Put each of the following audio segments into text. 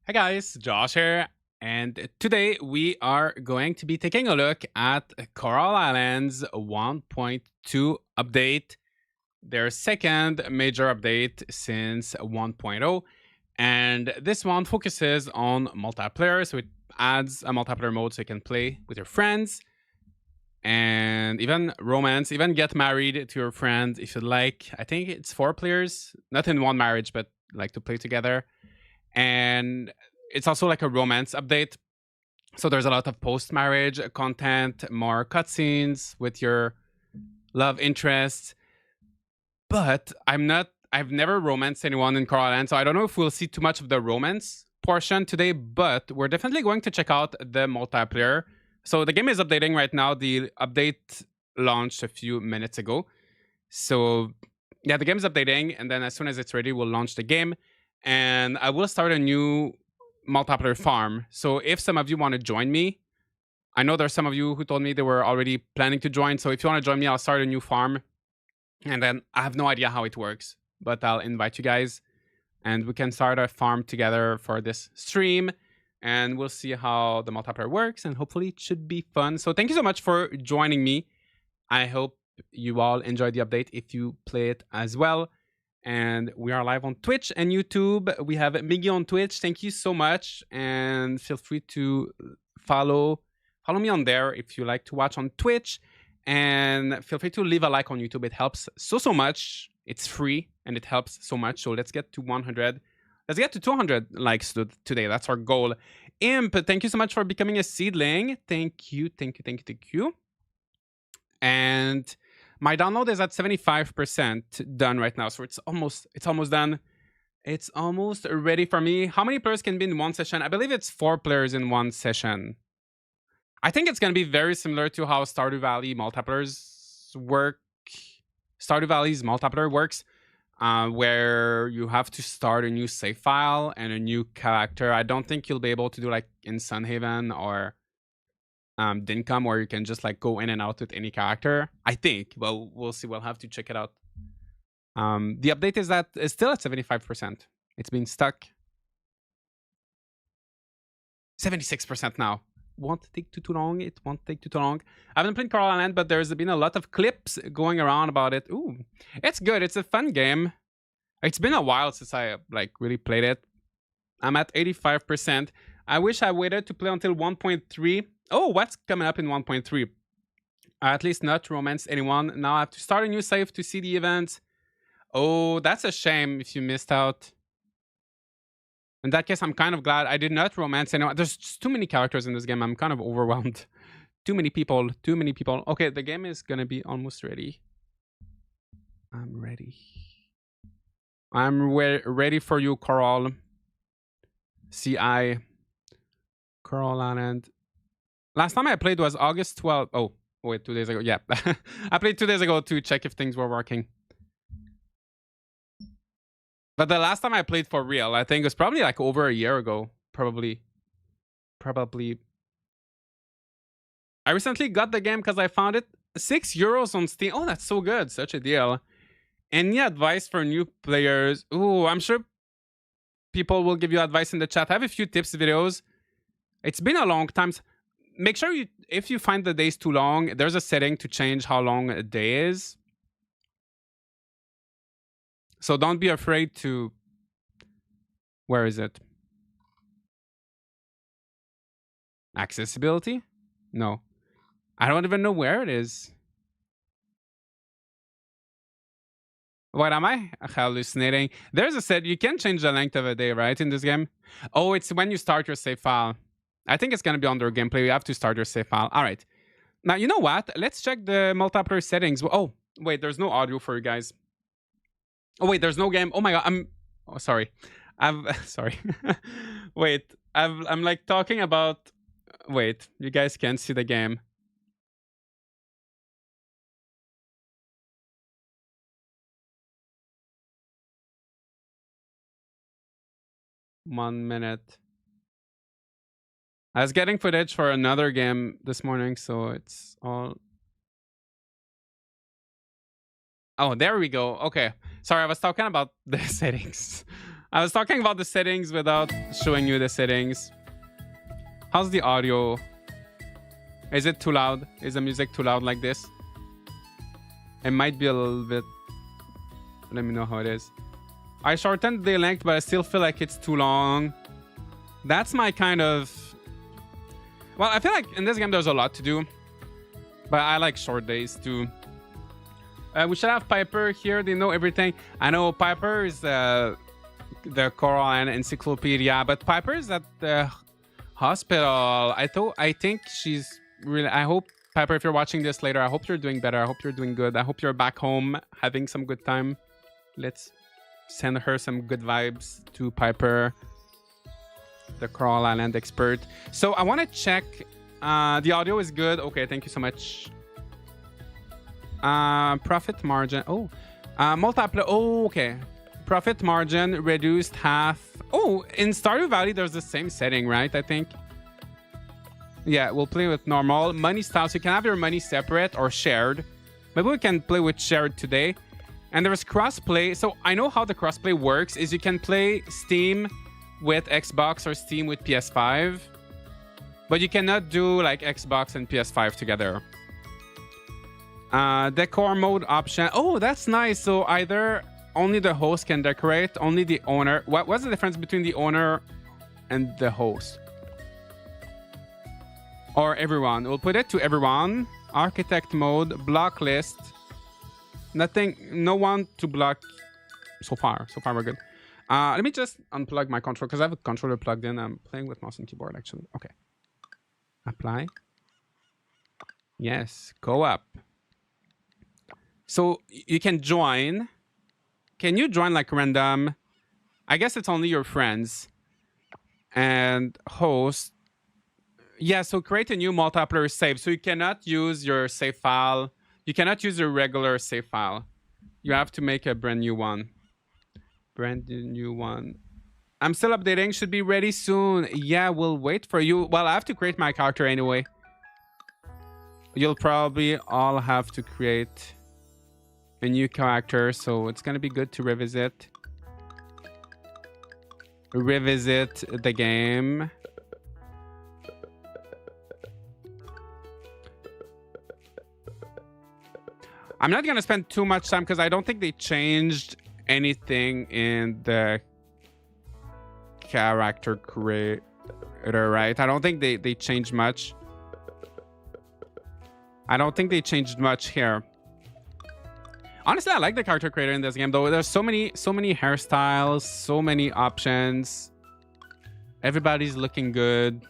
Hi guys, Josh here, and today we are going to be taking a look at Coral Islands 1.2 update, their second major update since 1.0. And this one focuses on multiplayer, so it adds a multiplayer mode so you can play with your friends and even romance, even get married to your friend if you'd like. I think it's 4 players, not in one marriage, but like to play together. And it's also like a romance update. So there's a lot of post marriage content, more cutscenes with your love interests. But I've never romanced anyone in Coral Island, so I don't know if we'll see too much of the romance portion today, but we're definitely going to check out the multiplayer. So the game is updating right now. The update launched a few minutes ago. So yeah, the game is updating, and then as soon as it's ready, we'll launch the game. And I will start a new multiplayer farm. So if some of you want to join me, I know there's some of you who told me they were already planning to join. So if you want to join me, I'll start a new farm. And then I have no idea how it works, but I'll invite you guys and we can start a farm together for this stream. And we'll see how the multiplayer works. And hopefully it should be fun. So thank you so much for joining me. I hope you all enjoyed the update if you play it as well. And we are live on Twitch and YouTube. We have Miggy on Twitch. Thank you so much. And feel free to follow me on there if you like to watch on Twitch. And feel free to leave a like on YouTube. It helps so much. It's free and it helps so much. So let's get to 100. Let's get to 200 likes today. That's our goal. Imp, thank you so much for becoming a seedling. Thank you. And my download is at 75% done right now. So it's almost done. It's almost ready for me. How many players can be in one session? I believe it's 4 players in one session. I think it's going to be very similar to how Stardew Valley multiplayers work. Stardew Valley's multiplayer works, where you have to start a new save file and a new character. I don't think you'll be able to do like in Sunhaven or Dincom, where you can just like go in and out with any character. I think. Well, we'll see. We'll have to check it out. The update is still at 75%. It's been stuck. 76% now. Won't take too long. It won't take too long. I haven't played Coral Island, but there's been a lot of clips going around about it. Ooh, it's good. It's a fun game. It's been a while since I like really played it. I'm at 85%. I wish I waited to play until 1.3. Oh, what's coming up in 1.3? At least not romance anyone. Now I have to start a new save to see the events. Oh, that's a shame if you missed out. In that case, I'm kind of glad I did not romance anyone. There's just too many characters in this game. I'm kind of overwhelmed. Too many people. Okay, the game is gonna be almost ready. I'm ready. I'm ready for you, Coral. CI. Coral Island. Last time I played was August 12th. Oh, wait, 2 days ago. Yeah. I played 2 days ago to check if things were working. But the last time I played for real, I think it was probably like over a year ago. Probably. I recently got the game because I found it €6 on Steam. Oh, that's so good. Such a deal. Any advice for new players? Ooh, I'm sure people will give you advice in the chat. I have a few tips videos. It's been a long time. Make sure if you find the days too long, there's a setting to change how long a day is. So don't be afraid to... Where is it? Accessibility? No. I don't even know where it is. What am I hallucinating? There's a set. You can change the length of a day, right, in this game? Oh, it's when you start your save file. I think it's going to be under gameplay. You have to start your save file. All right. Now, you know what? Let's check the multiplayer settings. Oh, wait, there's no audio for you guys. Oh, wait, there's no game. Oh my God. Oh, sorry. Sorry. Wait, I'm like talking about... Wait, you guys can't see the game. One minute. I was getting footage for another game this morning, so it's all... Oh, there we go. Okay. Sorry, I was talking about the settings. I was talking about the settings without showing you the settings. How's the audio? Is it too loud? Is the music too loud like this? It might be a little bit. Let me know how it is. I shortened the length, but I still feel like it's too long. That's my kind of... Well, I feel like in this game there's a lot to do. But I like short days too. We should have Piper here. They know everything. I know Piper is the Coral Island Encyclopedia, but Piper is at the hospital. I think she's really... I hope, Piper, if you're watching this later, I hope you're doing better. I hope you're doing good. I hope you're back home having some good time. Let's send her some good vibes to Piper, the Coral Island expert. So I want to check. The audio is good. Okay, thank you so much. Profit margin. Oh, multiple. Oh, okay. Profit margin reduced half. Oh, in Stardew Valley, there's the same setting, right? I think. Yeah, we'll play with normal. Money style. So you can have your money separate or shared. Maybe we can play with shared today. And there's crossplay. So I know how the crossplay works is you can play Steam with Xbox or Steam with PS5. But you cannot do like Xbox and PS5 together. Decor mode option. Oh, that's nice. So either only the host can decorate, only the owner. What's the difference between the owner and the host? Or everyone. We'll put it to everyone. Architect mode, block list. Nothing, no one to block so far. So far we're good. Let me just unplug my controller because I have a controller plugged in. I'm playing with mouse and keyboard actually. Okay. Apply. Yes, go up. So you can join. Can you join like random? I guess it's only your friends. And host. Yeah, so create a new multiplayer save. So you cannot use your save file. You cannot use your regular save file. You have to make a brand new one. Brand new one. I'm still updating. Should be ready soon. Yeah, we'll wait for you. Well, I have to create my character anyway. You'll probably all have to create a new character. So it's going to be good to revisit the game. I'm not going to spend too much time because I don't think they changed anything in the character creator, right? I don't think they changed much. I don't think they changed much here. Honestly, I like the character creator in this game, though. There's so many hairstyles, so many options. Everybody's looking good.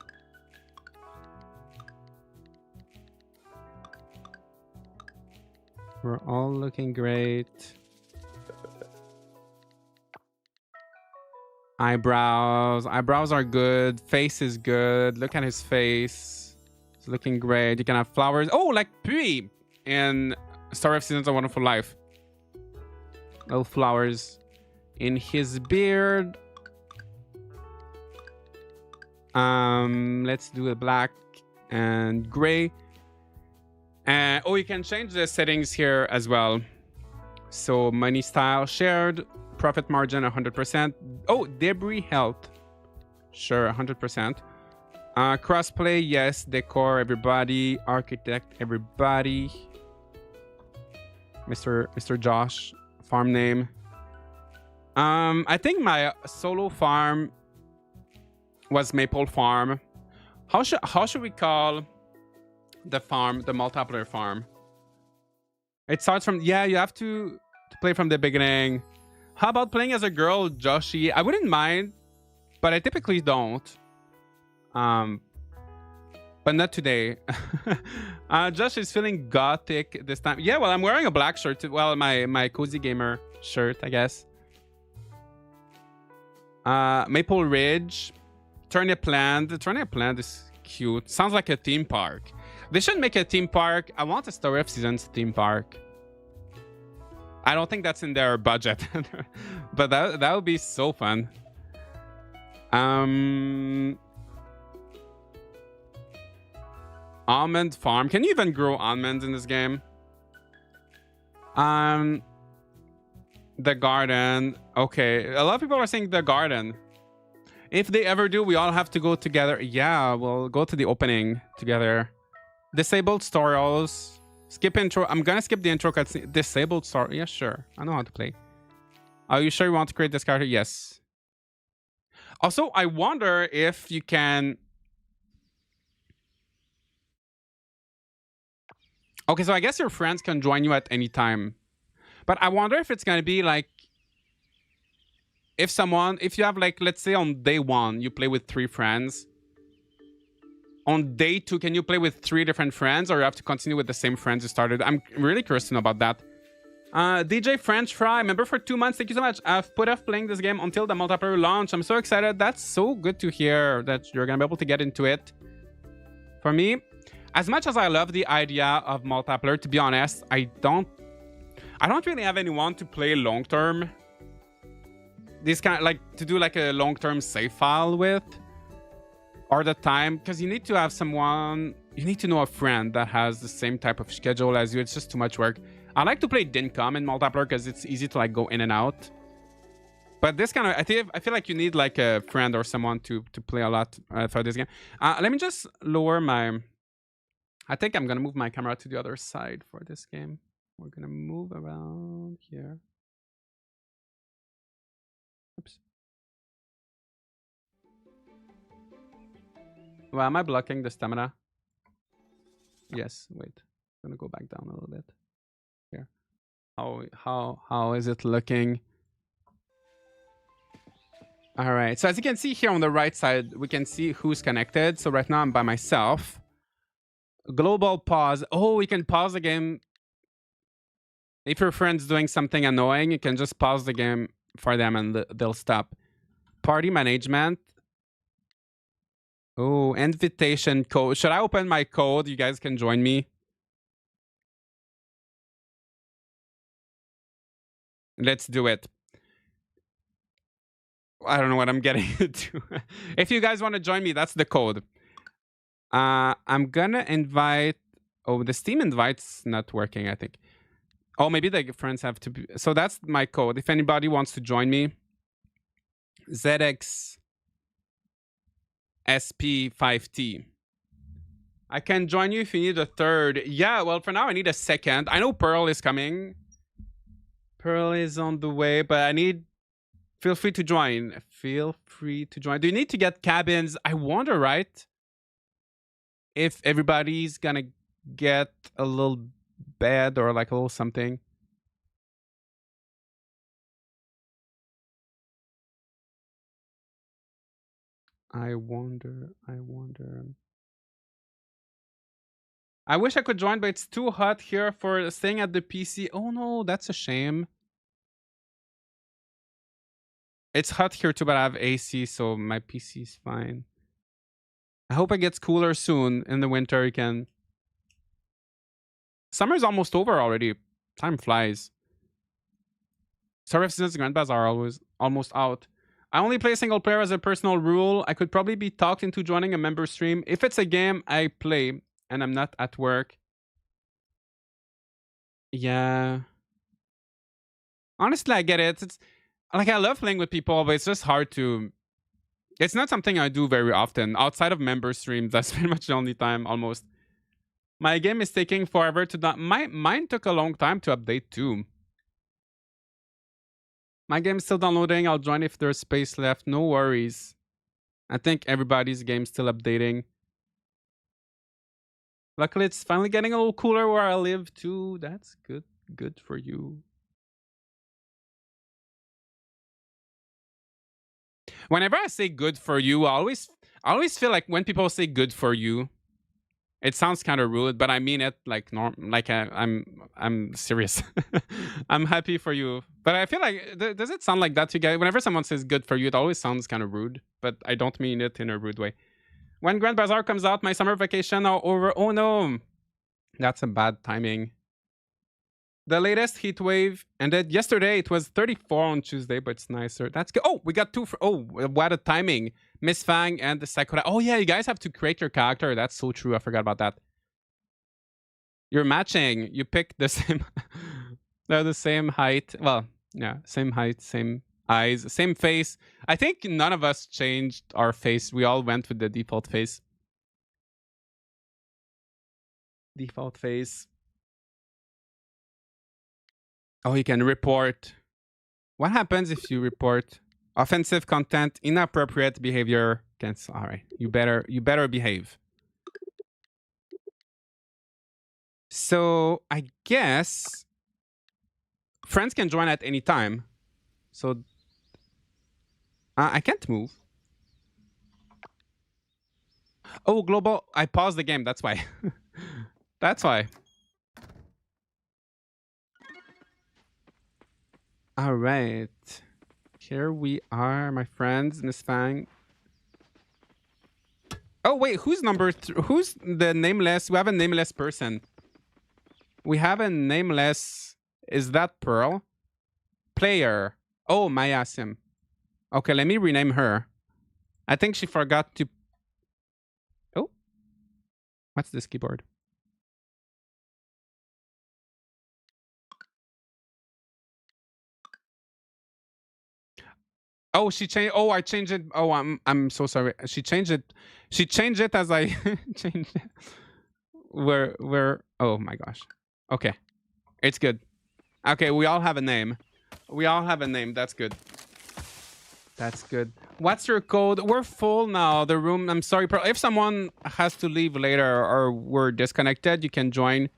We're all looking great. Eyebrows are good. Face is good. Look at his face. It's looking great. You can have flowers. Oh, like Pui in Story of Seasons: A Wonderful Life. Little flowers in his beard. Let's do a black and gray. Oh, you can change the settings here as well. So money style, shared, profit margin 100%. Oh, debris health. Sure, 100%. Crossplay, yes. Decor, everybody. Architect, everybody. Mr. Josh, farm name. I think my solo farm was Maple Farm. How should we call the farm, the multiplayer farm? It starts from, yeah, you have to play from the beginning. How about playing as a girl, Joshi? I wouldn't mind, but I typically don't. But not today. Josh is feeling gothic this time. Yeah, well, I'm wearing a black shirt. Well, my cozy gamer shirt, I guess. Maple Ridge. Turnip Land. The Turnip Land is cute. Sounds like a theme park. They should make a theme park. I want a Story of Seasons theme park. I don't think that's in their budget. But that would be so fun. Almond farm. Can you even grow almonds in this game? The garden. Okay. A lot of people are saying the garden. If they ever do, we all have to go together. Yeah, we'll go to the opening together. Disabled tutorials. Skip intro. I'm gonna skip the intro cutscene. Disabled story. Yeah, sure. I know how to play. Are you sure you want to create this character? Yes. Also, I wonder if you can... Okay, so I guess your friends can join you at any time. But I wonder if it's gonna be like... If you have like, let's say on day 1, you play with 3 friends. On day 2, can you play with 3 different friends, or you have to continue with the same friends you started? I'm really curious to know about that. DJ French Fry, member for 2 months. Thank you so much. I've put off playing this game until the multiplayer launch. I'm so excited. That's so good to hear that you're gonna be able to get into it. For me, as much as I love the idea of multiplayer, to be honest, I don't really have anyone to play long term. This kind of like to do like a long term save file with. Or the time, because you need to have someone, you need to know a friend that has the same type of schedule as you. It's just too much work. I like to play Dincom in multiplayer because it's easy to like go in and out. But this kind of, I feel like you need like a friend or someone to play a lot for this game. Let me just lower my, I think I'm gonna move my camera to the other side for this game. We're gonna move around here. Oops. Well, am I blocking the stamina? Yes, wait. I'm gonna go back down a little bit. Here. How is it looking? All right. So as you can see here on the right side, we can see who's connected. So right now I'm by myself. Global pause. Oh, we can pause the game. If your friend's doing something annoying, you can just pause the game for them and they'll stop. Party management. Oh, invitation code. Should I open my code? You guys can join me. Let's do it. I don't know what I'm getting into. If you guys want to join me, that's the code. I'm gonna invite... Oh, the Steam invite's not working, I think. Oh, maybe the friends have to be... So that's my code. If anybody wants to join me. ZX... SP5T. I can join you if you need a third. Yeah, well, for now, I need a second. I know Pearl is coming. Pearl is on the way, but I need... Feel free to join. Feel free to join. Do you need to get cabins? I wonder, right? If everybody's gonna get a little bed or like a little something. I wonder. I wish I could join, but it's too hot here for staying at the PC. Oh no, that's a shame. It's hot here too, but I have AC, so my PC is fine. I hope it gets cooler soon. In the winter, you can... Summer's almost over already. Time flies. Sorry if since Grand Bass are almost out. I only play single player as a personal rule. I could probably be talked into joining a member stream. If it's a game I play and I'm not at work. Yeah. Honestly, I get it. It's like I love playing with people, but it's just hard to... It's not something I do very often. Outside of member streams, that's pretty much the only time almost. My game is taking forever to... Mine took a long time to update too. My game's still downloading. I'll join if there's space left. No worries. I think everybody's game's still updating. Luckily, it's finally getting a little cooler where I live too. That's good. Good for you. Whenever I say good for you, I always feel like when people say good for you, it sounds kind of rude, but I mean it like I'm serious. I'm happy for you. But I feel like, does it sound like that to you guys? Whenever someone says good for you, it always sounds kind of rude, but I don't mean it in a rude way. When Grand Bazaar comes out, my summer vacation are over. Oh no, that's a bad timing. The latest heat wave ended yesterday. It was 34 on Tuesday, but it's nicer. That's good. Oh, we got two. Oh, what a timing. Miss Fang and the Sakura. Oh yeah, you guys have to create your character. That's so true. I forgot about that. You're matching. You picked the same. They're the same height. Well, Yeah, same height, same eyes, same face. I think none of us changed our face. We all went with the default face. Default face. Oh, you can report. What happens if you report offensive content, inappropriate behavior? Cancel. All right, you better behave. So I guess friends can join at any time. So I can't move. Oh, global. I paused the game. That's why. That's why. All right. Here we are, my friends. Miss Fang. Oh, wait. Who's number who's the nameless? We have a nameless person. We have a nameless. Is that Pearl? Player. Oh, Maya Sim. Okay, let me rename her. I think she forgot to. Oh. What's this keyboard? Oh, she changed. Oh, I changed it. Oh, I'm so sorry. She changed it. She changed it as I changed it. Where? Oh my gosh. Okay, it's good. Okay, we all have a name. We all have a name. That's good. That's good. What's your code? We're full now. The room. I'm sorry. If someone has to leave later or we're disconnected, you can join.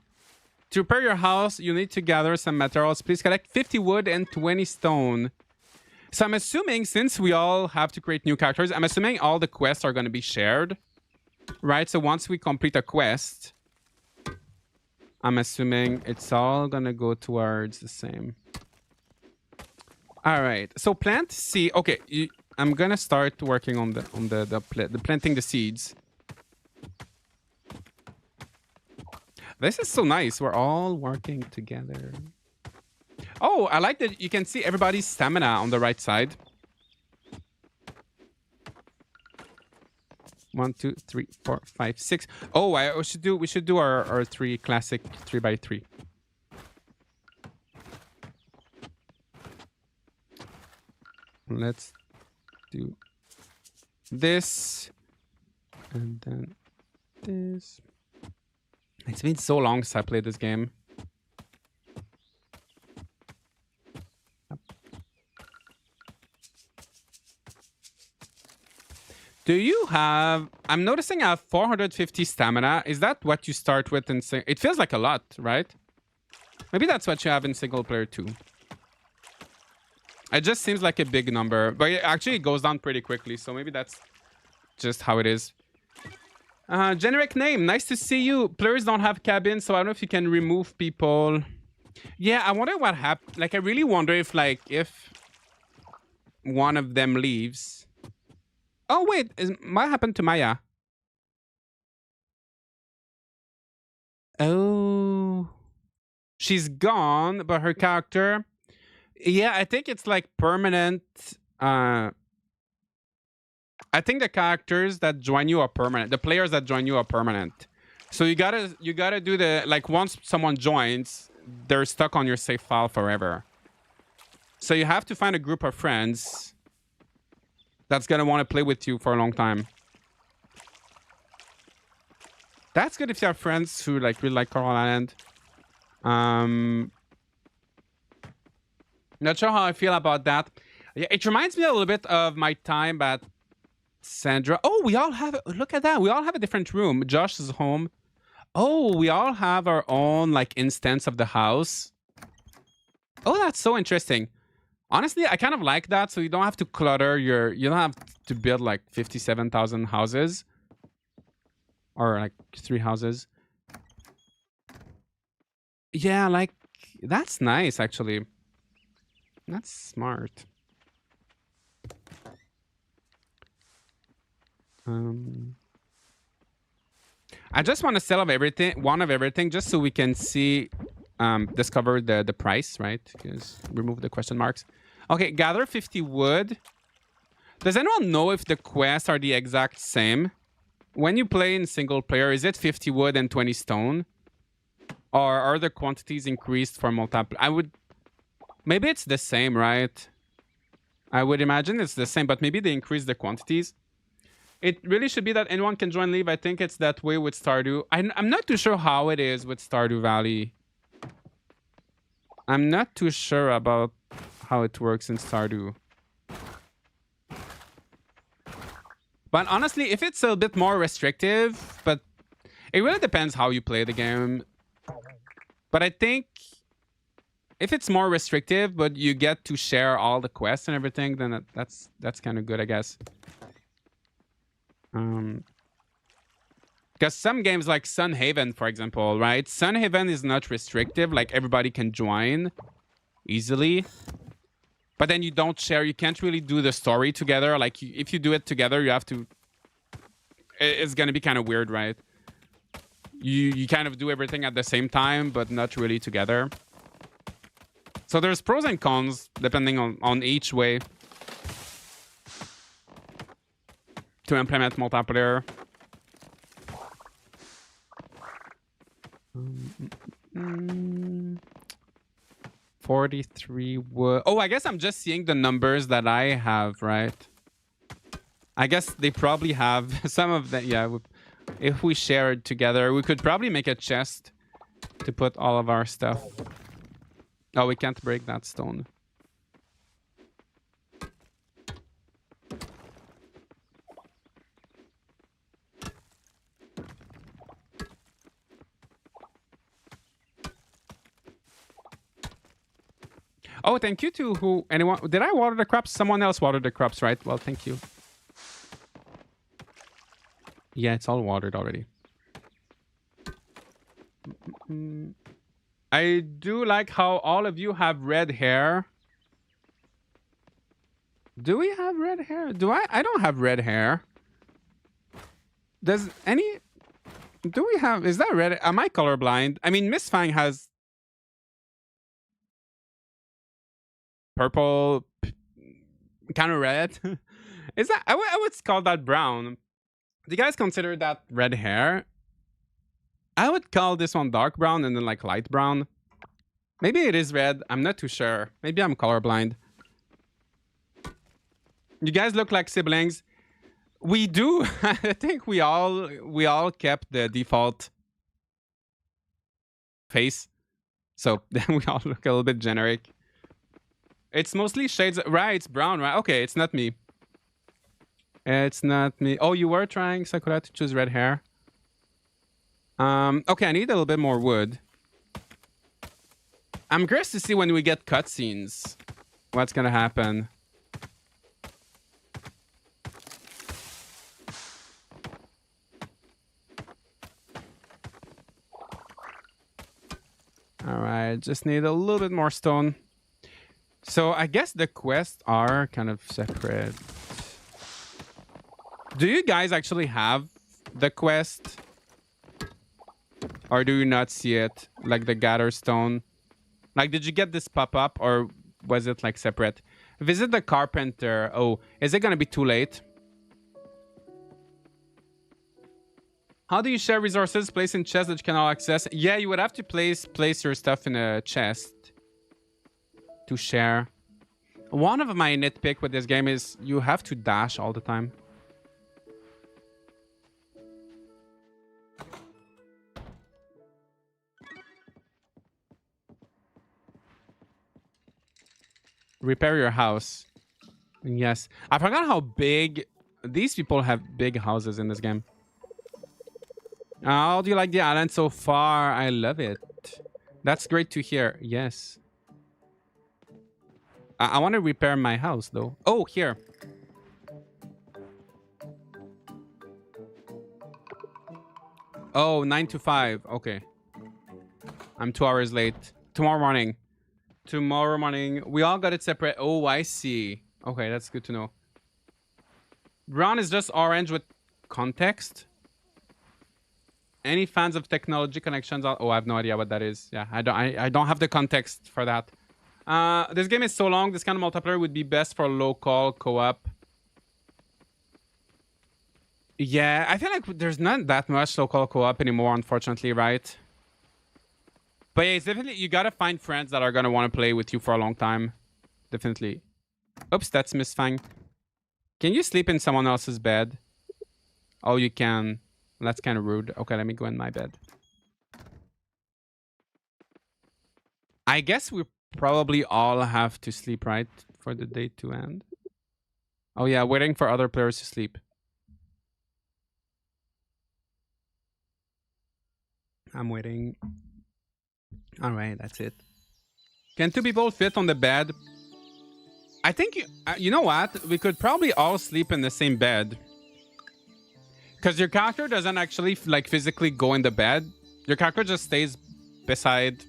To repair your house, you need to gather some materials. Please collect 50 wood and 20 stone. So I'm assuming, since we all have to create new characters, I'm assuming all the quests are going to be shared, right? So once we complete a quest, I'm assuming it's all going to go towards the same. All right. So plant seed. Okay, I'm going to start working on the planting the seeds. This is so nice. We're all working together. Oh, I like that you can see everybody's stamina on the right side. 1, 2, 3, 4, 5, 6. Oh, we should do our 3 classic 3x3. Let's do this and then this. It's been so long since I played this game. Do you have... I'm noticing I have 450 stamina. Is that what you start with in... It feels like a lot, right? Maybe that's what you have in single player too. It just seems like a big number. But it actually goes down pretty quickly. So maybe that's just how it is. Generic name. Nice to see you. Players don't have cabins, so I don't know if you can remove people. Yeah, I wonder what happened. Like, I really wonder if one of them leaves... Oh, wait. What happened to Maya? Oh. She's gone, but her character... Yeah, I think it's like permanent. I think the characters that join you are permanent. The players that join you are permanent. So you gotta do the... Like, once someone joins, they're stuck on your save file forever. So you have to find a group of friends... that's gonna want to play with you for a long time. That's good if you have friends who really like Coral Island. Not sure how I feel about that. Yeah, it reminds me a little bit of my time at Sandra. Oh, we all have... Look at that. We all have a different room. Josh is home. Oh, we all have our own instance of the house. Oh, that's so interesting. Honestly, I kind of like that, so you don't have to clutter you don't have to build 57,000 houses. Or 3 houses. Yeah, that's nice, actually. That's smart. I just want to sell one of everything, just so we can see, discover the price, right? Because remove the question marks. Okay, gather 50 wood. Does anyone know if the quests are the exact same? When you play in single player, is it 50 wood and 20 stone? Or are the quantities increased for multiple? Maybe it's the same, right? I would imagine it's the same, but maybe they increase the quantities. It really should be that anyone can join leave. I think it's that way with Stardew. I'm not too sure how it is with Stardew Valley. I'm not too sure about how it works in Stardew. But honestly, if it's a bit more restrictive, but it really depends how you play the game. But I think if it's more restrictive, but you get to share all the quests and everything, then that's kind of good, I guess. Because some games like Sunhaven, for example, right? Sunhaven is not restrictive. Like, everybody can join easily. But then you don't share. You can't really do the story together. Like, if you do it together, you have to... It's going to be kind of weird, right? You kind of do everything at the same time, but not really together. So there's pros and cons, depending on each way to implement multiplayer. 43 wood. Oh, I guess I'm just seeing the numbers that I have, right? I guess they probably have some of that. Yeah, if we share it together, we could probably make a chest to put all of our stuff. Oh, we can't break that stone. Oh, thank you to anyone. Did I water the crops? Someone else watered the crops, right? Well, thank you. Yeah, it's all watered already. I do like how all of you have red hair. Do we have red hair? Do I? I don't have red hair. Does any... Do we have... Is that red? Am I colorblind? I mean, Miss Fang has... purple... kind of red. Is that... I would call that brown. Do you guys consider that red hair? I would call this one dark brown and then like light brown. Maybe it is red. I'm not too sure. Maybe I'm colorblind. You guys look like siblings. We do. I think we all kept the default face. So then we all look a little bit generic. It's mostly shades. Right, it's brown, right? Okay, it's not me. It's not me. Oh, you were trying, Sakura, to choose red hair? Okay, I need a little bit more wood. I'm curious to see when we get cutscenes what's gonna happen. Alright, just need a little bit more stone. So I guess the quests are kind of separate. Do you guys actually have the quest? Or do you not see it? Like the gather stone? Like, did you get this pop-up or was it like separate? Visit the carpenter. Oh, is it gonna be too late? How do you share resources? Place in chests that you cannot access? Yeah, you would have to place your stuff in a chest to share. One of my nitpick with this game is you have to dash all the time. Repair your house. Yes. I forgot how big... These people have big houses in this game. How do you like the island so far? I love it. That's great to hear. Yes. I want to repair my house, though. Oh, here. Oh, 9 to 5. Okay. I'm 2 hours late. Tomorrow morning. Tomorrow morning. We all got it separate. Oh, I see. Okay, that's good to know. Brown is just orange with context. Any fans of technology connections? Oh, I have no idea what that is. Yeah, I don't have the context for that. This game is so long. This kind of multiplayer would be best for local co-op. Yeah, I feel like there's not that much local co-op anymore, unfortunately, right? But yeah, it's definitely, you gotta find friends that are gonna want to play with you for a long time. Definitely. Oops, that's Miss Fang. Can you sleep in someone else's bed? Oh, you can. That's kind of rude. Okay, let me go in my bed. I guess we probably all have to sleep, right? For the day to end. Oh yeah, waiting for other players to sleep. I'm waiting. All right, that's it. Can two people fit on the bed? I think you know what? We could probably all sleep in the same bed. Because your character doesn't actually like physically go in the bed. Your character just stays beside.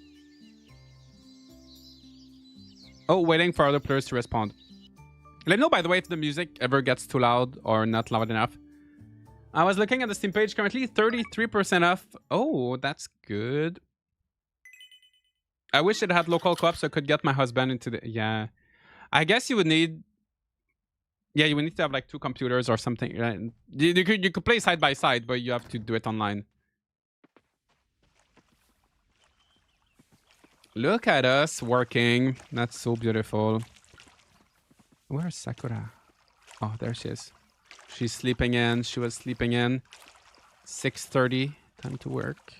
Oh, waiting for other players to respond. Let me know, by the way, if the music ever gets too loud or not loud enough. I was looking at the Steam page, currently 33% off. Oh, that's good. I wish it had local co-op so I could get my husband into the... Yeah. I guess you would need... Yeah, you would need to have like 2 computers or something. Right? You could play side by side, but you have to do it online. Look at us working. That's so beautiful. Where's Sakura? Oh, there she is. She's sleeping in. She was sleeping in. 6:30. Time to work.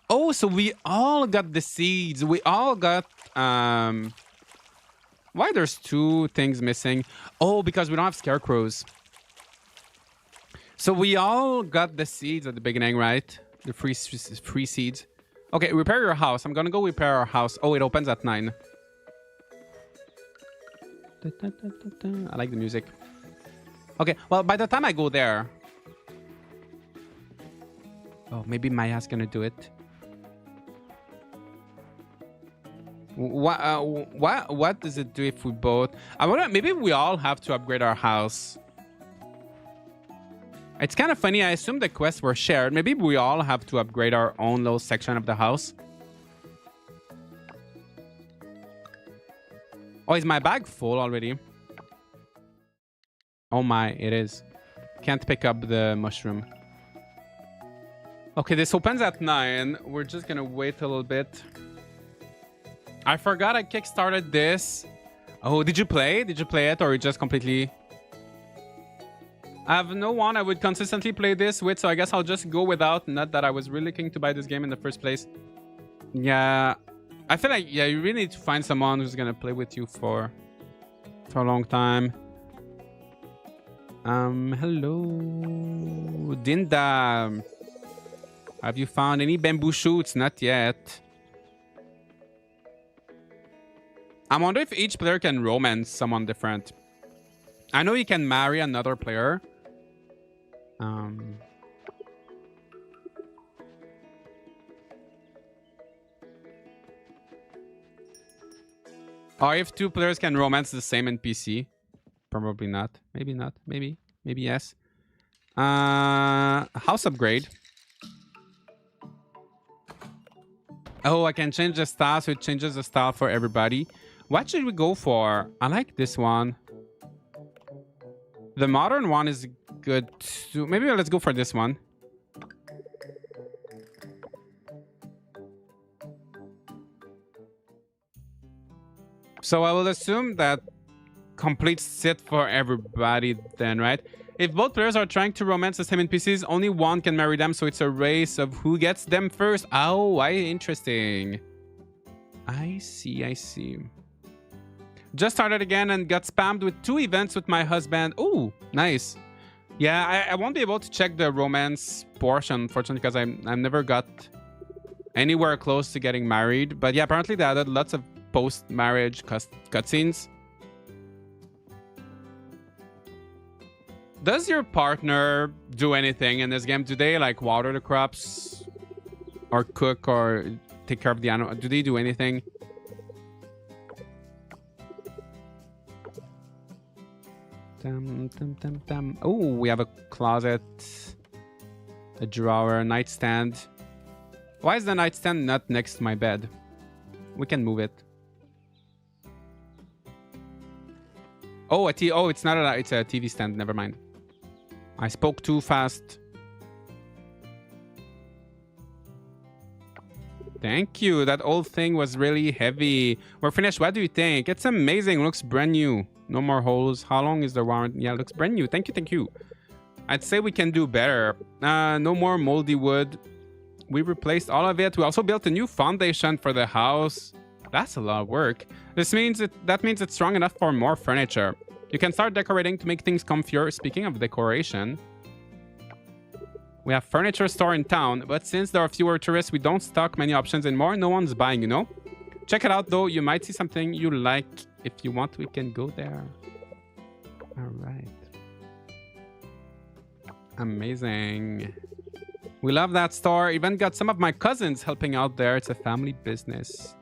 Oh, so we all got the seeds. We all got... Why there's 2 things missing? Oh, because we don't have scarecrows. So we all got the seeds at the beginning, right? The free seeds. Okay, repair your house. I'm gonna go repair our house. Oh, it opens at 9. I like the music. Okay, well, by the time I go there... Oh, maybe Maya's gonna do it. What does it do if we both... I wonder, maybe we all have to upgrade our house. It's kind of funny. I assume the quests were shared. Maybe we all have to upgrade our own little section of the house. Oh, is my bag full already? Oh my, it is. Can't pick up the mushroom. Okay, this opens at 9. We're just gonna wait a little bit. I forgot I kickstarted this. Oh, did you play? Did you play it or you just completely... I have no one I would consistently play this with, so I guess I'll just go without. Not that I was really looking to buy this game in the first place. Yeah. I feel like, yeah, you really need to find someone who's gonna play with you for a long time. Hello. Dinda. Have you found any bamboo shoots? Not yet. I wonder if each player can romance someone different. I know you can marry another player. Or if 2 players can romance the same NPC. Probably not. Maybe not. Maybe. Maybe yes. House upgrade. Oh, I can change the style, so it changes the style for everybody. What should we go for? I like this one. The modern one is good too. Maybe let's go for this one. So I will assume that completes it for everybody then, right? If both players are trying to romance the same NPCs, only one can marry them, so it's a race of who gets them first. Oh, interesting. I see, I see. Just started again and got spammed with 2 events with my husband. Oh, nice. Yeah, I won't be able to check the romance portion, unfortunately, because I've never got anywhere close to getting married. But yeah, apparently they added lots of post-marriage cutscenes. Does your partner do anything in this game? Do they like water the crops or cook or take care of the animal? Do they do anything? Oh, we have a closet, a drawer, a nightstand. Why is the nightstand not next to my bed? We can move it. Oh, oh, it's not it's a TV stand. Never mind. I spoke too fast. Thank you. That old thing was really heavy. We're finished. What do you think? It's amazing. Looks brand new. No more holes. How long is the warranty? Yeah, looks brand new. Thank you. Thank you. I'd say we can do better. No more moldy wood. We replaced all of it. We also built a new foundation for the house. That's a lot of work. That means it's strong enough for more furniture. You can start decorating to make things comfier. Speaking of decoration, we have furniture store in town, but since there are fewer tourists, we don't stock many options anymore. No one's buying, you know? Check it out, though. You might see something you like. If you want, we can go there. All right. Amazing. We love that store. Even got some of my cousins helping out there. It's a family business.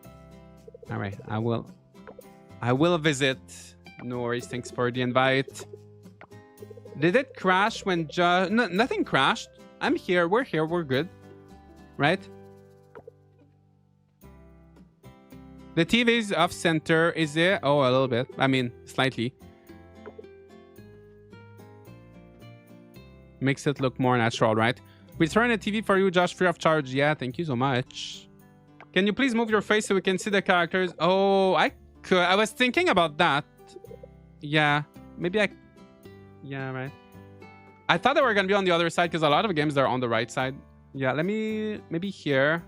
All right. I will visit. No worries. Thanks for the invite. Did it crash when no, nothing crashed. I'm here. We're here. We're good. Right? The TV's off center. Is it? Oh, a little bit. I mean, slightly. Makes it look more natural, right? We turn a TV for you, Josh, free of charge. Yeah, thank you so much. Can you please move your face so we can see the characters? Oh, I could. I was thinking about that. Yeah, maybe I... Yeah, right. I thought they were going to be on the other side because a lot of games they're on the right side. Yeah, let me... Maybe here.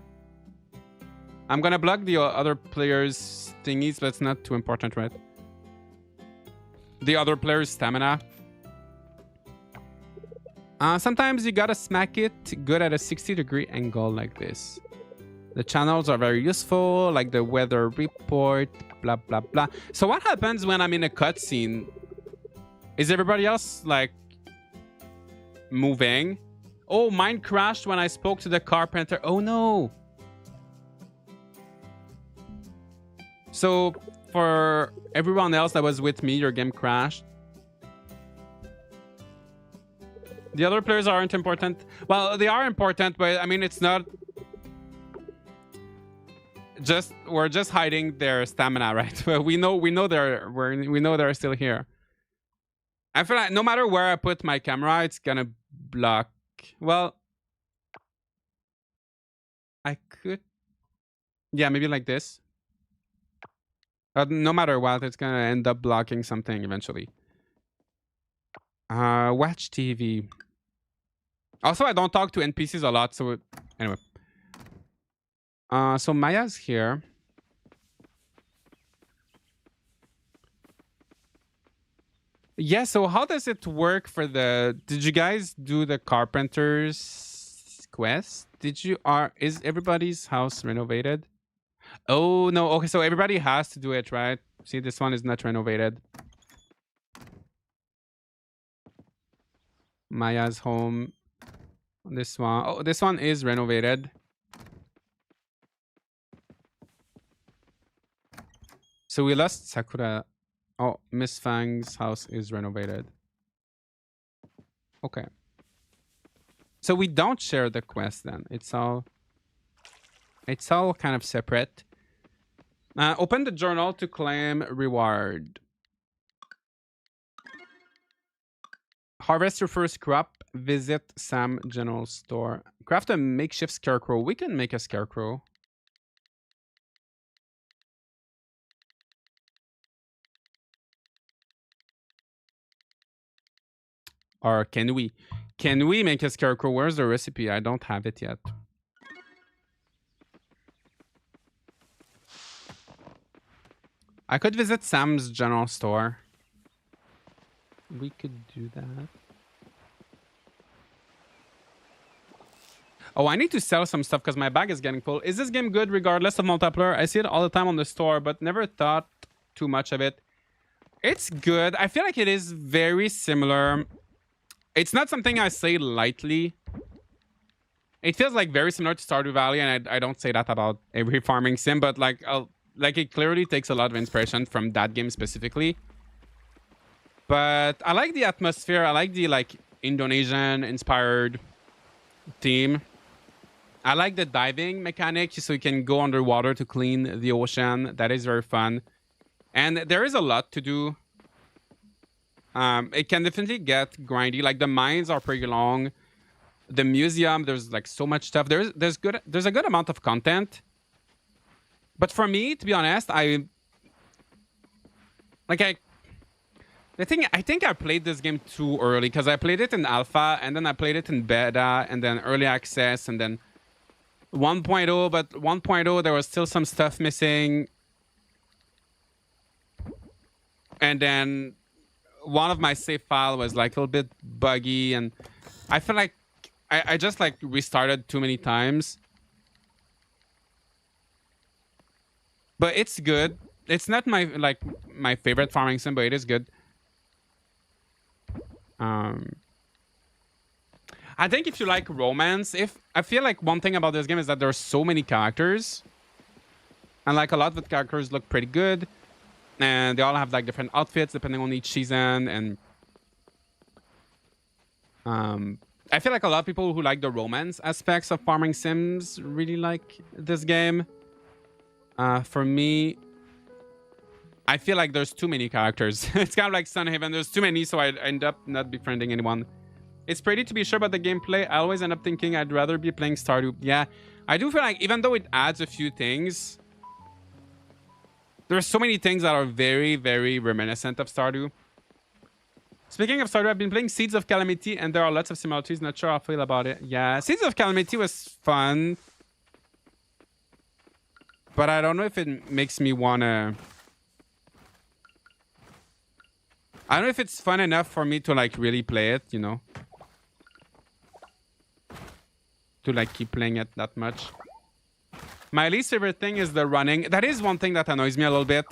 I'm going to block the other players' thingies, but it's not too important, right? The other players' stamina. Sometimes you gotta smack it good at a 60-degree angle like this. The channels are very useful, like the weather report, blah, blah, blah. So what happens when I'm in a cutscene? Is everybody else, like, moving? Oh, mine crashed when I spoke to the carpenter. Oh, no. So for everyone else that was with me, your game crashed. The other players aren't important. Well, they are important, but I mean, it's not just we're just hiding their stamina, right? But we know they're still here. I feel like no matter where I put my camera, it's gonna block. Well, I could, yeah, maybe like this. No matter what, it's gonna end up blocking something eventually. Watch TV. Also, I don't talk to NPCs a lot, so anyway. So Maya's here. Yeah, so how does it work for the... Did you guys do the carpenter's quest? Did you... Is everybody's house renovated? Oh, no. Okay, so everybody has to do it, right? See, this one is not renovated. Maya's home. This one. Oh, this one is renovated. So we lost Sakura. Oh, Miss Fang's house is renovated. Okay. So we don't share the quest then. It's all kind of separate. Open the journal to claim reward. Harvest your first crop. Visit Sam General Store. Craft a makeshift scarecrow. We can make a scarecrow. Or can we? Can we make a scarecrow? Where's the recipe? I don't have it yet. I could visit Sam's General Store. We could do that. Oh, I need to sell some stuff because my bag is getting full. Is this game good regardless of multiplayer? I see it all the time on the store, but never thought too much of it. It's good. I feel like it is very similar. It's not something I say lightly. It feels like very similar to Stardew Valley, and I don't say that about every farming sim, but like it clearly takes a lot of inspiration from that game specifically. But I like the atmosphere. I like the like Indonesian inspired theme. I like the diving mechanic, so you can go underwater to clean the ocean. That is very fun. And there is a lot to do. It can definitely get grindy. Like the mines are pretty long. The museum, there's like so much stuff. There's a good amount of content. But for me, to be honest, I think I played this game too early because I played it in alpha and then I played it in beta and then early access and then 1.0, but 1.0 there was still some stuff missing. And then one of my save file was like a little bit buggy and I feel like I just like restarted too many times. But it's good. It's not my favorite farming sim, but it is good. I think if you like romance, I feel like one thing about this game is that there's so many characters. And like a lot of the characters look pretty good. And they all have like different outfits depending on each season. And I feel like a lot of people who like the romance aspects of farming sims really like this game. For me, I feel like there's too many characters. It's kind of like Sunhaven. There's too many, so I end up not befriending anyone. It's pretty to be sure about the gameplay. I always end up thinking I'd rather be playing Stardew. Yeah, I do feel like even though it adds a few things, there's so many things that are very, very reminiscent of Stardew. Speaking of Stardew, I've been playing Seeds of Calamity, and there are lots of similarities. Not sure how I feel about it. Yeah, Seeds of Calamity was fun. But I don't know if it makes me want to... I don't know if it's fun enough for me to, like, really play it, you know? To, like, keep playing it that much. My least favorite thing is the running. That is one thing that annoys me a little bit.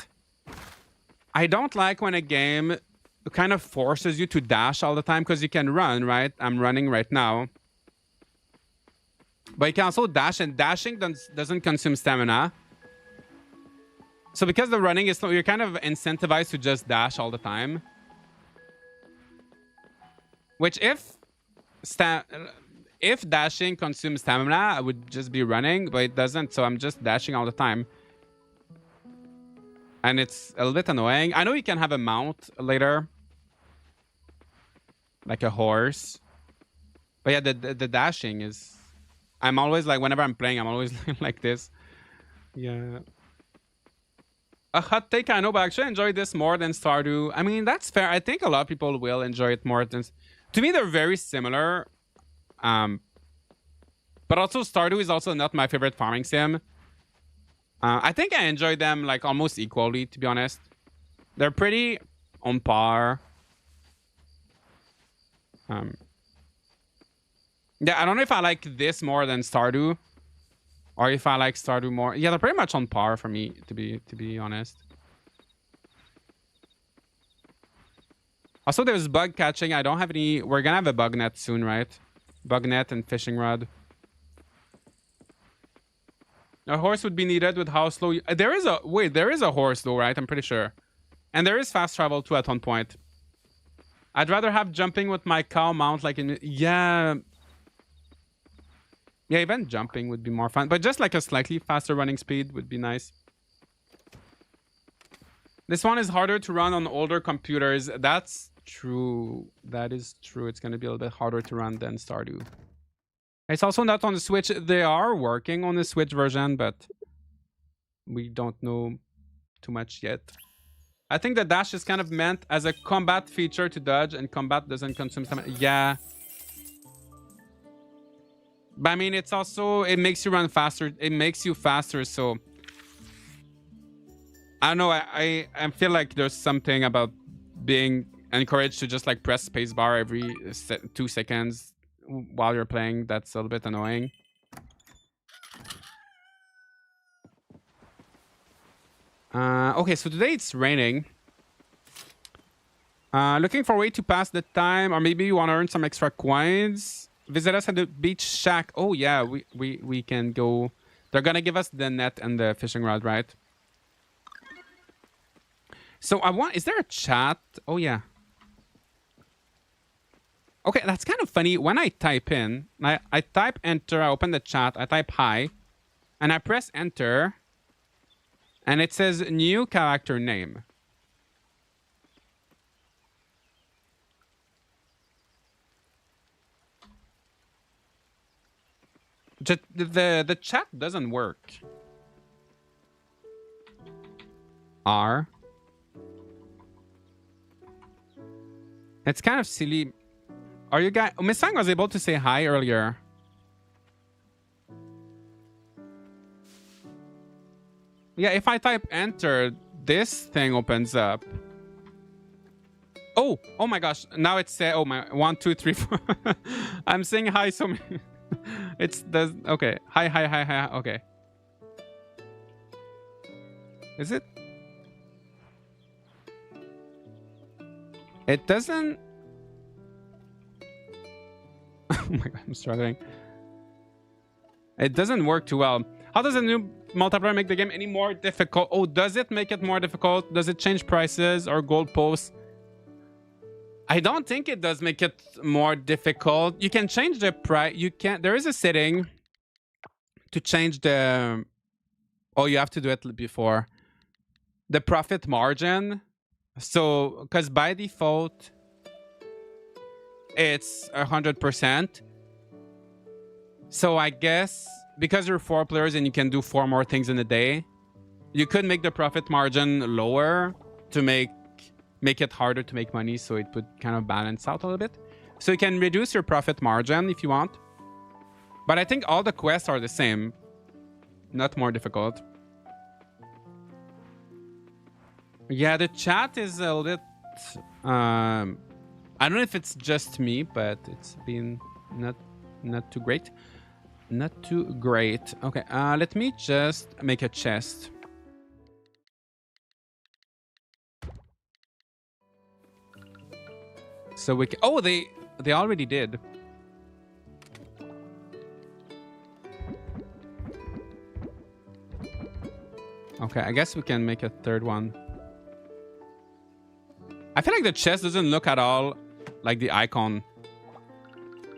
I don't like when a game kind of forces you to dash all the time because you can run, right? I'm running right now. But you can also dash, and dashing doesn't consume stamina. So because the running is slow, you're kind of incentivized to just dash all the time. Which if dashing consumes stamina, I would just be running, but it doesn't, so I'm just dashing all the time. And it's a little bit annoying. I know you can have a mount later. Like a horse. But yeah, the dashing is... I'm always like, whenever I'm playing, I'm always like this. Yeah. A hot take, I know, but I actually enjoy this more than Stardew. I mean, that's fair. I think a lot of people will enjoy it more than... To me, they're very similar. But also, Stardew is also not my favorite farming sim. I think I enjoy them like almost equally, to be honest. They're pretty on par. Yeah, I don't know if I like this more than Stardew. Or if I like Stardew more. Yeah, they're pretty much on par for me, to be honest. Also, there's bug catching. I don't have any... We're gonna have a bug net soon, right? Bug net and fishing rod. A horse would be needed with how slow... There is a... Wait, there is a horse though, right? I'm pretty sure. And there is fast travel too at one point. I'd rather have jumping with my cow mount like in... Yeah... Yeah, even jumping would be more fun. But just like a slightly faster running speed would be nice. This one is harder to run on older computers. That's true. That is true. It's going to be a little bit harder to run than Stardew. It's also not on the Switch. They are working on the Switch version, but we don't know too much yet. I think the dash is kind of meant as a combat feature to dodge, and combat doesn't consume stamina. Yeah. But I mean, it's also... It makes you run faster. It makes you faster, so... I don't know. I feel like there's something about being encouraged to just like press spacebar every 2 seconds while you're playing. That's a little bit annoying. Okay, so today it's raining. Looking for a way to pass the time, or maybe you want to earn some extra coins. Visit us at the beach shack. Oh yeah, we can go. They're gonna give us the net and the fishing rod, right? So I want... Is there a chat? Oh, yeah. Okay, that's kind of funny. When I type in, I type enter, I open the chat, I type hi, and I press enter, and it says new character name. Just the chat doesn't work. R. It's kind of silly. Are you guys... Miss Fang was able to say hi earlier. Yeah, if I type enter, this thing opens up. Oh, oh my gosh. Now it's oh my 1, 2, 3, 4. I'm saying hi so many. It's does okay. Hi, hi, hi, hi. Okay. Is it? It doesn't. Oh my god, I'm struggling. It doesn't work too well. How does a new multiplayer make the game any more difficult? Oh, does it make it more difficult? Does it change prices or goalposts? I don't think it does make it more difficult. You can change the price. You can. There is a setting to change the. Oh, you have to do it before the profit margin. So, because by default, it's 100%. So I guess because you're 4 players and you can do 4 more things in a day, you could make the profit margin lower to make it harder to make money, so it would kind of balance out a little bit. So you can reduce your profit margin if you want. But I think all the quests are the same. Not more difficult. Yeah, the chat is a little bit... I don't know if it's just me, but it's been not too great. Not too great. Okay, let me just make a chest. So we can... Oh, they already did. Okay, I guess we can make a third one. I feel like the chest doesn't look at all like the icon.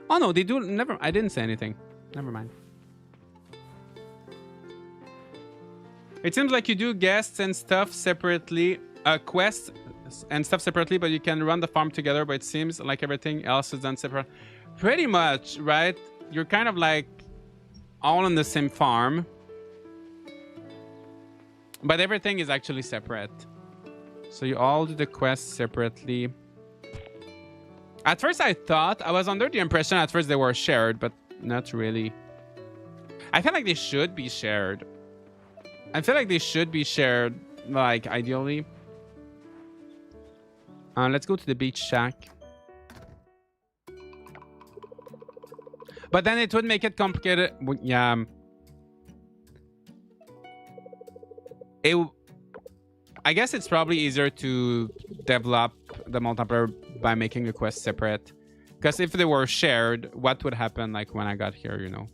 Oh no, they do. Never. I didn't say anything. Never mind. It seems like you do guests and stuff separately. Quests and stuff separately, but you can run the farm together. But it seems like everything else is done separate. Pretty much, right? You're kind of like all on the same farm, but everything is actually separate. So you all do the quests separately. At first I thought, I was under the impression at first they were shared, but not really. I feel like they should be shared. Like, ideally. Let's go to the beach shack. But then it would make it complicated. Yeah. I guess it's probably easier to develop the multiplayer by making the quests separate. Because if they were shared, what would happen like when I got here, you know?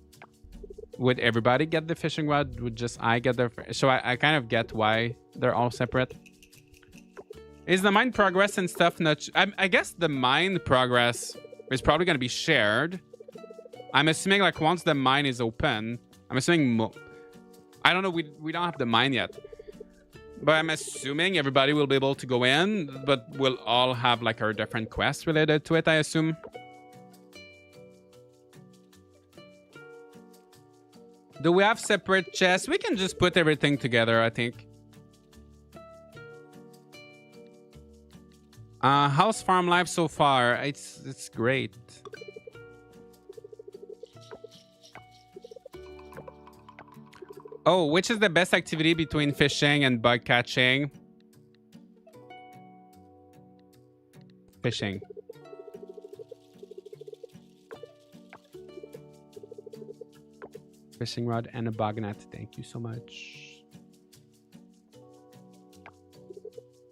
Would everybody get the fishing rod? Would just I get the... So I kind of get why they're all separate. Is the mine progress and stuff not... I guess the mine progress is probably going to be shared. I'm assuming like once the mine is open, I'm assuming... I don't know, we don't have the mine yet. But I'm assuming everybody will be able to go in, but we'll all have like our different quests related to it, I assume. Do we have separate chests? We can just put everything together, I think. How's farm life so far? It's great. Oh, which is the best activity between fishing and bug catching? Fishing. Fishing rod and a bug net. Thank you so much.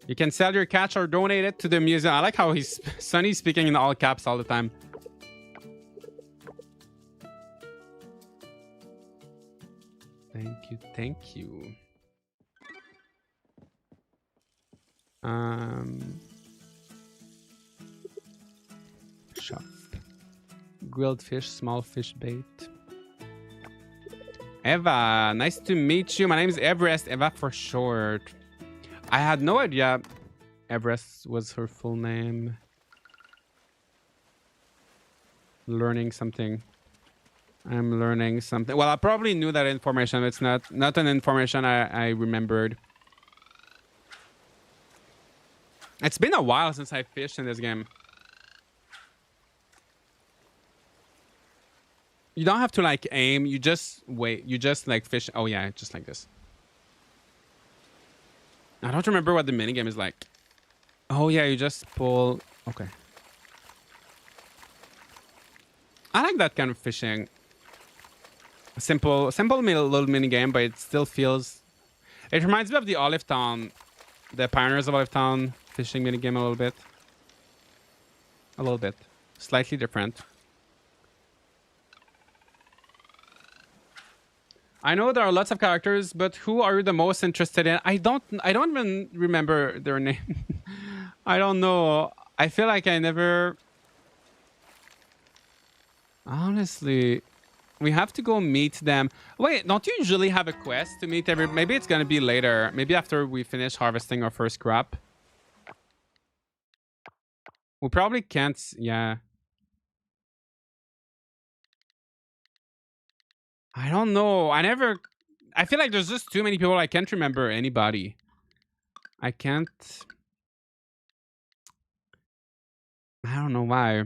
You can sell your catch or donate it to the museum. I like how Sunny's speaking in all caps all the time. Thank you, thank you. Shop. Grilled fish, small fish bait. Eva, nice to meet you. My name is Everest, Eva for short. I had no idea Everest was her full name. Learning something. I'm learning something. Well, I probably knew that information. It's not an information I remembered. It's been a while since I fished in this game. You don't have to like aim. You just wait. You just like fish. Oh yeah, just like this. I don't remember what the minigame is like. Oh yeah, you just pull. Okay. I like that kind of fishing. Simple little minigame, but it still feels. It reminds me of the Olive Town, the Pioneers of Olive Town fishing minigame a little bit. A little bit, slightly different. I know there are lots of characters, but who are you the most interested in? I don't even remember their name. I don't know. I feel like I never. Honestly, we have to go meet them. Wait, don't you usually have a quest to meet every? Maybe it's gonna be later. Maybe after we finish harvesting our first crop. We probably can't. Yeah. I don't know. I feel like there's just too many people. I can't remember anybody. I can't. I don't know why.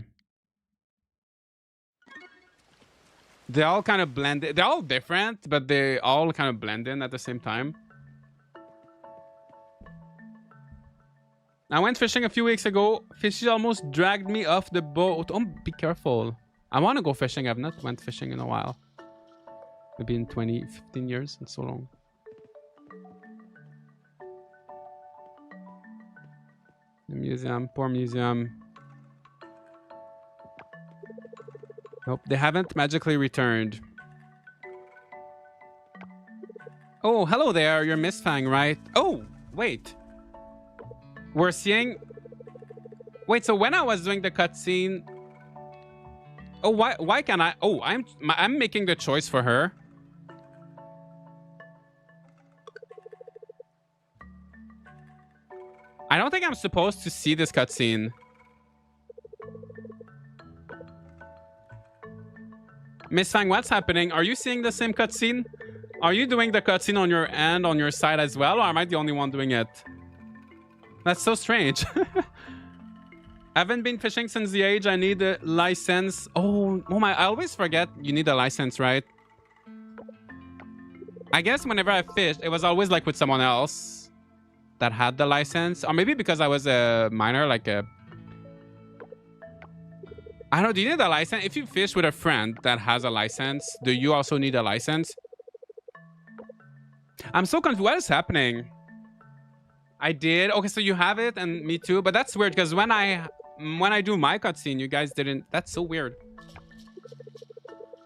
They all kind of blend in. They're all different, but they all kind of blend in at the same time. I went fishing a few weeks ago. Fishes almost dragged me off the boat. Oh, be careful. I want to go fishing. I've not went fishing in a while. Maybe in 20, 15 years. It's so long. The museum. Poor museum. Nope, they haven't magically returned. Oh, hello there. You're Miss Fang, right? Oh, wait. We're seeing... Wait, so when I was doing the cutscene... Oh, why can't I... Oh, I'm making the choice for her. I don't think I'm supposed to see this cutscene. Miss Fang, what's happening? Are you seeing the same cutscene? Are you doing the cutscene on your end, on your side as well? Or am I the only one doing it? That's so strange. I haven't been fishing since the age I need a license. Oh my, I always forget you need a license, right? I guess whenever I fished, it was always like with someone else that had the license. Or maybe because I was a minor, like a... I don't know, do you need a license? If you fish with a friend that has a license, do you also need a license? I'm so confused. What is happening? I did. Okay, so you have it and me too. But that's weird because when I do my cutscene, you guys didn't. That's so weird.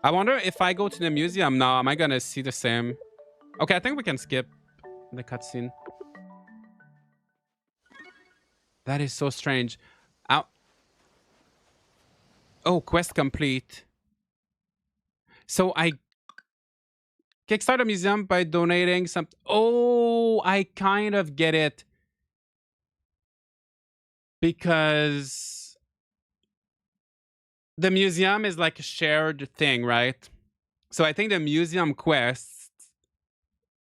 I wonder if I go to the museum now, am I going to see the same? Okay, I think we can skip the cutscene. That is so strange. Ow. Oh, quest complete. So I Kickstarter museum by donating some. Oh, I kind of get it. Because the museum is like a shared thing, right? So I think the museum quests,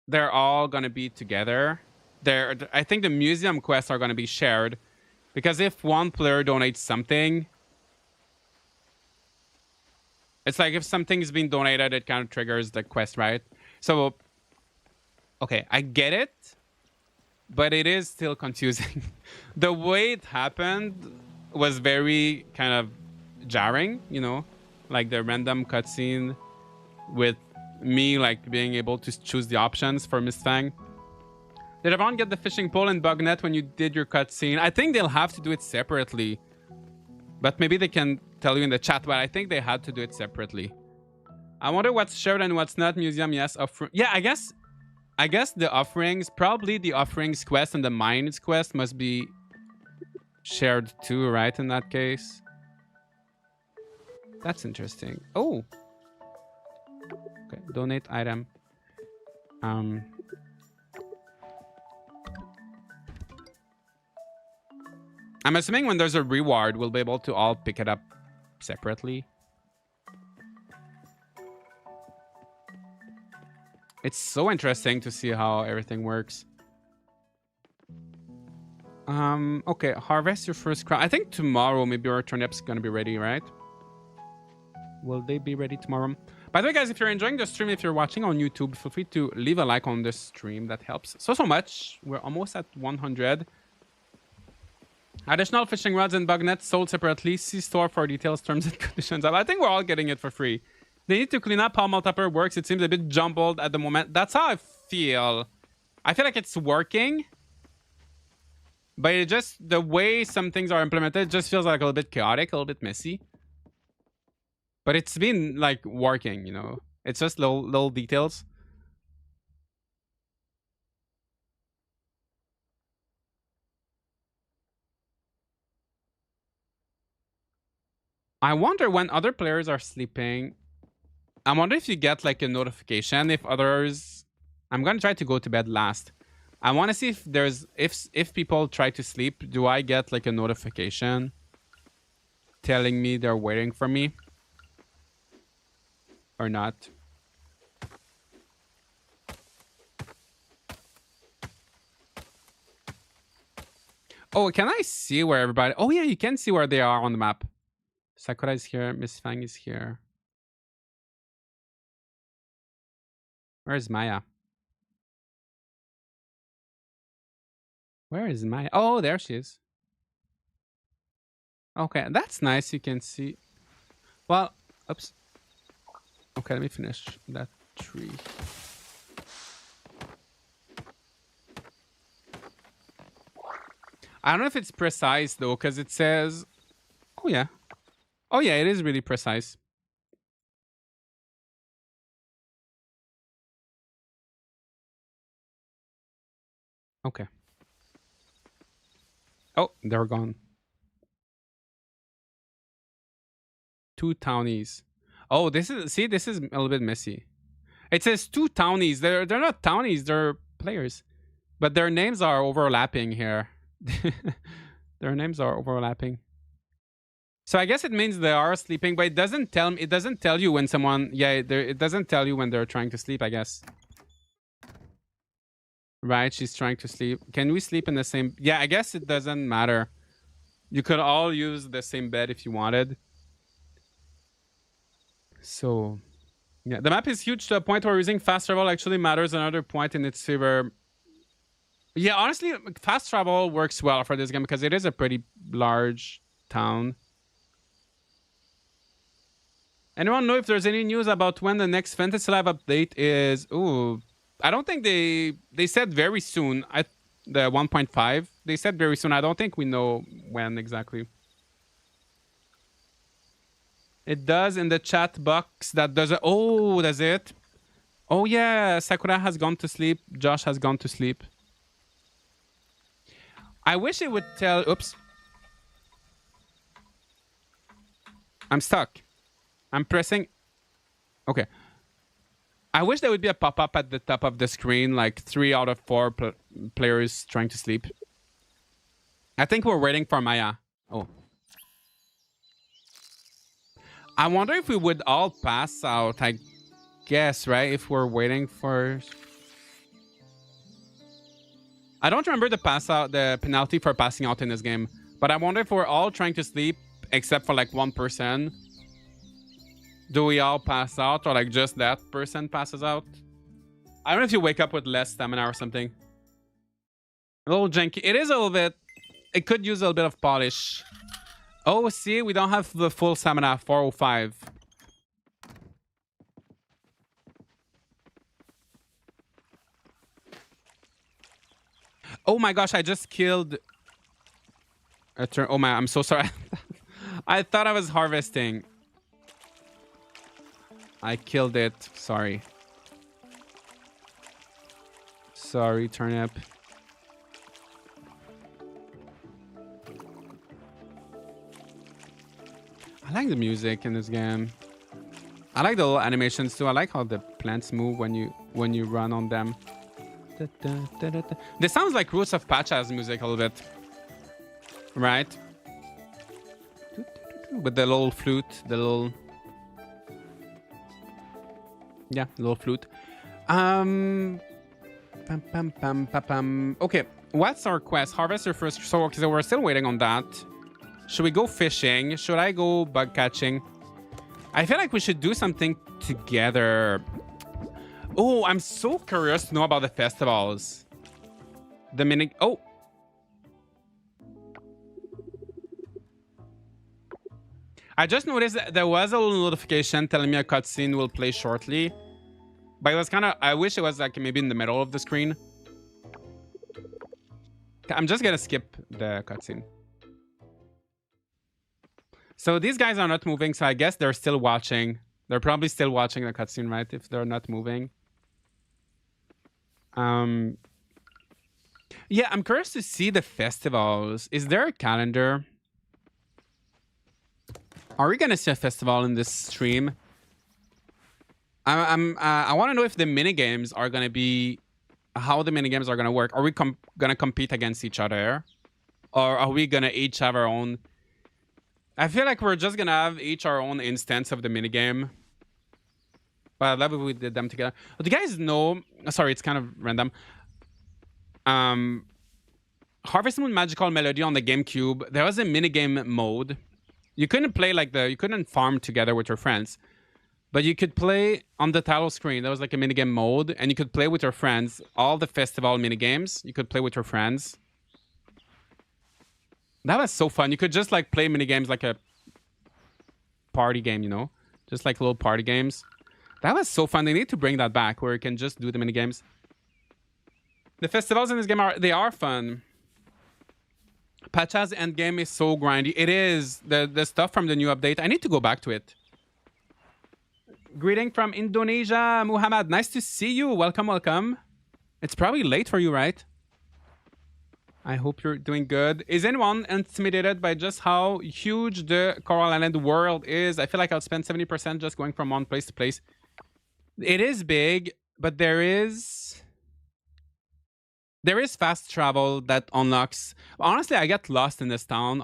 they're all going to be together. I think the museum quests are going to be shared. Because if one player donates something, it's like if something's been donated, it kind of triggers the quest, right? So, okay, I get it, but it is still confusing. The way it happened was very kind of jarring, you know? Like the random cutscene with me like being able to choose the options for Miss Fang. Did everyone get the fishing pole and bug net when you did your cutscene? I think they'll have to do it separately. But maybe they can tell you in the chat, but I think they had to do it separately. I wonder what's shared and what's not. Museum, yes. Yeah, I guess the offerings, probably the offerings quest and the mines quest must be shared too, right? In that case. That's interesting. Oh. Okay, donate item. I'm assuming when there's a reward, we'll be able to all pick it up separately. It's so interesting to see how everything works. Okay, harvest your first crop. I think tomorrow maybe our turnips gonna be ready, right? Will they be ready tomorrow? By the way, guys, if you're enjoying the stream, if you're watching on YouTube, feel free to leave a like on the stream. That helps so much. We're almost at 100. Additional fishing rods and bug nets sold separately. See store for details, terms, and conditions. I think we're all getting it for free. They need to clean up how multiplayer works. It seems a bit jumbled at the moment. That's how I feel. I feel like it's working. But it just, the way some things are implemented just feels like a little bit chaotic, a little bit messy. But it's been like working, you know. It's just little details. I wonder when other players are sleeping. I wonder if you get like a notification if others. I'm gonna try to go to bed last. I want to see if there's if people try to sleep, do I get like a notification telling me they're waiting for me or not? Oh, can I see where everybody? Oh yeah, you can see where they are on the map. Sakura is here. Miss Fang is here. Where's Maya? Where is Maya? Oh, there she is. Okay, that's nice. You can see. Well, oops. Okay, let me finish that tree. I don't know if it's precise though, because it says. Oh yeah. Oh yeah, it is really precise. Okay. Oh, they're gone. 2 townies. Oh, this is this is a little bit messy. It says 2 townies. They're not townies, they're players. But their names are overlapping here. Their names are overlapping. So I guess it means they are sleeping, but it doesn't tell you when someone it doesn't tell you when they're trying to sleep, I guess. Right, she's trying to sleep. Can we sleep in the same? Yeah, I guess it doesn't matter. You could all use the same bed if you wanted. So, yeah, the map is huge to a point where using fast travel actually matters. Another point in its favor. Yeah, honestly, fast travel works well for this game because it is a pretty large town. Anyone know if there's any news about when the next Fantasy Live update is? Ooh, I don't think they said very soon. The 1.5 they said very soon. I don't think we know when exactly. It does in the chat box. That does it. Oh, does it? Oh yeah, Sakura has gone to sleep. Josh has gone to sleep. I wish it would tell. Oops. I'm stuck. I'm pressing. Okay. I wish there would be a pop-up at the top of the screen, like 3 out of 4 players trying to sleep. I think we're waiting for Maya. Oh. I wonder if we would all pass out, I guess, right? If we're waiting for... I don't remember the penalty for passing out in this game. But I wonder if we're all trying to sleep, except for like one person. Do we all pass out, or like just that person passes out? I don't know if you wake up with less stamina or something. A little janky. It is a little bit... It could use a little bit of polish. Oh, see, we don't have the full stamina. 405. Oh my gosh, I just killed a turn. Oh my, I'm so sorry. I thought I was harvesting. I killed it. Sorry. Sorry, turnip. I like the music in this game. I like the little animations too. I like how the plants move when you run on them. This sounds like Roots of Pacha's music a little bit. Right? With the little flute, the little... Yeah, little flute. Pam, pam, pam, pam, pam. Okay, What's our quest? Harvest your first. So we're still waiting on that. Should we go fishing? Should I go bug catching? I feel like we should do something together. Oh, I'm so curious to know about the festivals. The mini... Oh. I just noticed that there was a little notification telling me a cutscene will play shortly. But it was kind of... I wish it was like maybe in the middle of the screen. I'm just gonna skip the cutscene. So these guys are not moving, so I guess they're still watching. They're probably still watching the cutscene, right? If they're not moving. Yeah, I'm curious to see the festivals. Is there a calendar? Are we gonna see a festival in this stream? I want to know if the minigames are gonna be... How the minigames are gonna work. Are we gonna compete against each other? Or are we gonna each have our own... I feel like we're just gonna have each our own instance of the minigame. But I love if we did them together. But do you guys know... Sorry, it's kind of random. Harvest Moon Magical Melody on the GameCube, there was a minigame mode. You couldn't play like you couldn't farm together with your friends. But you could play on the title screen. There was like a minigame mode. And you could play with your friends. All the festival minigames, you could play with your friends. That was so fun. You could just like play minigames like a party game, you know? Just like little party games. That was so fun. They need to bring that back where you can just do the minigames. The festivals in this game are fun. Pacha's endgame is so grindy. It is. The stuff from the new update. I need to go back to it. Greeting from Indonesia, Muhammad. Nice to see you. Welcome, welcome. It's probably late for you, right? I hope you're doing good. Is anyone intimidated by just how huge the Coral Island world is? I feel like I'll spend 70% just going from one place to place. It is big, but there is fast travel that unlocks... Honestly, I get lost in this town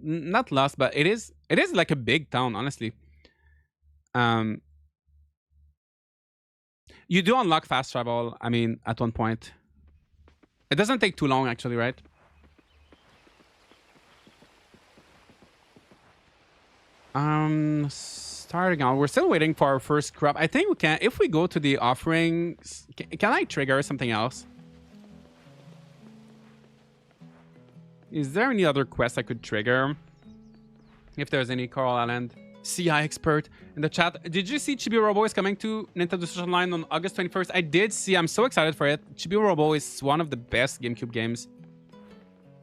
not lost, but it is like a big town, honestly. You do unlock fast travel, I mean, at one point. It doesn't take too long, actually, right? Starting out. We're still waiting for our first crop. I think we can... If we go to the offerings... Can I trigger something else? Is there any other quest I could trigger? If there's any Coral Island. CI expert in the chat. Did you see Chibi Robo is coming to Nintendo Switch Online on August 21st? I did see. I'm so excited for it. Chibi Robo is one of the best GameCube games.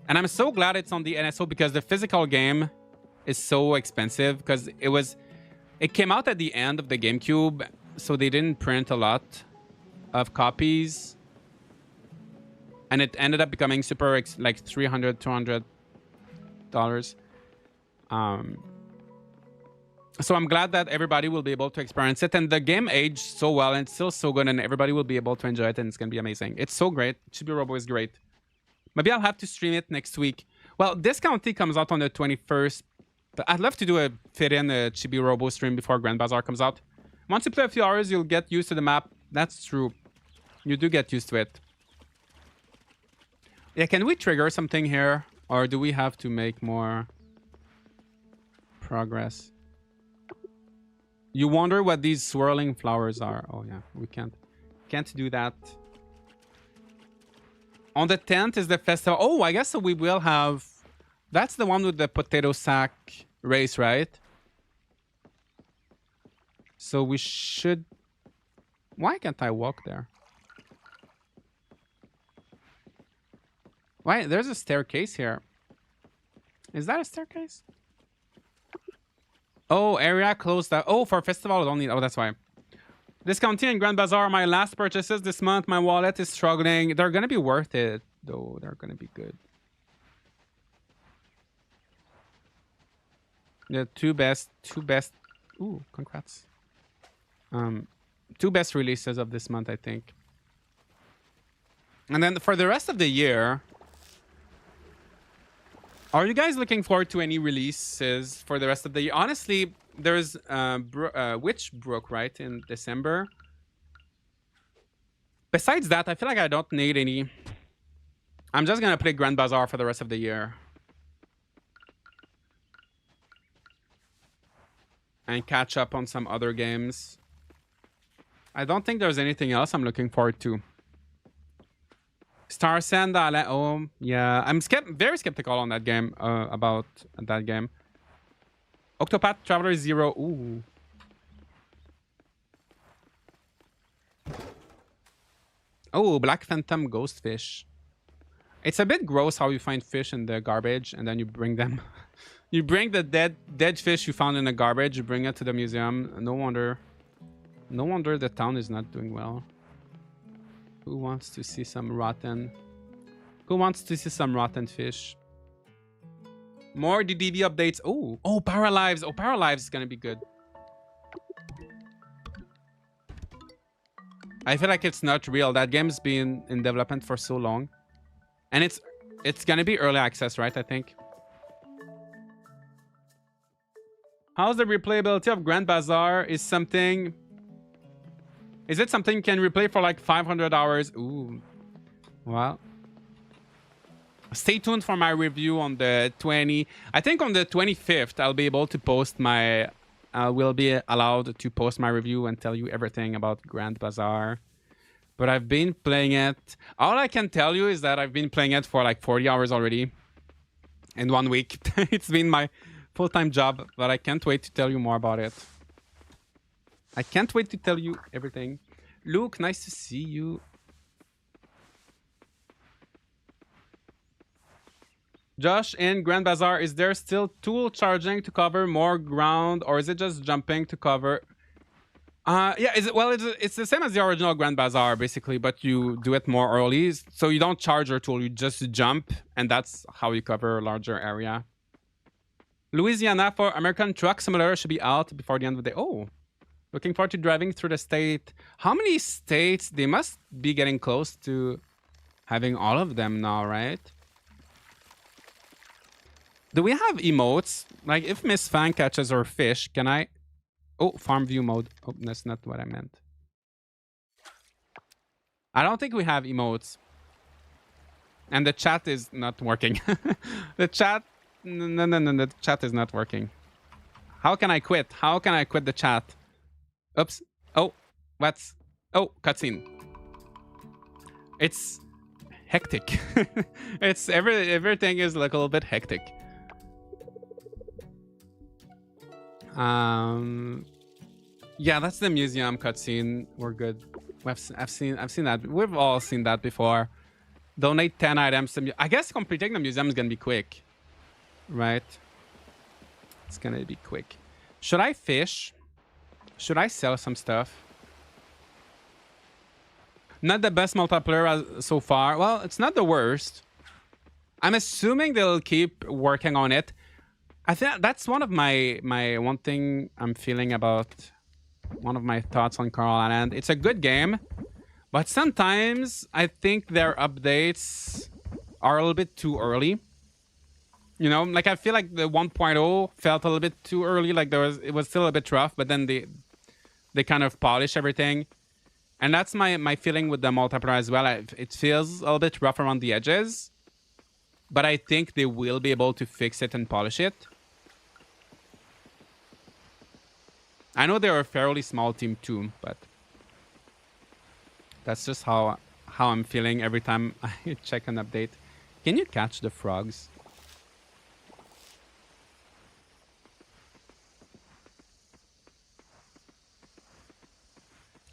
And I'm so glad it's on the NSO because the physical game is so expensive because it came out at the end of the GameCube, so they didn't print a lot of copies. And it ended up becoming super like $300, $200. So I'm glad that everybody will be able to experience it. And the game aged so well and it's still so good and everybody will be able to enjoy it and it's going to be amazing. It's so great. Chibi Robo is great. Maybe I'll have to stream it next week. Well, Discount Tea comes out on the 21st. But I'd love to do a Chibi Robo stream before Grand Bazaar comes out. Once you play a few hours, you'll get used to the map. That's true. You do get used to it. Yeah, can we trigger something here? Or do we have to make more progress? You wonder what these swirling flowers are. Oh, yeah. We can't do that. On the 10th is the festival. Oh, I guess so we will have... That's the one with the potato sack race, right? So we should... Why can't I walk there? Why? There's a staircase here. Is that a staircase? Oh, area closed down. Oh, for festival, I don't need... Oh, that's why. Discounting and Grand Bazaar are my last purchases this month. My wallet is struggling. They're going to be worth it, though. They're going to be good. The two best... Ooh, congrats. Two best releases of this month, I think. And then for the rest of the year... Are you guys looking forward to any releases for the rest of the year? Honestly, there's Witchbrook, right, in December. Besides that, I feel like I don't need any I'm just gonna play Grand Bazaar for the rest of the year. And catch up on some other games. I don't think there's anything else I'm looking forward to. Star Sand Island. Oh, yeah. I'm very skeptical on that game, about that game. Octopath Traveler 0. Ooh. Oh, Black Phantom Ghost Fish. It's a bit gross how you find fish in the garbage and then you bring them. You bring the dead fish you found in the garbage, you bring it to the museum. No wonder the town is not doing well. Who wants to see some rotten fish? More DDV updates. Oh, Paralives. Oh, Paralives is gonna be good. I feel like it's not real. That game's been in development for so long. And it's gonna be early access, right? I think. How's the replayability of Grand Bazaar? Is it something you can replay for like 500 hours? Ooh. Well. Stay tuned for my review on the 20. I think on the 25th, I'll be able to post my... I will be allowed to post my review and tell you everything about Grand Bazaar. But I've been playing it. All I can tell you is that I've been playing it for like 40 hours already. In 1 week. It's been my full-time job. But I can't wait to tell you more about it. I can't wait to tell you everything. Luke, nice to see you. Josh, in Grand Bazaar, is there still tool charging to cover more ground, or is it just jumping to cover? Yeah, it's the same as the original Grand Bazaar, basically, but you do it more early. So you don't charge your tool, you just jump, and that's how you cover a larger area. Louisiana for American Truck Simulator should be out before the end of the day. Oh, looking forward to driving through the state. How many states? They must be getting close to having all of them now, right? Do we have emotes? Like, if Miss Fang catches her fish, can I... Oh, farm view mode. Oh, that's not what I meant. I don't think we have emotes. And the chat is not working. The chat... No, the chat is not working. How can I quit? How can I quit the chat? Oops. Oh, what's... Oh, cutscene. It's hectic. It's... Everything is like a little bit hectic. Yeah, that's the museum cutscene. We're good. I've seen that. We've all seen that before. Donate 10 items to I guess completing the museum is gonna be quick, right? It's gonna be quick. Should I fish? Should I sell some stuff? Not the best multiplayer so far. Well, it's not the worst. I'm assuming they'll keep working on it. I think that's one of my one thing I'm feeling about one of my thoughts on Coral Island. It's a good game, but sometimes I think their updates are a little bit too early. You know, like I feel like the 1.0 felt a little bit too early. Like it was still a bit rough, but then they kind of polish everything. And that's my feeling with the multiplayer as well. It feels a little bit rough around the edges, but I think they will be able to fix it and polish it. I know they're a fairly small team too, but that's just how I'm feeling every time I check an update. Can you catch the frogs?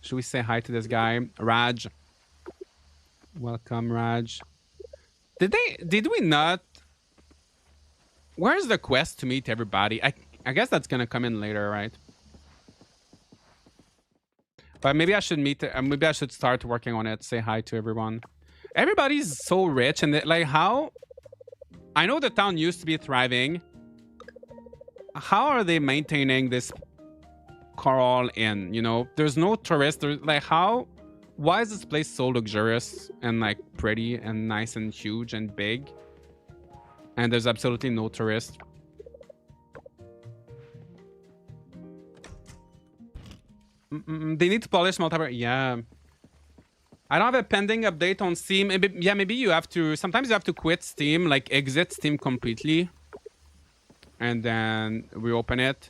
Should we say hi to this guy? Raj. Welcome, Raj. Did we not? Where's the quest to meet everybody? I guess that's gonna come in later, right? But maybe I should maybe I should start working on it. Say hi to everyone. Everybody's so rich, and like how? I know the town used to be thriving. How are they maintaining this Coral Inn? You know, there's no tourists. Like how? Why is this place so luxurious and like pretty and nice and huge and big? And there's absolutely no tourists. They need to polish multiplayer. Yeah. I don't have a pending update on Steam. Maybe, yeah, maybe you have to... Sometimes you have to quit Steam, like exit Steam completely. And then reopen it.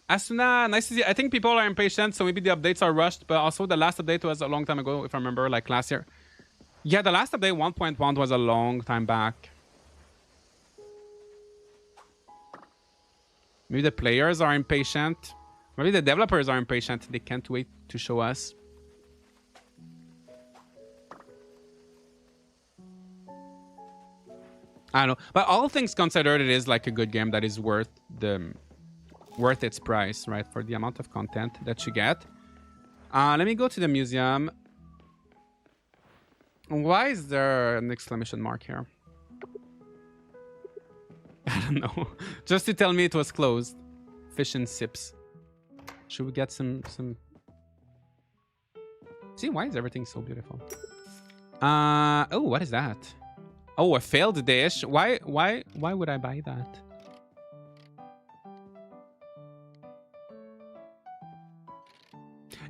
Asuna, nice to see you. I think people are impatient, so maybe the updates are rushed. But also the last update was a long time ago, if I remember, like last year. Yeah, the last update, 1.1, was a long time back. Maybe the players are impatient. Maybe the developers are impatient. They can't wait to show us. I don't know. But all things considered, it is like a good game that is worth its price, right? For the amount of content that you get. Let me go to the museum. Why is there an exclamation mark here? I don't know. Just to tell me it was closed. Fish and sips. Should we get some... See, why is everything so beautiful? Oh, what is that? Oh, a failed dish. Why would I buy that?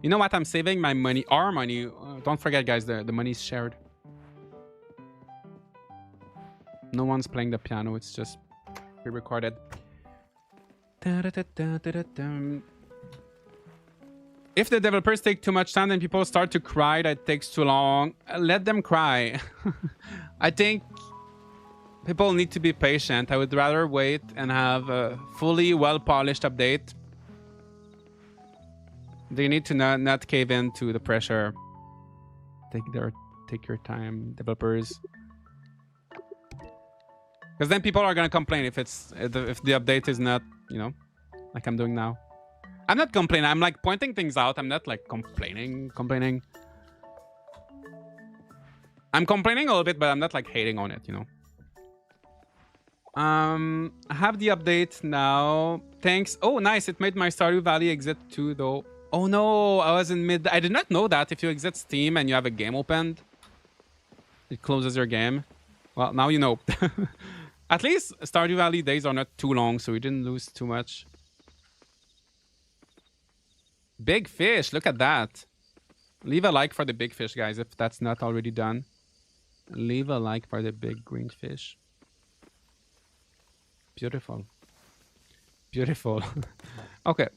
You know what? I'm saving my money. Our money. Don't forget, guys, the money is shared. No one's playing the piano. It's just pre-recorded. If the developers take too much time and people start to cry that it takes too long, let them cry. I think people need to be patient. I would rather wait and have a fully well-polished update. They need to not cave in to the pressure. Take your time, developers. Because then people are gonna complain if the update is not, you know, like I'm doing now. I'm not complaining. I'm like pointing things out. I'm not like complaining. I'm complaining a little bit, but I'm not like hating on it, you know. I have the update now. Thanks. Oh, nice. It made my Stardew Valley exit too, though. Oh no, I was in mid. I did not know that if you exit Steam and you have a game opened, it closes your game. Well, now you know. At least Stardew Valley days are not too long, so we didn't lose too much. Big fish, look at that. Leave a like for the big fish, guys, if that's not already done. Leave a like for the big green fish. Beautiful. Beautiful. Okay.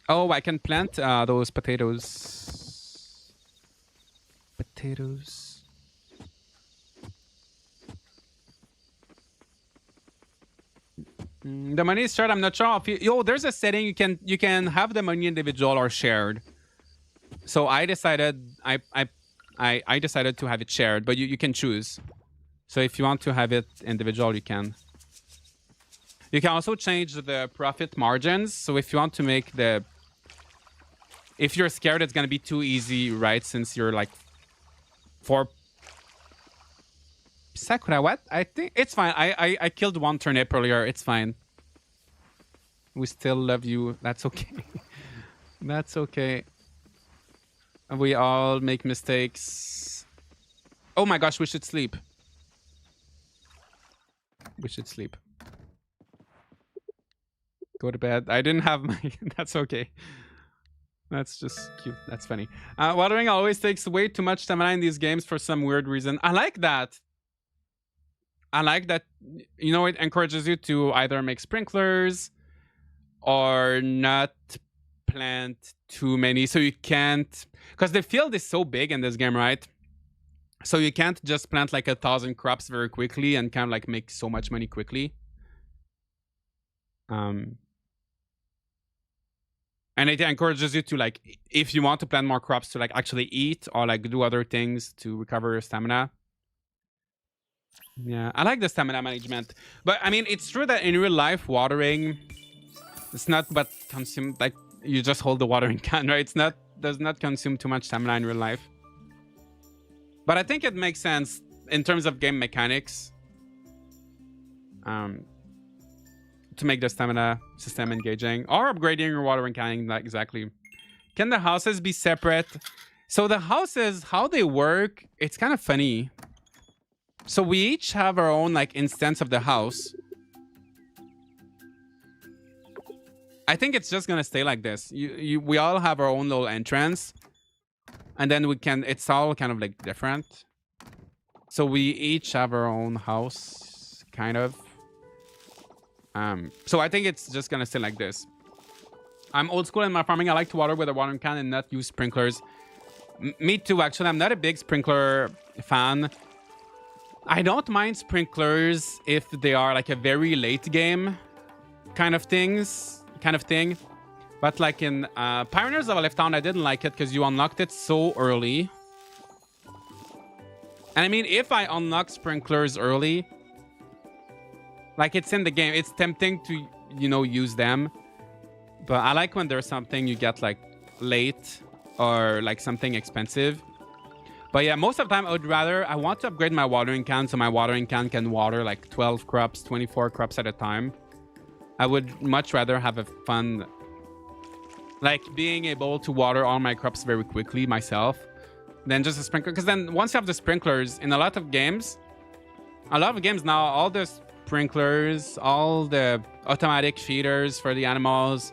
Oh, I can plant those potatoes. Potatoes. The money is shared. I'm not sure if yo, there's a setting you can have the money individual or shared. So I decided I decided to have it shared, but you can choose. So if you want to have it individual, you can. You can also change the profit margins. So if you want to make if you're scared it's gonna be too easy, right? Since you're like Sakura, what? I think it's fine. I killed one turnip earlier. It's fine. We still love you. That's okay. That's okay. We all make mistakes. Oh my gosh, we should sleep. We should sleep. Go to bed. I didn't have my... That's okay. That's just cute. That's funny. Watering always takes way too much stamina in these games for some weird reason. I like that. I like that, you know, it encourages you to either make sprinklers or not plant too many. So you can't, because the field is so big in this game, right? So you can't just plant like 1,000 crops very quickly and kind of like make so much money quickly. And it encourages you to like, if you want to plant more crops, to like actually eat or like do other things to recover your stamina. Yeah, I like the stamina management. But I mean, it's true that in real life, watering, it's not but consume, like you just hold the watering can, right? It's not, does not consume too much stamina in real life. But I think it makes sense in terms of game mechanics to make the stamina system engaging or upgrading your watering can, like exactly. Can the houses be separate? So the houses, how they work, it's kind of funny. So we each have our own like instance of the house. I think it's just gonna stay like this. We all have our own little entrance, and then we can. It's all kind of like different. So we each have our own house, kind of. So I think it's just gonna stay like this. I'm old school in my farming. I like to water with a watering can and not use sprinklers. Me too, actually. I'm not a big sprinkler fan. I don't mind sprinklers if they are like a very late game kind of thing. But like in Pioneers of a Left Town, I didn't like it because you unlocked it so early. And I mean, if I unlock sprinklers early, like it's in the game, it's tempting to, use them. But I like when there's something you get like late or like something expensive. But yeah, most of the time I want to upgrade my watering can so my watering can water like 12 crops, 24 crops at a time. I would much rather have a fun, like being able to water all my crops very quickly myself than just a sprinkler. Because then once you have the sprinklers in a lot of games now, all the sprinklers, all the automatic feeders for the animals,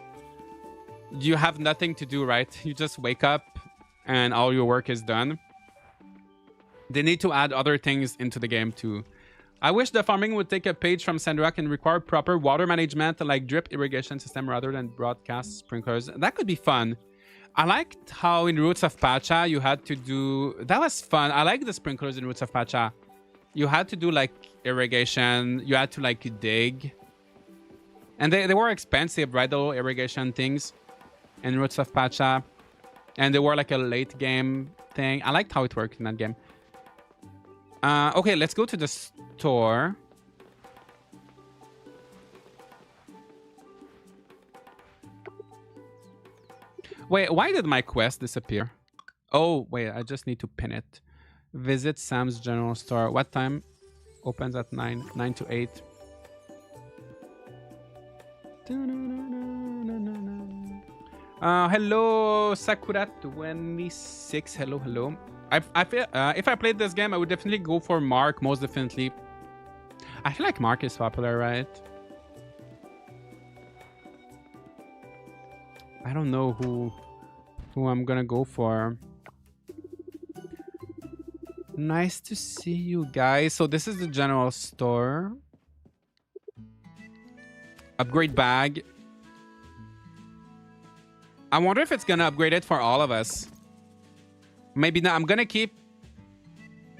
you have nothing to do, right? You just wake up and all your work is done. They need to add other things into the game too. I wish the farming would take a page from Sandrock and require proper water management like drip irrigation system rather than broadcast sprinklers. That could be fun. I liked how in Roots of Pacha you had to do... That was fun. I like the sprinklers in Roots of Pacha. You had to do like irrigation. You had to like dig. And they were expensive, right? The little irrigation things in Roots of Pacha. And they were like a late game thing. I liked how it worked in that game. Okay, let's go to the store. Wait, why did my quest disappear? Oh, wait, I just need to pin it. Visit Sam's General Store. What time? Opens at 9 to 8. Hello, Sakura26. Hello. I feel, if I played this game, I would definitely go for Mark, most definitely. I feel like Mark is popular, right? I don't know who I'm gonna go for. Nice to see you guys. So this is the general store. Upgrade bag. I wonder if it's gonna upgrade it for all of us. Maybe not. I'm gonna keep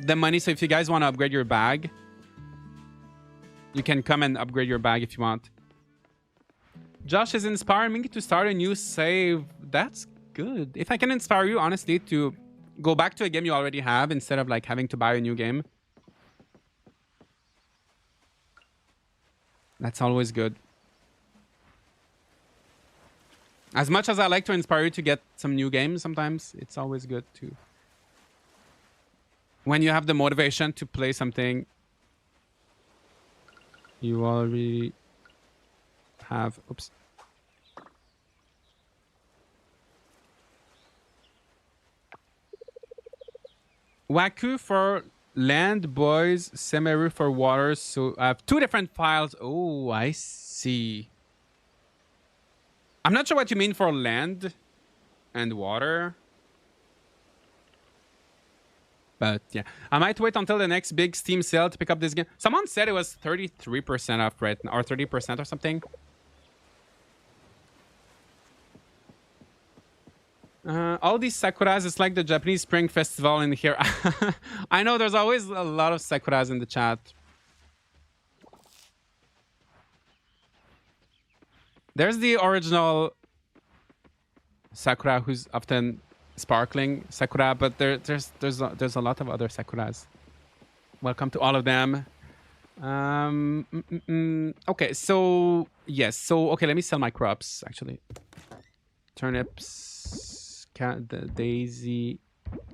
the money, so if you guys want to upgrade your bag, you can come and upgrade your bag if you want. Josh is inspiring me to start a new save. That's good. If I can inspire you, honestly, to go back to a game you already have instead of like having to buy a new game, that's always good. As much as I like to inspire you to get some new games, sometimes it's always good to, when you have the motivation to play something you already have. Oops. Waku for land, boys, Semeru for water. So I have two different files. Oh, I see. I'm not sure what you mean for land and water. But yeah, I might wait until the next big Steam sale to pick up this game. Someone said it was 33% off right now, or 30% or something. All these sakuras, it's like the Japanese Spring Festival in here. I know there's always a lot of sakuras in the chat. There's the original sakura who's often sparkling sakura, but there's a lot of other sakuras. Welcome to all of them. Okay, so yes, so okay, let me sell my crops actually. Turnips, daisy,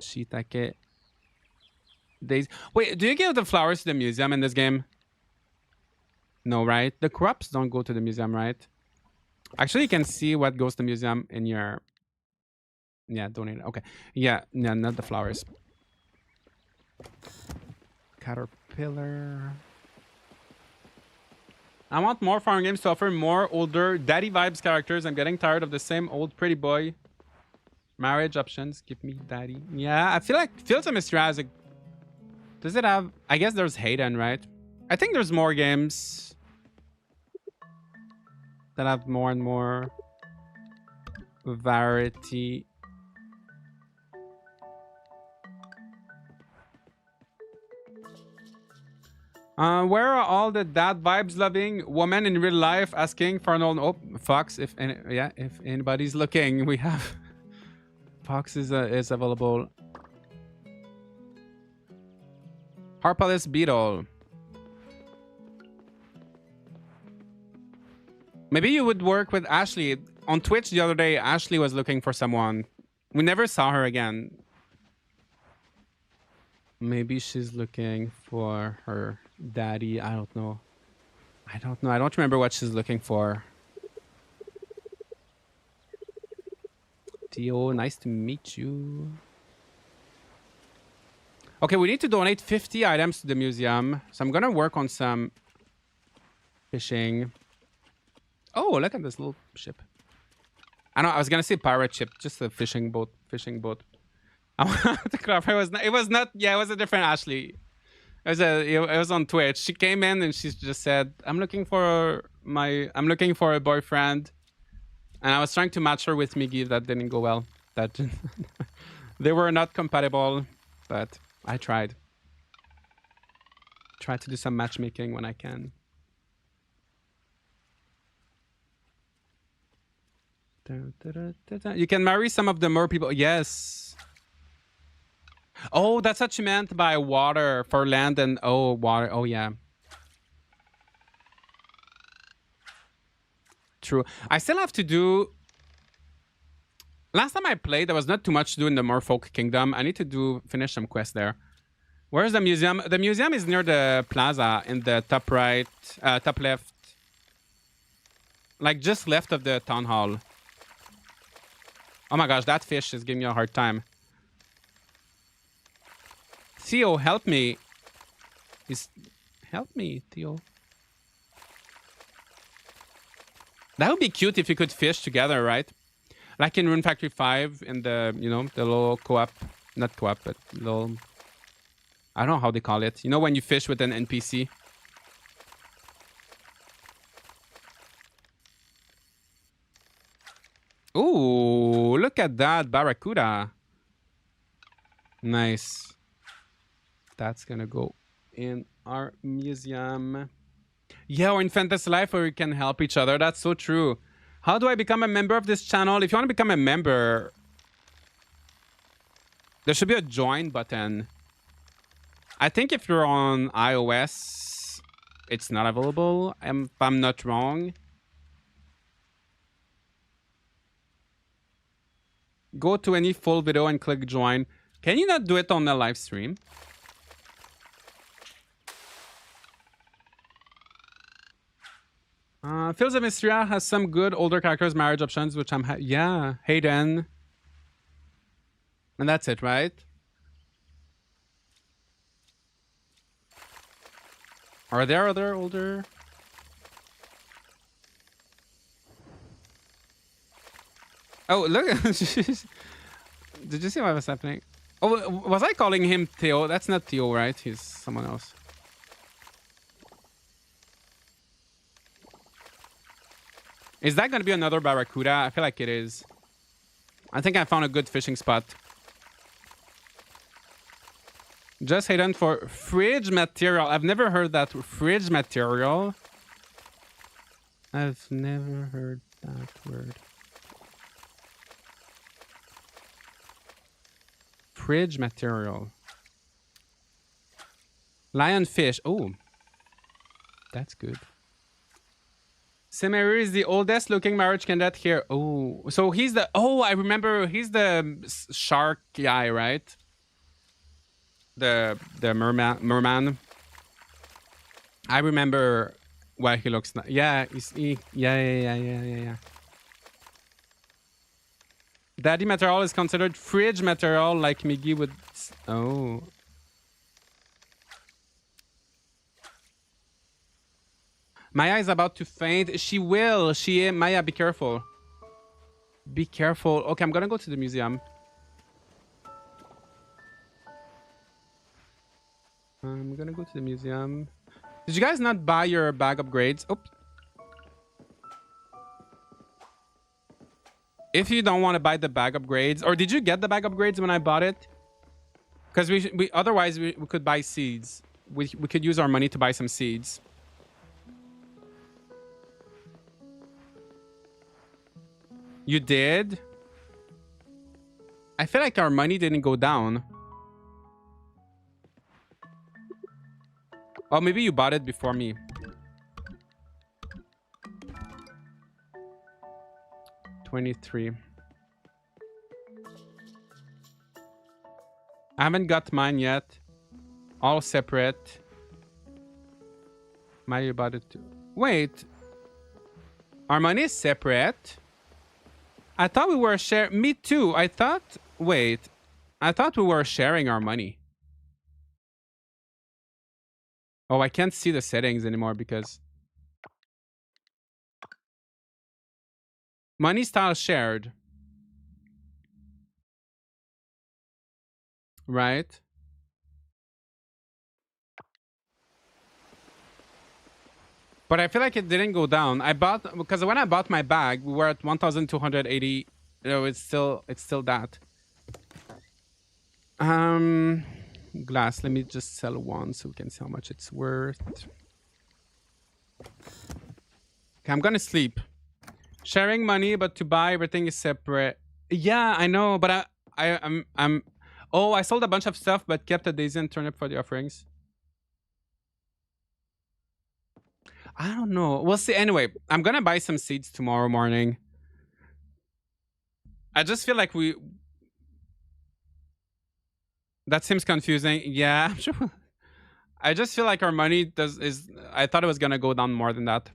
shiitake, daisy. Wait, do you give the flowers to the museum in this game? No, right? The crops don't go to the museum, right? Actually, you can see what goes to the museum in your... Yeah, donate. Okay. Yeah, not the flowers. Caterpillar. I want more farm games to offer more older daddy vibes characters. I'm getting tired of the same old pretty boy marriage options. Give me daddy. Yeah, I feel like Fields of Mystery has a... Does it have... I guess there's Hayden, right? I think there's more games that have more and more variety. Where are all the dad vibes loving women in real life asking for an old... Oh, Fox, if anybody's looking, we have... Fox is available. Harpalus Beetle. Maybe you would work with Ashley. On Twitch the other day, Ashley was looking for someone. We never saw her again. Maybe she's looking for her daddy. I don't know. I don't remember what she's looking for. Theo, nice to meet you. Okay, we need to donate 50 items to the museum. So I'm going to work on some fishing. Oh, look at this little ship. I was going to say pirate ship. Just a fishing boat. I want to clarify. It was not. Yeah, it was a different Ashley. It was on Twitch. She came in and she just said, I'm looking for a boyfriend. And I was trying to match her with Miggy. That didn't go well. That they were not compatible, but I tried. Try to do some matchmaking when I can. You can marry some of the more people. Yes. Oh, that's what you meant by water for land and water. Oh, yeah. True. I still have to do... Last time I played, there was not too much to do in the Merfolk Kingdom. I need to finish some quests there. Where's the museum? The museum is near the plaza in the top right, top left. Like just left of the town hall. Oh my gosh, that fish is giving me a hard time. Theo, help me. Help me, Theo. That would be cute if you could fish together, right? Like in Rune Factory 5 in the, the little co-op. Not co-op, but little... I don't know how they call it. You know when you fish with an NPC? Ooh, look at that barracuda. Nice. That's gonna go in our museum. Yeah, or in Fantasy Life where we can help each other. That's so true. How do I become a member of this channel? If you want to become a member, there should be a join button. I think if you're on iOS, it's not available, if I'm not wrong. Go to any full video and click join. Can you not do it on the live stream? Fields of Mystria has some good older characters marriage options, which I'm yeah, Hayden. And that's it, right? Are there other older? Oh, look. Did you see what was happening? Oh, was I calling him Theo? That's not Theo, right? He's someone else. Is that going to be another barracuda? I feel like it is. I think I found a good fishing spot. Just Hayden for fridge material. I've never heard that. Fridge material. I've never heard that word. Fridge material. Lionfish. Oh. That's good. Semeru is the oldest looking marriage candidate here. Oh. So he's the... Oh, I remember. He's the shark guy, right? The merman. I remember why he looks like. Yeah, yeah. Daddy material is considered fridge material, like Miggy would. Oh. Maya is about to faint. She will. Maya, be careful. Be careful. Okay, I'm gonna go to the museum. I'm gonna go to the museum. Did you guys not buy your bag upgrades? Oops. If you don't want to buy the bag upgrades, or did you get the bag upgrades when I bought it? Because we otherwise we could buy seeds. We could use our money to buy some seeds. You did? I feel like our money didn't go down. Oh, maybe you bought it before me. $23. I haven't got mine yet. All separate. Maya bought it too. Wait. Our money is separate? I thought we were sharing. Me too. I thought. Wait. I thought we were sharing our money. Oh, I can't see the settings anymore because. Money style shared. Right? But I feel like it didn't go down. I bought because when I bought my bag, we were at 1,280. No, it's still that. Glass. Let me just sell one so we can see how much it's worth. Okay, I'm gonna sleep. Sharing money, but to buy everything is separate. Yeah, I know, but I'm. Oh, I sold a bunch of stuff, but kept a daisy and turnip for the offerings. I don't know. We'll see. Anyway, I'm gonna buy some seeds tomorrow morning. I just feel like that seems confusing. Yeah, I'm sure. I just feel like our money I thought it was gonna go down more than that.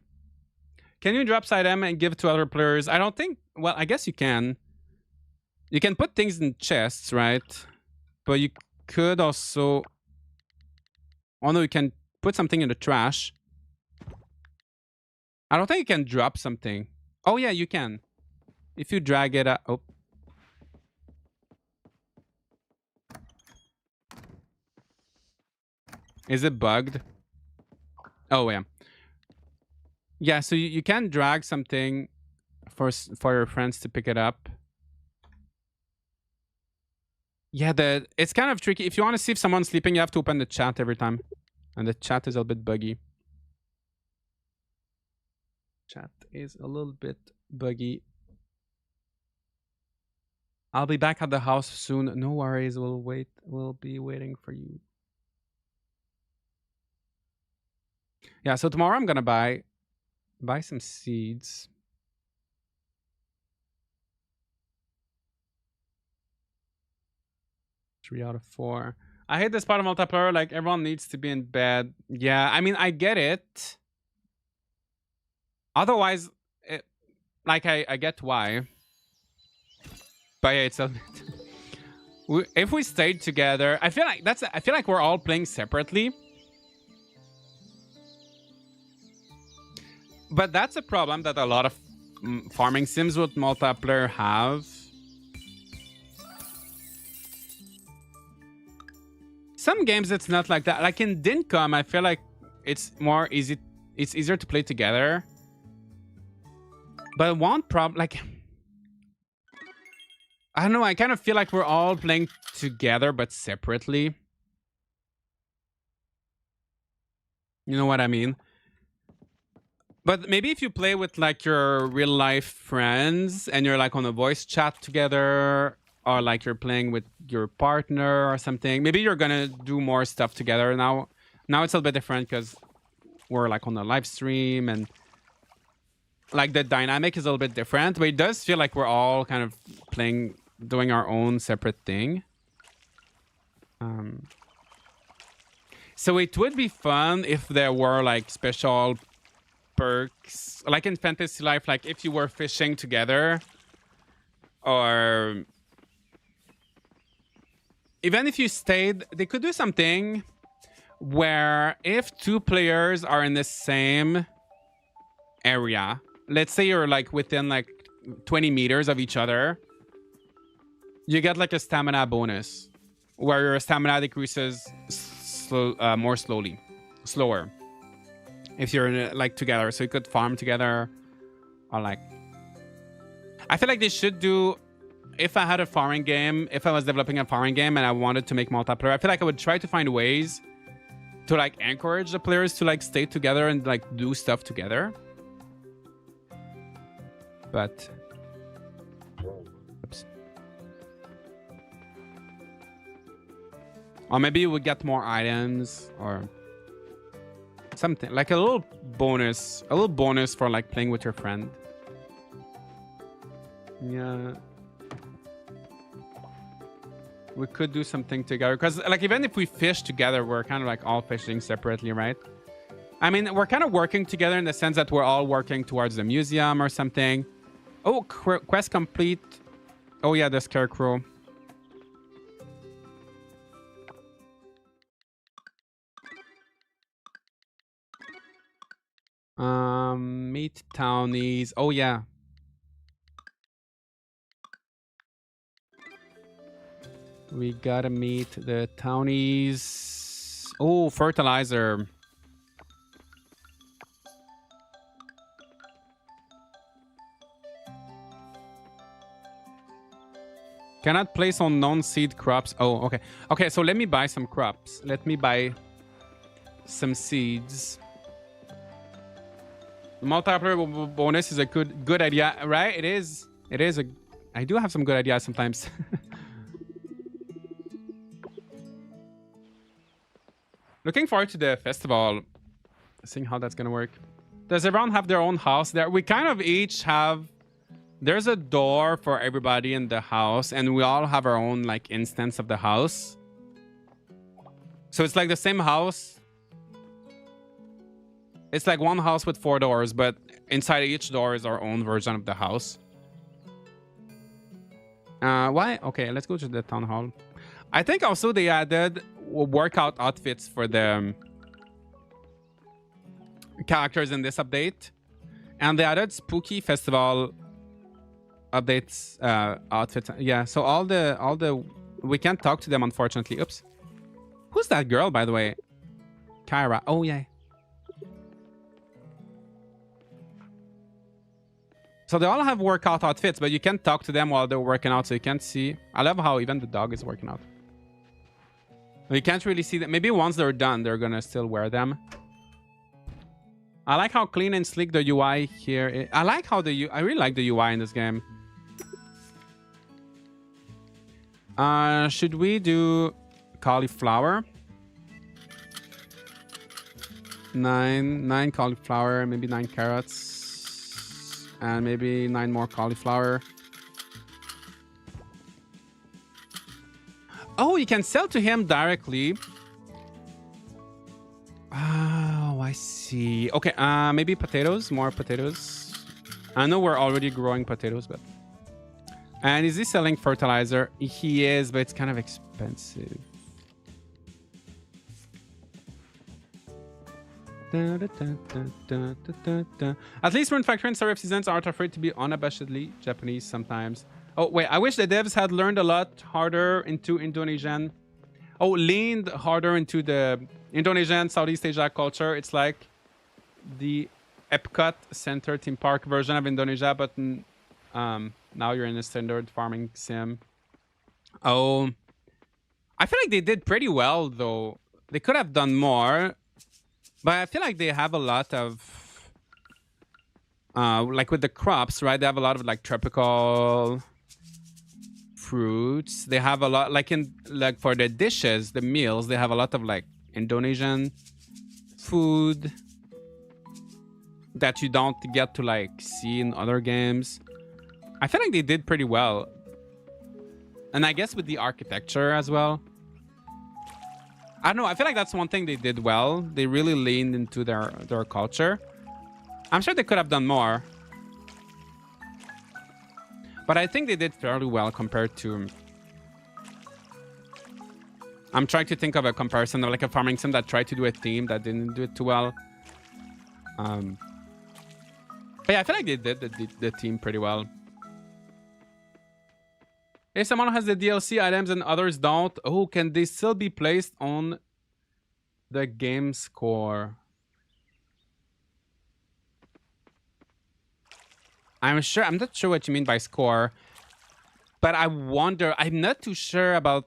Can you drop side M and give to other players? I don't think. Well, I guess you can. You can put things in chests, right? But you could also. Oh no, you can put something in the trash. I don't think you can drop something. Oh yeah, you can. If you drag it up. Oh. Is it bugged? Oh yeah. Yeah, so you can drag something for your friends to pick it up. Yeah, it's kind of tricky. If you want to see if someone's sleeping, you have to open the chat every time. And the chat is a little bit buggy. Chat is a little bit buggy. I'll be back at the house soon. No worries. We'll wait. We'll be waiting for you. Yeah, so tomorrow I'm gonna buy some seeds. Three out of 4. I hate this part of multiplayer. Like everyone needs to be in bed. Yeah, I mean I get it. Otherwise, I get why. But yeah, it's a. If we stayed together, I feel like we're all playing separately. But that's a problem that a lot of farming sims with multiplayer have. Some games it's not like that. Like in Dincom, I feel like it's more easy. It's easier to play together. But one problem, like, I don't know. I kind of feel like we're all playing together but separately. You know what I mean? But maybe if you play with like your real life friends and you're like on a voice chat together, or like you're playing with your partner or something, maybe you're gonna do more stuff together. Now it's a little bit different because we're like on a live stream and like the dynamic is a little bit different, but it does feel like we're all kind of doing our own separate thing. So it would be fun if there were like special perks, like in Fantasy Life, like if you were fishing together, or even if you stayed, they could do something where if 2 players are in the same area. Let's say you're like within like 20 meters of each other. You get like a stamina bonus where your stamina decreases more slower if you're like together. So you could farm together or like. I feel like they should do. If I had a farming game, if I was developing a farming game and I wanted to make multiplayer, I feel like I would try to find ways to like encourage the players to like stay together and like do stuff together. But oops. Or maybe you would get more items or something like a little bonus for like playing with your friend. Yeah. We could do something together because like even if we fish together, we're kind of like all fishing separately, right? I mean, we're kind of working together in the sense that we're all working towards the museum or something. Oh, quest complete. Oh yeah, the scarecrow. Meet townies. Oh yeah. We gotta meet the townies. Oh, fertilizer. Cannot place on non-seed crops. Oh, okay. Okay, so let me buy some crops. Let me buy some seeds. Multiplayer bonus is a good idea, right? It is. It is a. I do have some good ideas sometimes. Looking forward to the festival. Seeing how that's gonna work. Does everyone have their own house there? We kind of each have. There's a door for everybody in the house, and we all have our own like instance of the house. So it's like the same house. It's like one house with 4 doors, but inside each door is our own version of the house. Why? Okay, let's go to the town hall. I think also they added workout outfits for the characters in this update, and they added spooky festival updates outfits. Yeah, so all the we can't talk to them, unfortunately. Oops. Who's that girl, by the way? Kyra. Oh yeah. So they all have workout outfits, but you can't talk to them while they're working out, so you can't see. I love how even the dog is working out. You can't really see them. Maybe once they're done, they're gonna still wear them. I like how clean and sleek the UI here is. I like how I really like the UI in this game. Should we do cauliflower? 9 cauliflower, maybe 9 carrots. And maybe 9 more cauliflower. Oh, you can sell to him directly. Oh, I see. Okay, maybe potatoes, more potatoes. I know we're already growing potatoes, but... And is he selling fertilizer? He is, but it's kind of expensive. At least when factory and syrup seasons aren't afraid to be unabashedly Japanese sometimes. Oh, wait, I wish the devs had learned a lot harder into Indonesian. Oh, leaned harder into the Indonesian, Southeast Asia culture. It's like the Epcot Center theme park version of Indonesia, but now you're in a standard farming sim. Oh, I feel like they did pretty well, though. They could have done more. But I feel like they have a lot of, like with the crops, right? They have a lot of like tropical fruits. They have a lot, like for the dishes, the meals, they have a lot of like Indonesian food that you don't get to like see in other games. I feel like they did pretty well. And I guess with the architecture as well. I don't know. I feel like that's one thing they did well. They really leaned into their culture. I'm sure they could have done more. But I think they did fairly well compared to... I'm trying to think of a comparison of like a farming sim that tried to do a theme that didn't do it too well. But yeah, I feel like they did the team pretty well. If someone has the DLC items and others don't, oh, can they still be placed on the game score? I'm not sure what you mean by score, but I wonder, I'm not too sure about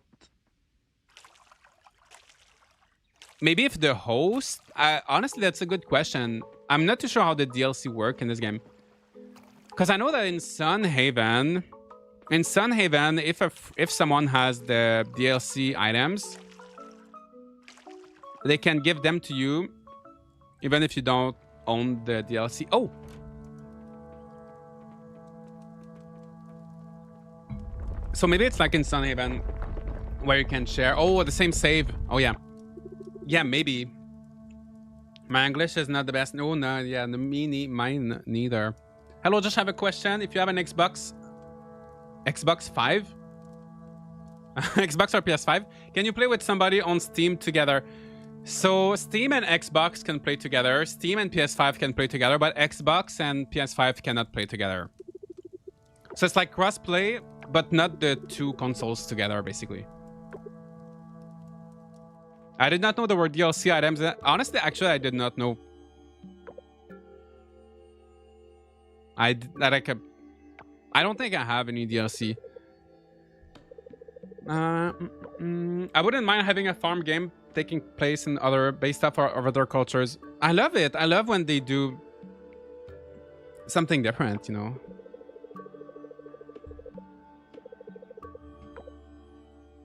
maybe if the host, honestly, that's a good question. I'm not too sure how the DLC work in this game. Because I know that in Sunhaven, if someone has the DLC items, they can give them to you, even if you don't own the DLC. Oh! So maybe it's like in Sunhaven, where you can share. Oh, the same save. Oh, yeah. Yeah, maybe. My English is not the best. No, yeah, mine neither. Hello, just have a question. If you have an Xbox 5, Xbox or PS5, can you play with somebody on Steam together? So Steam and Xbox can play together. Steam and PS5 can play together, but Xbox and PS5 cannot play together. So it's like cross-play, but not the two consoles together, basically. I did not know there were DLC items. Honestly, actually, I did not know. I don't think I have any DLC. I wouldn't mind having a farm game taking place in based off of other cultures. I love it. I love when they do something different, you know.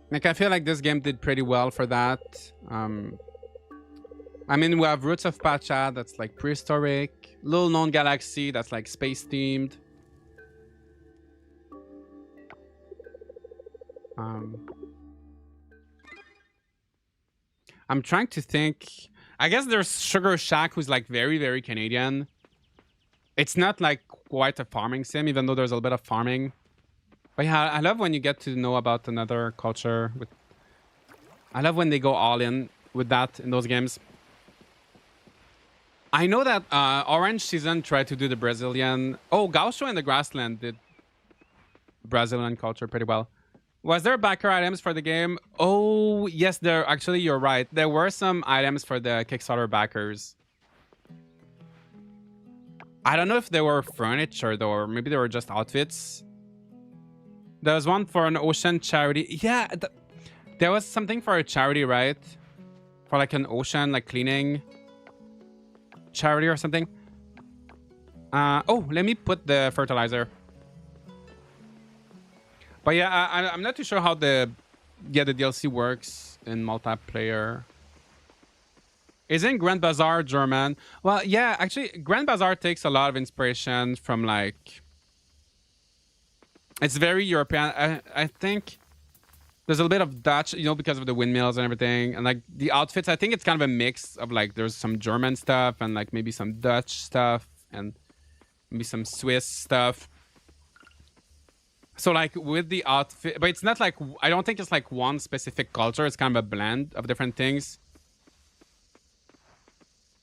Like, I feel like this game did pretty well for that. I mean, we have Roots of Pacha, that's like prehistoric. Little Known Galaxy, that's like space themed. I'm trying to think. I guess there's Sugar Shack, who's like very, very Canadian. It's not like quite a farming sim, even though there's a little bit of farming. But yeah, I love when you get to know about another culture. I love when they go all in with that in those games. I know that Orange Season tried to do the Brazilian... Oh, Gaucho and the Grassland did Brazilian culture pretty well. Was there backer items for the game? Oh, yes, there. Actually, you're right. There were some items for the Kickstarter backers. I don't know if they were furniture, though, or maybe they were just outfits. There was one for an ocean charity. Yeah, there was something for a charity, right? For like an ocean, like cleaning charity or something. Oh, let me put the fertilizer. But yeah, I'm not too sure how the DLC works in multiplayer. Isn't Grand Bazaar German? Well, yeah, actually, Grand Bazaar takes a lot of inspiration from like... It's very European. I think there's a little bit of Dutch, you know, because of the windmills and everything. And like the outfits, I think it's kind of a mix of like there's some German stuff and like maybe some Dutch stuff and maybe some Swiss stuff. So like with the outfit, but it's not like, I don't think it's like one specific culture. It's kind of a blend of different things.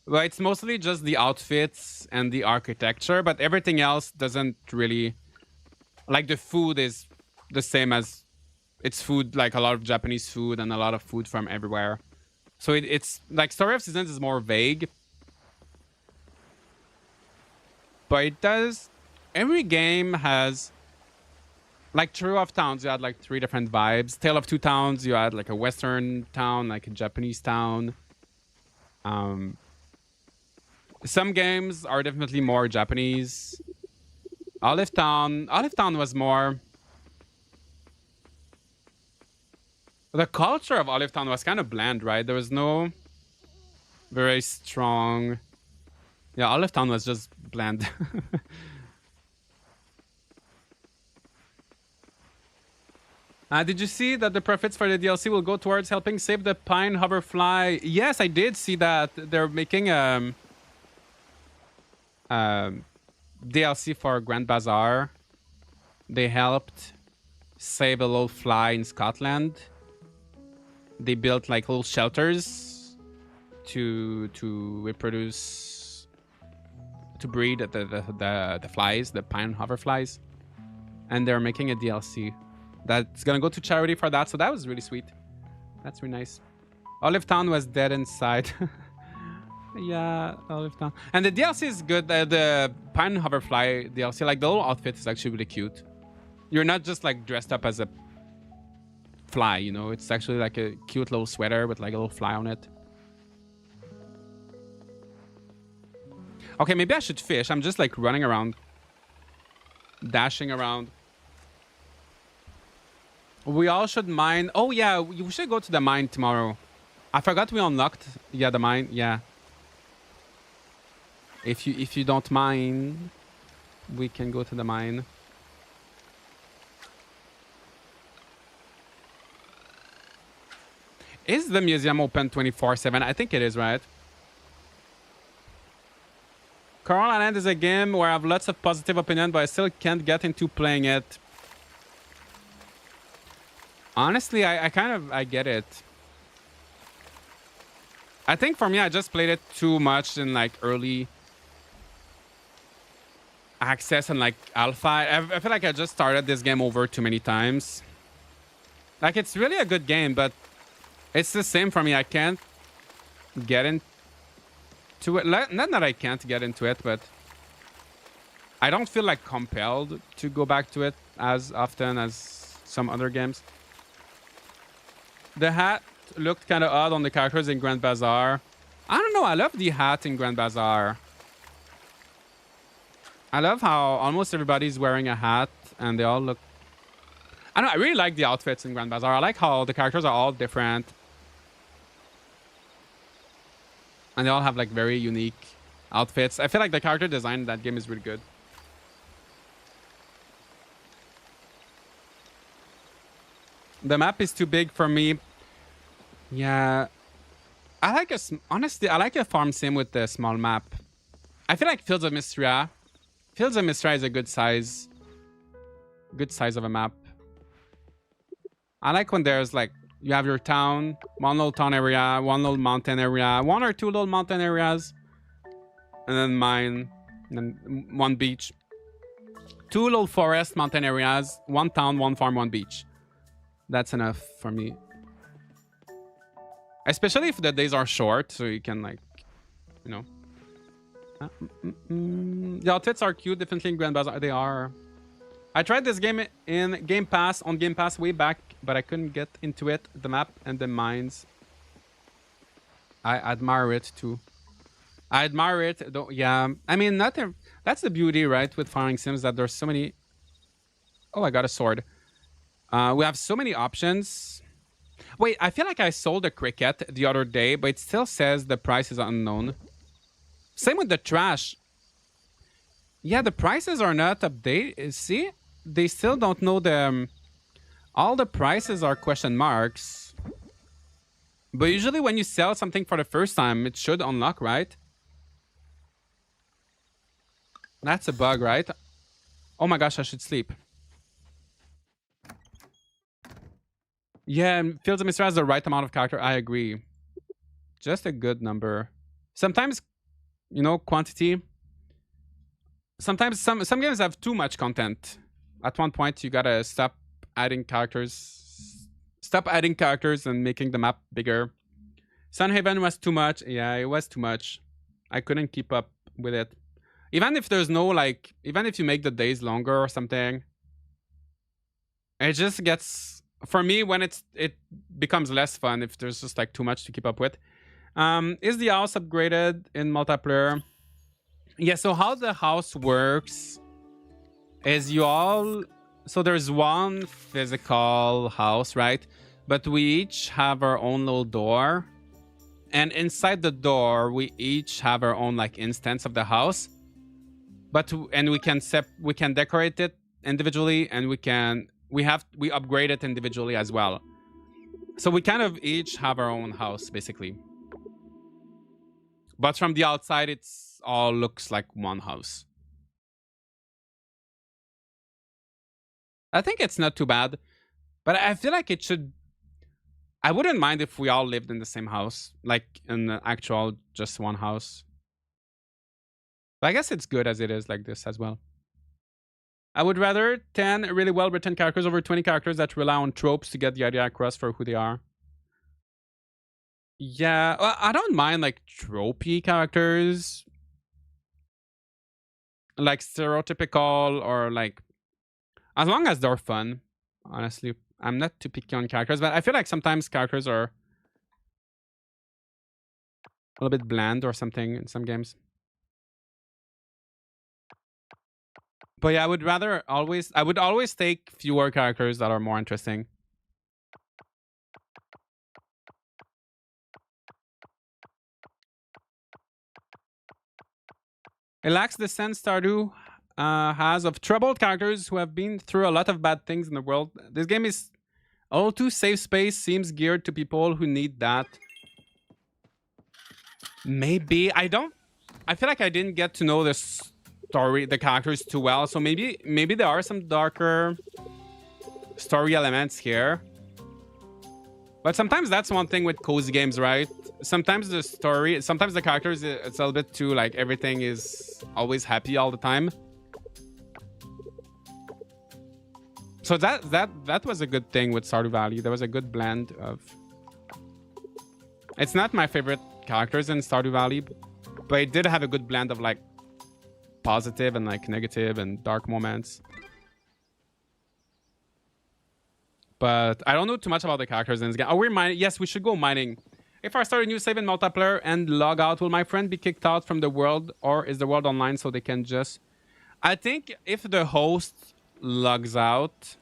But it's mostly just the outfits and the architecture, but everything else doesn't really... Like the food is the same as it's food, like a lot of Japanese food and a lot of food from everywhere. So it's like Story of Seasons is more vague. But it does... Every game has... Like Trio of Towns, you had like 3 different vibes. Tale of Two Towns, you had like a Western town, like a Japanese town. Some games are definitely more Japanese. Olive Town was more... The culture of Olive Town was kind of bland, right? There was no very strong... Yeah, Olive Town was just bland. Did you see that the profits for the DLC will go towards helping save the pine hoverfly? Yes, I did see that. They're making DLC for Grand Bazaar. They helped save a little fly in Scotland. They built like little shelters to reproduce, to breed the flies, the pine hoverflies, and they're making a DLC that's gonna go to charity for that. So that was really sweet. That's really nice. Olive Town was dead inside. Yeah, Olive Town. And the DLC is good. The Pine Hoverfly DLC, like the little outfit is actually really cute. You're not just like dressed up as a fly, you know? It's actually like a cute little sweater with like a little fly on it. Okay, maybe I should fish. I'm just like running around. Dashing around. We all should mine. Oh yeah, we should go to the mine tomorrow. I forgot we unlocked, yeah, the mine. Yeah. If you don't mind, we can go to the mine. Is the museum open 24/7? I think it is, right? Coral Island is a game where I have lots of positive opinion, but I still can't get into playing it. Honestly, I get it. I think for me, I just played it too much in like early access and like alpha. I feel like I just started this game over too many times. Like, it's really a good game, but it's the same for me. I can't get into it. Not that I can't get into it, but I don't feel like compelled to go back to it as often as some other games. The hat looked kind of odd on the characters in Grand Bazaar. I don't know. I love the hat in Grand Bazaar. I love how almost everybody's wearing a hat and they all look... I don't know. I really like the outfits in Grand Bazaar. I like how the characters are all different. And they all have like very unique outfits. I feel like the character design in that game is really good. The map is too big for me. Yeah. Honestly, I like a farm sim with the small map. I feel like Fields of Mystria. Fields of Mystria is a good size. Good size of a map. I like when there's like, you have your town, one little town area, one little mountain area, one or two little mountain areas, and then mine, and then one beach. Two little forest mountain areas, one town, one farm, one beach. That's enough for me. Especially if the days are short, so you can like, you know. The outfits are cute, definitely in Grand Bazaar. They are. I tried this game in Game Pass, on Game Pass way back, but I couldn't get into it. The map and the mines. I admire it too. I admire it. Though, yeah, I mean, that's the beauty, right, with farming sims, that there's so many... Oh, I got a sword. We have so many options. Wait, I feel like I sold a cricket the other day, but it still says the price is unknown. Same with the trash. Yeah, the prices are not updated. See? They still don't know the... all the prices are question marks. But usually when you sell something for the first time, it should unlock, right? That's a bug, right? Oh my gosh, I should sleep. Yeah, Fields of Mystria has the right amount of character. I agree. Just a good number. Sometimes, you know, quantity. Sometimes some games have too much content. At one point, you gotta stop adding characters. Stop adding characters and making the map bigger. Sunhaven was too much. Yeah, it was too much. I couldn't keep up with it. Even if there's no, like... even if you make the days longer or something, it just gets... for me, when it becomes less fun if there's just like too much to keep up with. Is the house upgraded in multiplayer? Yeah, so how the house works is you all... so there's one physical house, right? But we each have our own little door. And inside the door, we each have our own like instance of the house. And we can decorate it individually, and we upgrade it individually as well. So we kind of each have our own house, basically. But from the outside, it's all looks like one house. I think it's not too bad, but I feel like it should... I wouldn't mind if we all lived in the same house, like in the actual just one house. But I guess it's good as it is like this as well. I would rather 10 really well written characters over 20 characters that rely on tropes to get the idea across for who they are. Yeah, well, I don't mind like tropey characters, like stereotypical or like as long as they're fun. Honestly, I'm not too picky on characters, but I feel like sometimes characters are a little bit bland or something in some games. But yeah, I would always take fewer characters that are more interesting. It lacks the sense Stardew has of troubled characters who have been through a lot of bad things in the world. This game is a little too safe space, seems geared to people who need that. Maybe. I feel like I didn't get to know the story, the characters too well. So maybe there are some darker story elements here. But sometimes that's one thing with cozy games, right? Sometimes the characters, it's a little bit too like everything is always happy all the time. So that was a good thing with Stardew Valley. There was a good blend of. It's not my favorite characters in Stardew Valley, but it did have a good blend of like positive and like negative and dark moments. But I don't know too much about the characters in this game. Are we mining? Yes, we should go mining. If I start a new save in multiplayer and log out, will my friend be kicked out from the world, or is the world online so they can just... I think if the host logs out,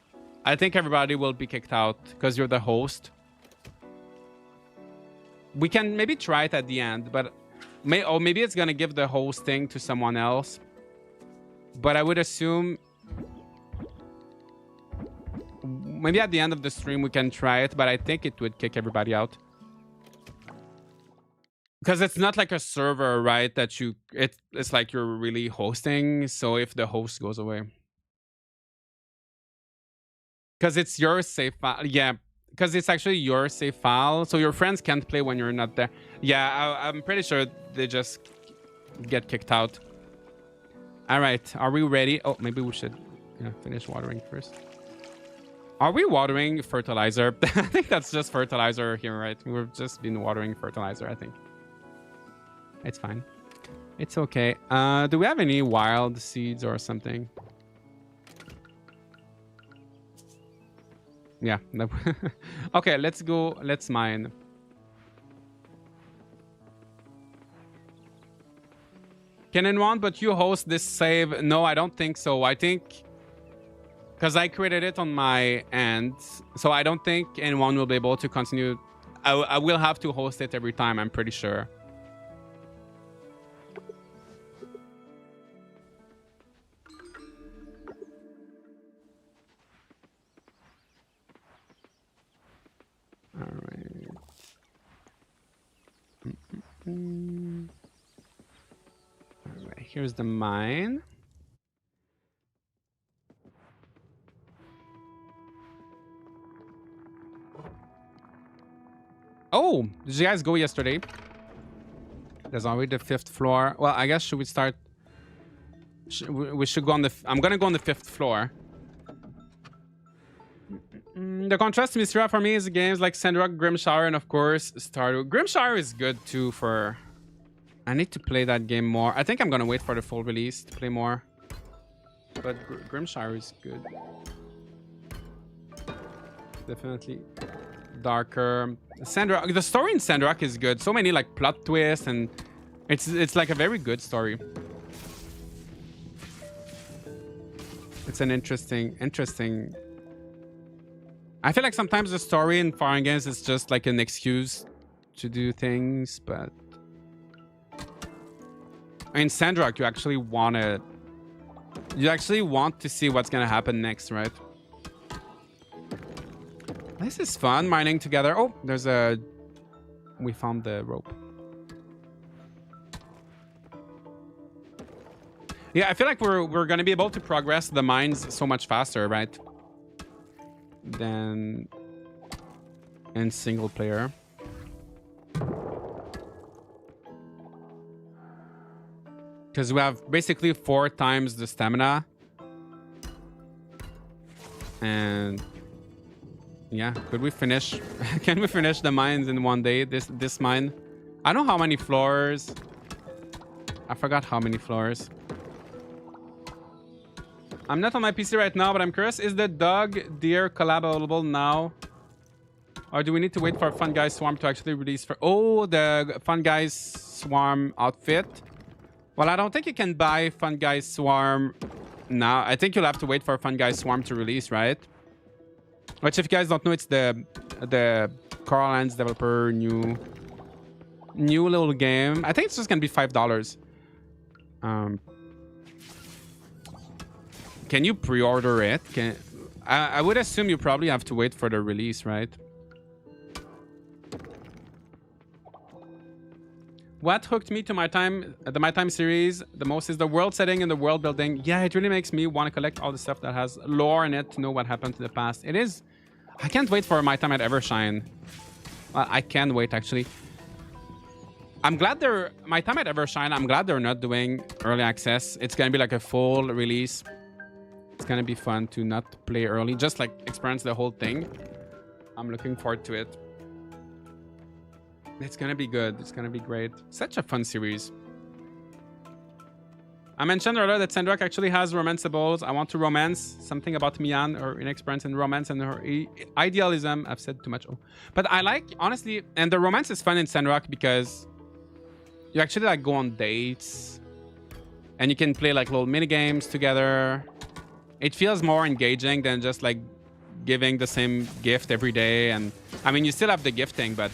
I think everybody will be kicked out because you're the host. We can maybe try it at the end, but maybe it's gonna give the hosting to someone else. But I would assume maybe at the end of the stream we can try it, but I think it would kick everybody out. Because it's not like a server, right? That it's like you're really hosting. So if the host goes away, because it's your save file, yeah. Because it's actually your save file, so your friends can't play when you're not there. Yeah, I'm pretty sure they just get kicked out. All right, are we ready? Oh, maybe we should finish watering first. Are we watering fertilizer? I think that's just fertilizer here, right? We've just been watering fertilizer, I think. It's fine. It's okay. Do we have any wild seeds or something? Yeah. Okay, let's go. Let's mine. Can anyone but you host this save? No, I don't think so. I think because I created it on my end, so I don't think anyone will be able to continue. I will have to host it every time, I'm pretty sure. All right. All right, here's the mine. Oh, did you guys go yesterday? There's already the 5th floor. Well, I guess should we start? We should go on the... I'm gonna go on the 5th floor. The contrast to Mysteria for me is games like Sandrock, Grimshire, and of course Stardew. Grimshire is good too for... I need to play that game more. I think I'm gonna wait for the full release to play more. But Grimshire is good. Definitely darker. Sandrock, the story in Sandrock is good. So many like plot twists, and it's like a very good story. It's an interesting. I feel like sometimes the story in foreign games is just like an excuse to do things, but in Sandrock you actually want to see what's gonna happen next, right? This is fun, mining together. Oh, we found the rope. Yeah, I feel like we're gonna be able to progress the mines so much faster, right? Than in single player. Because we have basically 4 times the stamina. And yeah, could we finish? Can we finish the mines in one day? This mine. I don't know how many floors. I forgot how many floors. I'm not on my PC right now, but I'm curious. Is the dog deer collab available now? Or do we need to wait for Fun Guys Swarm to actually release for... Oh, the Fun Guys Swarm outfit. Well, I don't think you can buy Fun Guys Swarm now. I think you'll have to wait for Fun Guys Swarm to release, right? Which, if you guys don't know, it's the Coral Islands developer new little game. I think it's just gonna be $5. Can you pre-order it? I would assume you probably have to wait for the release, right? What hooked me to the My Time series the most is the world setting and the world building. Yeah, it really makes me want to collect all the stuff that has lore in it to know what happened to the past. It is... I can't wait for My Time at Evershine. Well, I can wait, actually. I'm glad they're... My Time at Evershine, I'm glad they're not doing early access. It's going to be like a full release. It's going to be fun to not play early. Just like experience the whole thing. I'm looking forward to it. It's gonna be good. It's gonna be great. Such a fun series. I mentioned earlier that Sandrock actually has romanceables. I want to romance something about Mian, her inexperience in romance and her idealism. I've said too much. Oh. But I like, honestly, and the romance is fun in Sandrock because you actually like go on dates and you can play like little mini games together. It feels more engaging than just like giving the same gift every day. And I mean, you still have the gifting, but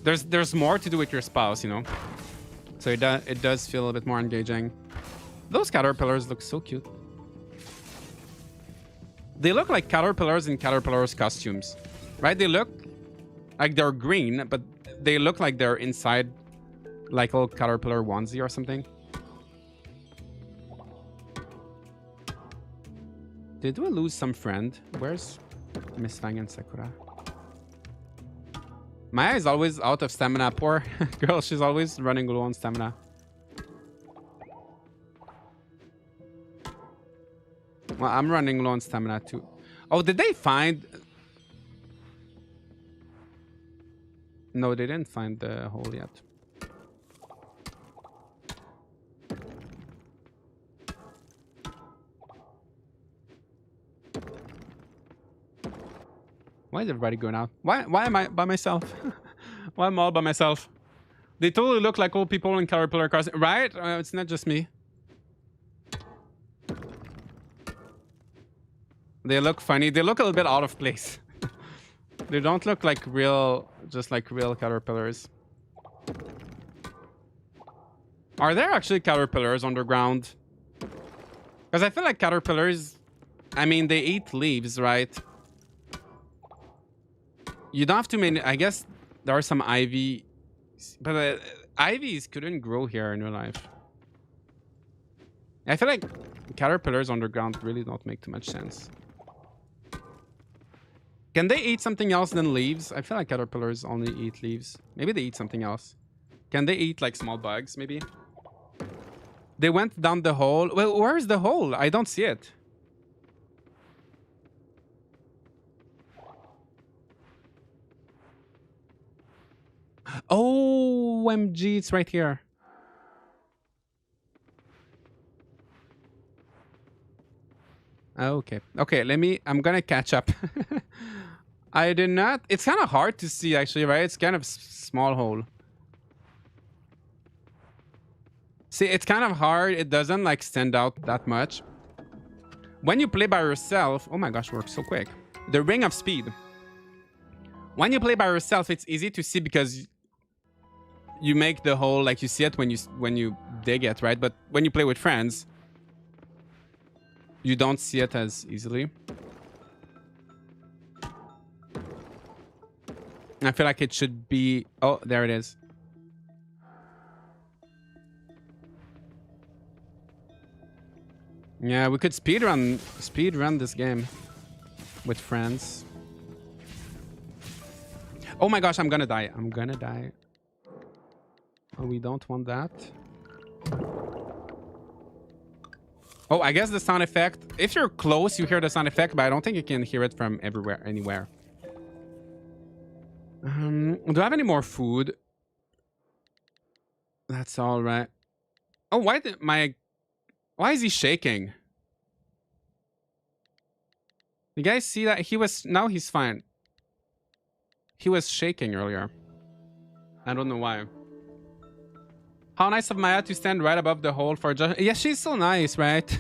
there's more to do with your spouse, you know. So it does feel a bit more engaging. Those caterpillars look so cute. They look like caterpillars in caterpillars costumes, right? They look like they're green, but they look like they're inside like a little caterpillar onesie or something. Did we lose some friend? Where's Miss Fang and Sakura? Maya is always out of stamina. Poor girl, she's always running low on stamina. Well, I'm running low on stamina too. Oh, did they find... No, they didn't find the hole yet. Why is everybody going out? Why am I by myself? Why am I all by myself? They totally look like old people in caterpillar cars, right? It's not just me. They look funny. They look a little bit out of place. They don't look like real, just like real caterpillars. Are there actually caterpillars underground? Because I feel like caterpillars, I mean, they eat leaves, right? You don't have too many. I guess there are some ivy, but ivies couldn't grow here in real life. I feel like caterpillars underground really don't make too much sense. Can they eat something else than leaves? I feel like caterpillars only eat leaves. Maybe they eat something else. Can they eat like small bugs, maybe? They went down the hole. Well, where's the hole? I don't see it. Oh, OMG, it's right here. Okay. Okay, I'm gonna catch up. I did not... It's kind of hard to see, actually, right? It's kind of small hole. See, it's kind of hard. It doesn't, like, stand out that much. When you play by yourself... Oh my gosh, works so quick. The Ring of Speed. When you play by yourself, it's easy to see because you make the hole, like, you see it when you dig it, right? But when you play with friends, you don't see it as easily. I feel like it should be... Oh, there it is. Yeah, we could speedrun this game with friends. Oh my gosh, I'm gonna die. I'm gonna die. Oh, we don't want that. Oh, I guess the sound effect. If you're close, you hear the sound effect, but I don't think you can hear it from everywhere, anywhere. Do I have any more food? That's all right. Oh, why is he shaking? You guys see that? Now he's fine. He was shaking earlier. I don't know why. How nice of Maya to stand right above the hole for just... Yeah, she's so nice, right?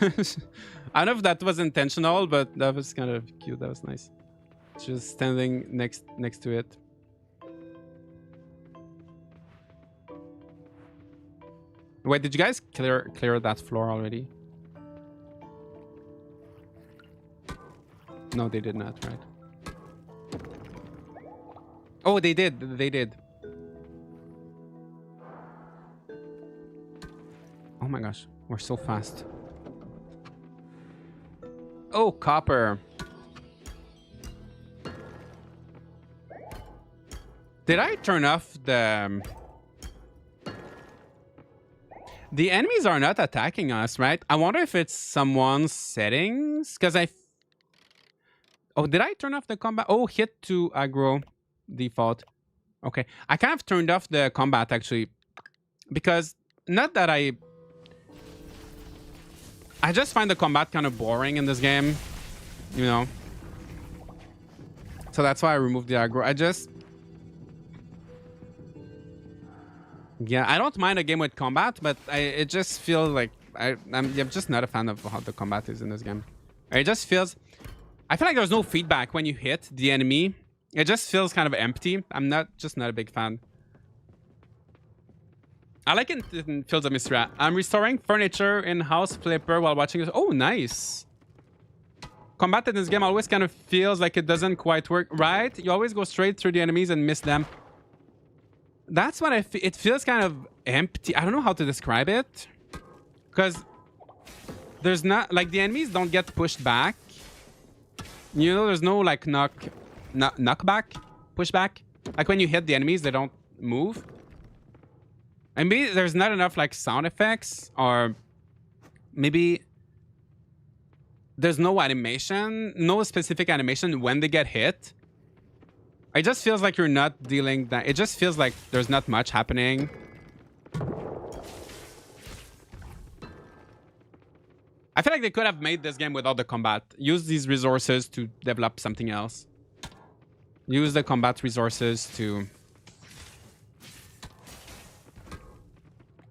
I don't know if that was intentional, but that was kind of cute. That was nice. Just standing next to it. Wait, did you guys clear that floor already? No, they did not, right? Oh, they did. They did. Oh my gosh, we're so fast. Oh, copper. Did I turn off the... The enemies are not attacking us, right? I wonder if it's someone's settings. Because Oh, did I turn off the combat? Oh, hit to aggro default. Okay. I kind of turned off the combat, actually. Because not that I just find the combat kind of boring in this game. You know? So that's why I removed the aggro. Yeah, I don't mind a game with combat, but it just feels like I'm just not a fan of how the combat is in this game. It just feels... I feel like there's no feedback when you hit the enemy. It just feels kind of empty. I'm not a big fan. I like it in Fields of Mystery. I'm restoring furniture in House Flipper while watching this. Oh, nice. Combat in this game always kind of feels like it doesn't quite work, right? You always go straight through the enemies and miss them. That's what it feels kind of empty. I don't know how to describe it. Because there's not... Like, the enemies don't get pushed back. You know, there's no, like, knockback, pushback. Like, when you hit the enemies, they don't move. And maybe there's not enough, like, sound effects. Or maybe there's no animation. No specific animation when they get hit. It just feels like you're not dealing that. It just feels like there's not much happening. I feel like they could have made this game without the combat. Use these resources to develop something else. Use the combat resources to...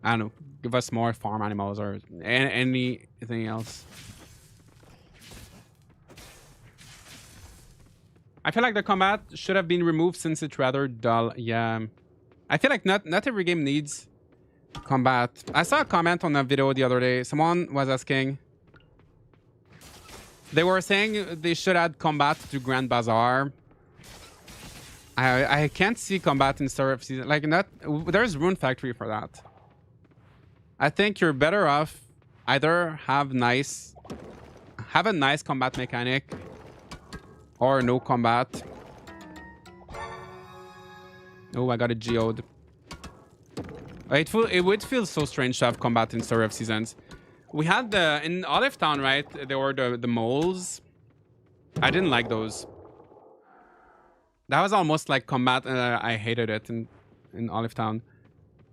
I don't know. Give us more farm animals or anything else. I feel like the combat should have been removed since it's rather dull. Yeah. I feel like not every game needs combat. I saw a comment on a video the other day. Someone was asking... They were saying they should add combat to Grand Bazaar. I can't see combat in Star of Season. Like, there's Rune Factory for that. I think you're better off either have a nice combat mechanic or no combat. Oh, I got a geode. It would feel so strange to have combat in Story of Seasons. We had in Olive Town, right? There were the moles. I didn't like those. That was almost like combat, and I hated it in Olive Town.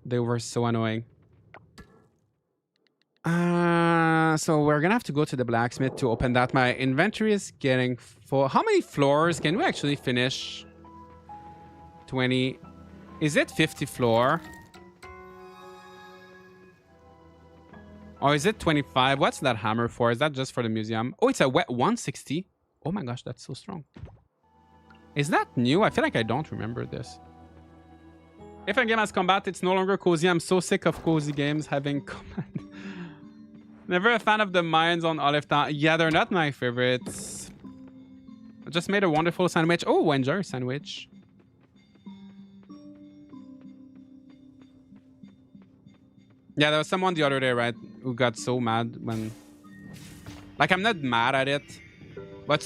They were so annoying. So we're gonna have to go to the blacksmith to open that. My inventory is getting full. How many floors can we actually finish? 20. Is it 50 floor? Or is it 25? What's that hammer for? Is that just for the museum? Oh, it's a wet 160. Oh my gosh, that's so strong. Is that new? I feel like I don't remember this. If a game has combat, it's no longer cozy. I'm so sick of cozy games having combat. Never a fan of the mines on Olive Town. Yeah, they're not my favorites. I just made a wonderful sandwich. Oh, enjoy your sandwich. Yeah, there was someone the other day, right, who got so mad when... Like, I'm not mad at it. But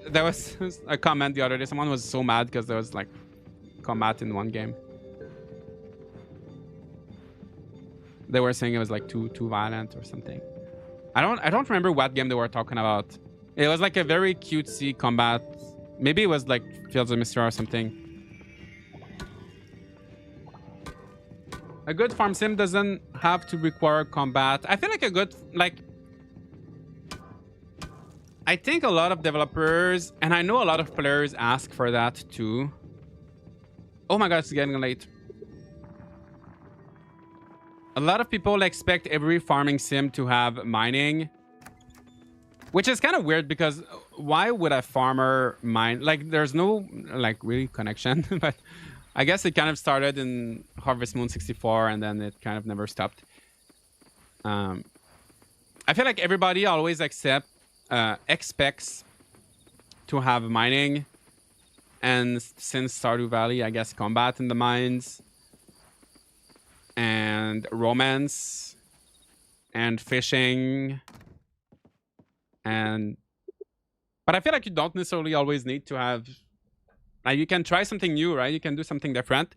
there was a comment the other day. Someone was so mad because there was, like, combat in one game. They were saying it was, like, too violent or something. I don't remember what game they were talking about. It was like a very cutesy combat. Maybe it was like Fields of Mystery or something. A good farm sim doesn't have to require combat. I feel like a good, like, I think a lot of developers, and I know a lot of players ask for that too. Oh my god, it's getting late. A lot of people expect every farming sim to have mining, which is kind of weird because why would a farmer mine? Like, there's no like really connection, but I guess it kind of started in Harvest Moon 64 and then it kind of never stopped. I feel like everybody always expects to have mining, and since Stardew Valley, I guess combat in the mines and romance and fishing and but I feel like you don't necessarily always need to have, like, you can try something new, right? You can do something different.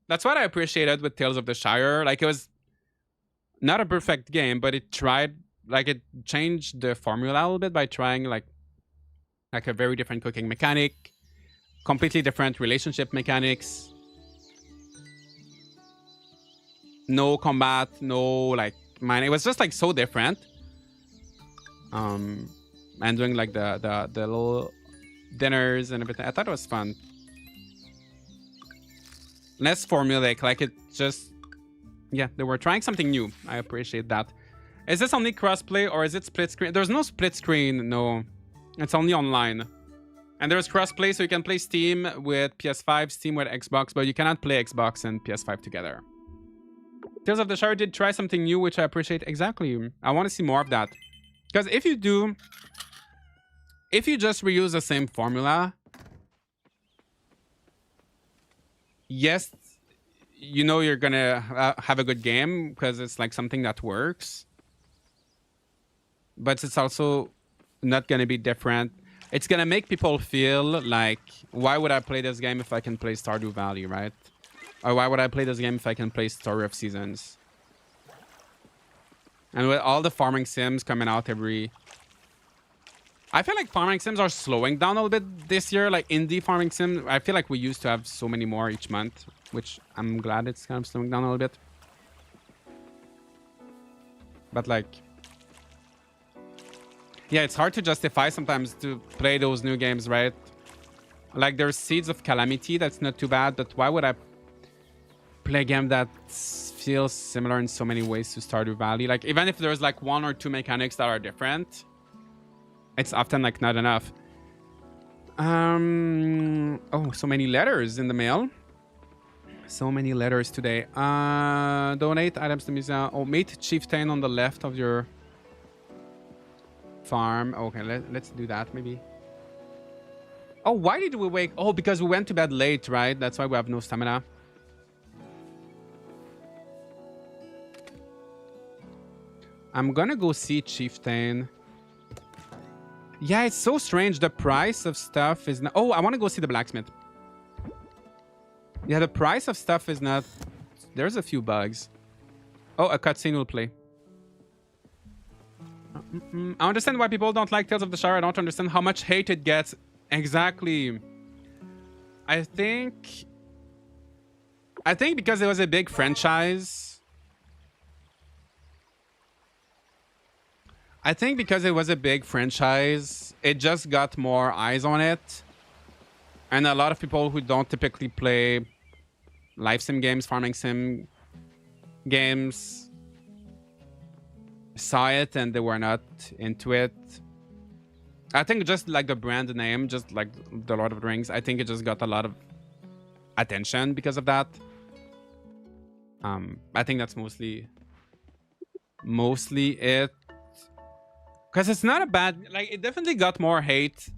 That's what I appreciated with Tales of the Shire. Like, it was not a perfect game, but it tried, like, it changed the formula a little bit by trying like a very different cooking mechanic, completely different relationship mechanics, no combat, no like mine. It was just like so different. And doing like the little dinners and everything. I thought it was fun. Less formulaic, like it just, yeah, they were trying something new. I appreciate that. Is this only crossplay or is it split screen? There's no split screen, no. It's only online. And there's crossplay, so you can play Steam with PS5, Steam with Xbox, but you cannot play Xbox and PS5 together. Tales of the Shire did try something new, which I appreciate. Exactly. I want to see more of that. Because if you do, if you just reuse the same formula, yes, you know you're gonna have a good game because it's like something that works. But it's also not gonna be different. It's gonna make people feel like, why would I play this game if I can play Stardew Valley, right? Or why would I play this game if I can play Story of Seasons? And with all the farming sims coming out every... I feel like farming sims are slowing down a little bit this year. Like indie farming sims, I feel like we used to have so many more each month, which I'm glad it's kind of slowing down a little bit. But like... yeah, it's hard to justify sometimes to play those new games, right? Like there's Seeds of Calamity, that's not too bad, but why would I play a game that feels similar in so many ways to Stardew Valley? Like, even if there's like one or two mechanics that are different, it's often like not enough. Oh, so many letters in the mail. So many letters today. Donate items to museum. Oh, meet Chieftain on the left of your farm. Okay, let's do that maybe. Oh, why did we wake? Oh, because we went to bed late, right? That's why we have no stamina. I'm gonna go see Chieftain. Yeah, it's so strange. The price of stuff is not... oh, I want to go see the blacksmith. Yeah, the price of stuff is not... there's a few bugs. Oh, a cutscene will play. I understand why people don't like Tales of the Shire. I don't understand how much hate it gets. Exactly. I think because it was a big franchise... I think because it was a big franchise, it just got more eyes on it. And a lot of people who don't typically play life sim games, farming sim games, saw it and they were not into it. I think just like the brand name, just like the Lord of the Rings, I think it just got a lot of attention because of that. I think that's mostly it. Because it's not a bad... like, it definitely got more hate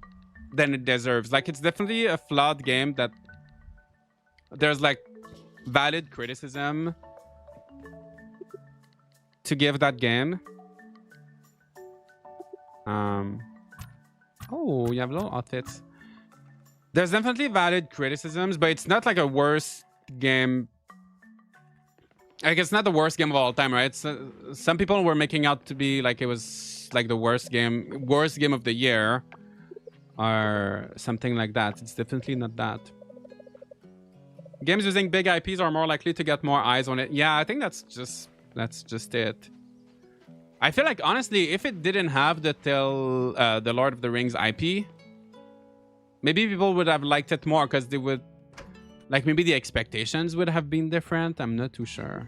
than it deserves. Like, it's definitely a flawed game that... there's, like, valid criticism to give that game. Oh, you have little outfits. There's definitely valid criticisms, but it's not, like, a worse game... like, it's not the worst game of all time, right? So, some people were making out to be like it was like the worst game of the year or something like that. It's definitely not that. Games using big IPs are more likely to get more eyes on it. Yeah, I think that's just it. I feel like, honestly, if it didn't have the Lord of the Rings IP, maybe people would have liked it more because they would, like, maybe the expectations would have been different. I'm not too sure.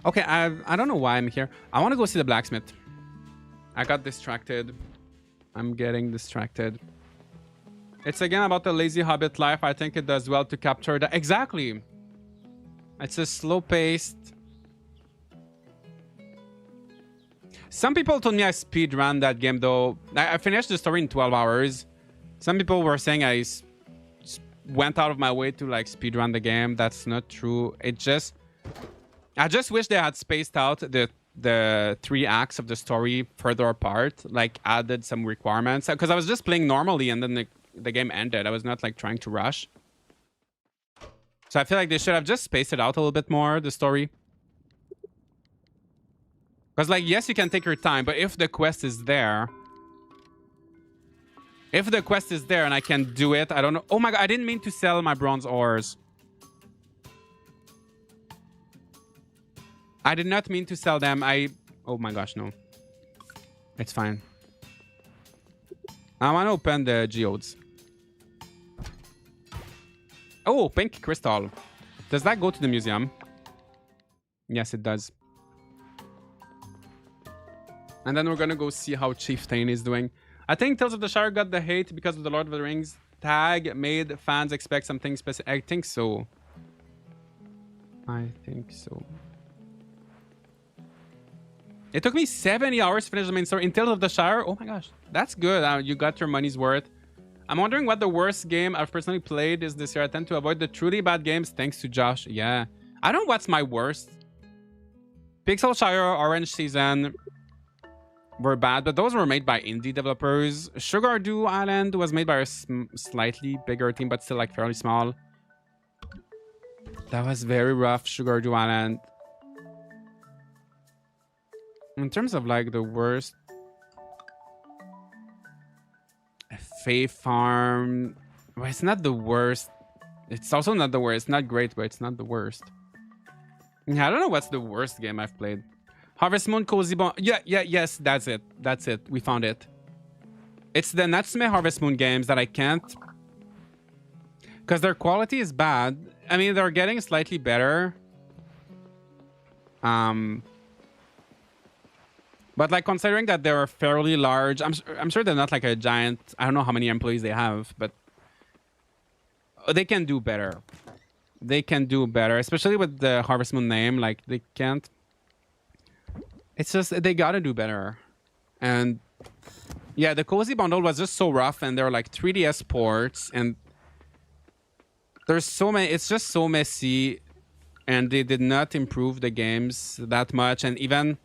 Okay, I don't know why I'm here. I want to go see the blacksmith. I got distracted. I'm getting distracted. It's again about the lazy hobbit life. I think it does well to capture that. Exactly. It's a slow-paced. Some people told me I speedrun that game, though. I finished the story in 12 hours. Some people were saying I went out of my way to like speedrun the game. That's not true. I just wish they had spaced out the 3 acts of the story further apart, like added some requirements. Because I was just playing normally, and then the game ended. I was not like trying to rush. So I feel like they should have just spaced it out a little bit more, the story. Because, like, yes, you can take your time, but if the quest is there... If the quest is there and I can do it, I don't know... Oh my god, I didn't mean to sell my bronze ores. I did not mean to sell them. Oh my gosh, no. It's fine. I want to open the geodes. Oh, pink crystal. Does that go to the museum? Yes, it does. And then we're gonna go see how Chieftain is doing. I think Tales of the Shire got the hate because of the Lord of the Rings tag made fans expect something specific. I think so. I think so. It took me 70 hours to finish the main story in Tales of the Shire. Oh my gosh, that's good. You got your money's worth. I'm wondering what the worst game I've personally played is this year. I tend to avoid the truly bad games thanks to Josh. Yeah. I don't know what's my worst. Pixel Shire, Orange Season were bad, but those were made by indie developers. Sugar Dew Island was made by a slightly bigger team, but still like fairly small. That was very rough, Sugar Dew Island. In terms of like the worst, Fae Farm, well, it's not the worst. It's also not the worst. It's not great, but it's not the worst. Yeah, I don't know what's the worst game I've played. Harvest Moon, Cozy Bond. Yes, that's it. That's it. We found it. It's the Natsume Harvest Moon games that I can't, because their quality is bad. I mean, they're getting slightly better. But like considering that they're fairly large, I'm sure they're not like a giant. I don't know how many employees they have, but they can do better. They can do better, especially with the Harvest Moon name. Like they can't. It's just they gotta do better. And yeah, the Cozy Bundle was just so rough, and they're like 3DS ports, and there's so many. It's just so messy, and they did not improve the games that much, and even.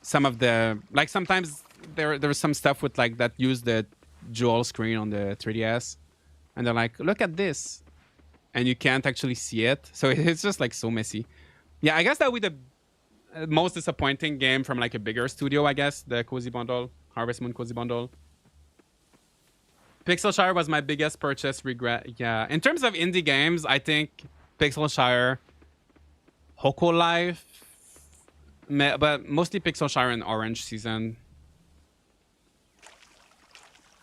Some of the like sometimes there's some stuff with like that use the dual screen on the 3DS, and they're like, look at this, and you can't actually see it, so it's just like so messy. Yeah, I guess that would be the most disappointing game from like a bigger studio. I guess the Cozy Bundle, Harvest Moon Cozy Bundle. Pixel Shire was my biggest purchase regret. Yeah, in terms of indie games, I think Pixel Shire, Hoko Life. But mostly Pixel Shire and Orange Season.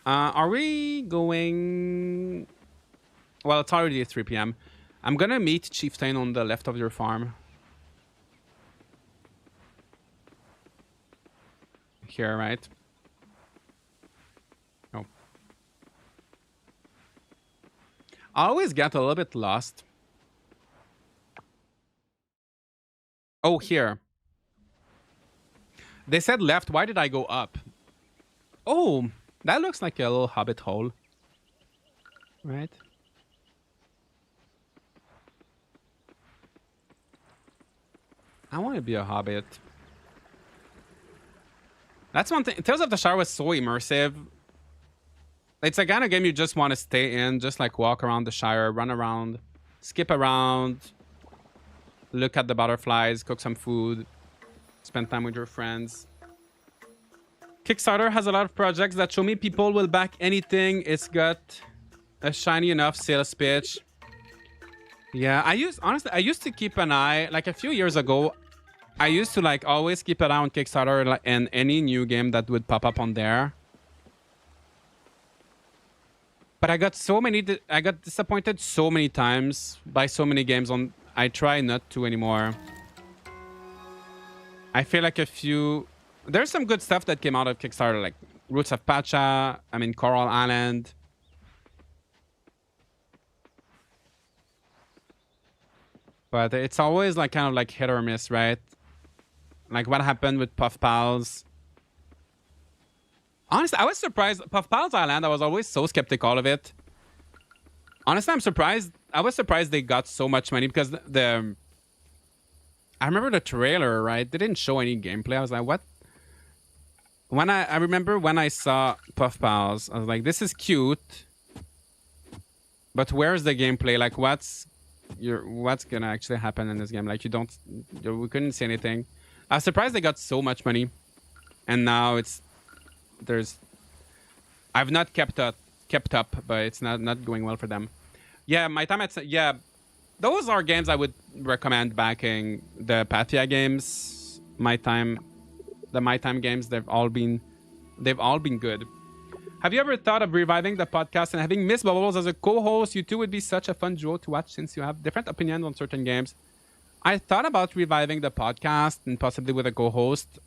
Are we going... Well, it's already 3 p.m. I'm gonna meet Chieftain on the left of your farm. Here, right? Oh. I always get a little bit lost. Oh, here. They said left. Why did I go up? Oh, that looks like a little hobbit hole. Right? I want to be a hobbit. That's one thing. Tales of the Shire was so immersive. It's a kind of game you just want to stay in, just like walk around the Shire, run around, skip around, look at the butterflies, cook some food, spend time with your friends. Kickstarter has a lot of projects that show me people will back anything. It's got a shiny enough sales pitch. Yeah, honestly, I used to keep an eye, like a few years ago, I used to like always keep an eye on Kickstarter and any new game that would pop up on there. But I got disappointed so many times by so many games on. I try not to anymore. I feel like there's some good stuff that came out of Kickstarter, like Roots of Pacha, Coral Island. But it's always like kind of like hit or miss, right? Like what happened with Puff Pals. Honestly, I was surprised. Puff Pals Island, I was always so skeptical of it. Honestly, I was surprised they got so much money because I remember the trailer, right? They didn't show any gameplay. I was like, what? When I remember when I saw Puff Pals, I was like, this is cute. But where's the gameplay? Like, what's gonna actually happen in this game? Like, we couldn't see anything. I was surprised they got so much money. And now I've not kept up, but it's not going well for them. Yeah, those are games I would recommend backing. The Pathia games, the My Time games, they've all been good. Have you ever thought of reviving the podcast and having Miss Bubbles as a co-host? You two would be such a fun duo to watch since you have different opinions on certain games. I thought about reviving the podcast and possibly with a co-host.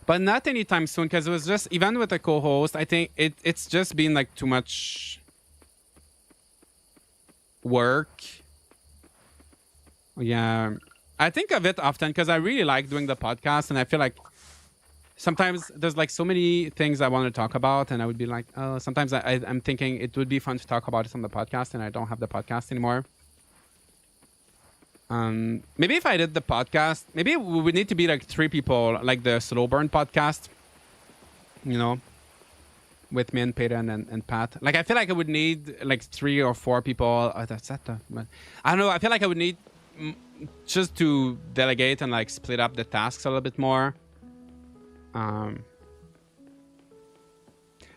But not anytime soon, because it was just, even with a co-host, I think it's just been like too much work. Yeah. I think of it often because I really like doing the podcast, and I feel like sometimes there's like so many things I want to talk about, and I would be like, oh, sometimes I'm thinking it would be fun to talk about it on the podcast, and I don't have the podcast anymore. Maybe if I did the podcast, maybe we would need to be like 3 people, like the Slow Burn podcast, with me and Peyton and Pat. Like, I feel like I would need like 3 or 4 people. Oh, that's that. But I don't know. I feel like I would need just to delegate and like split up the tasks a little bit more.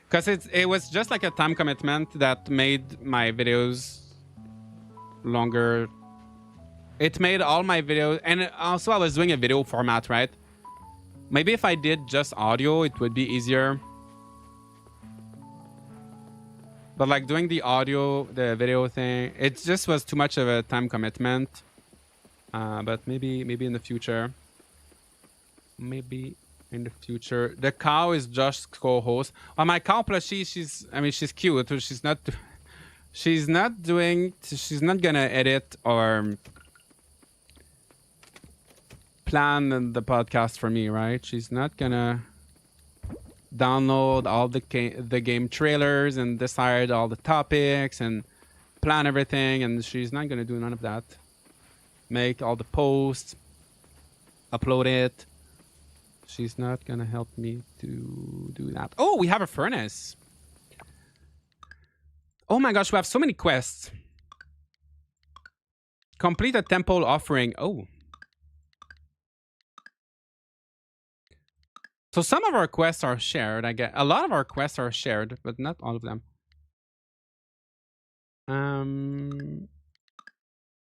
Because it was just like a time commitment that made my videos longer. It made all my videos, and also I was doing a video format, right? Maybe if I did just audio, it would be easier. But like doing the video thing, it just was too much of a time commitment. But maybe in the future. Maybe in the future. The cow is just co-host. Oh, my cow plushie, she's cute. She's not gonna edit or plan the podcast for me, right? She's not gonna download all the game trailers and decide all the topics and plan everything, and she's not gonna do none of that. Make all the posts, upload it. She's not gonna help me to do that. Oh, we have a furnace. Oh my gosh, we have so many quests. Complete a temple offering. Oh. So some of our quests are shared. I get a lot of our quests are shared, but not all of them.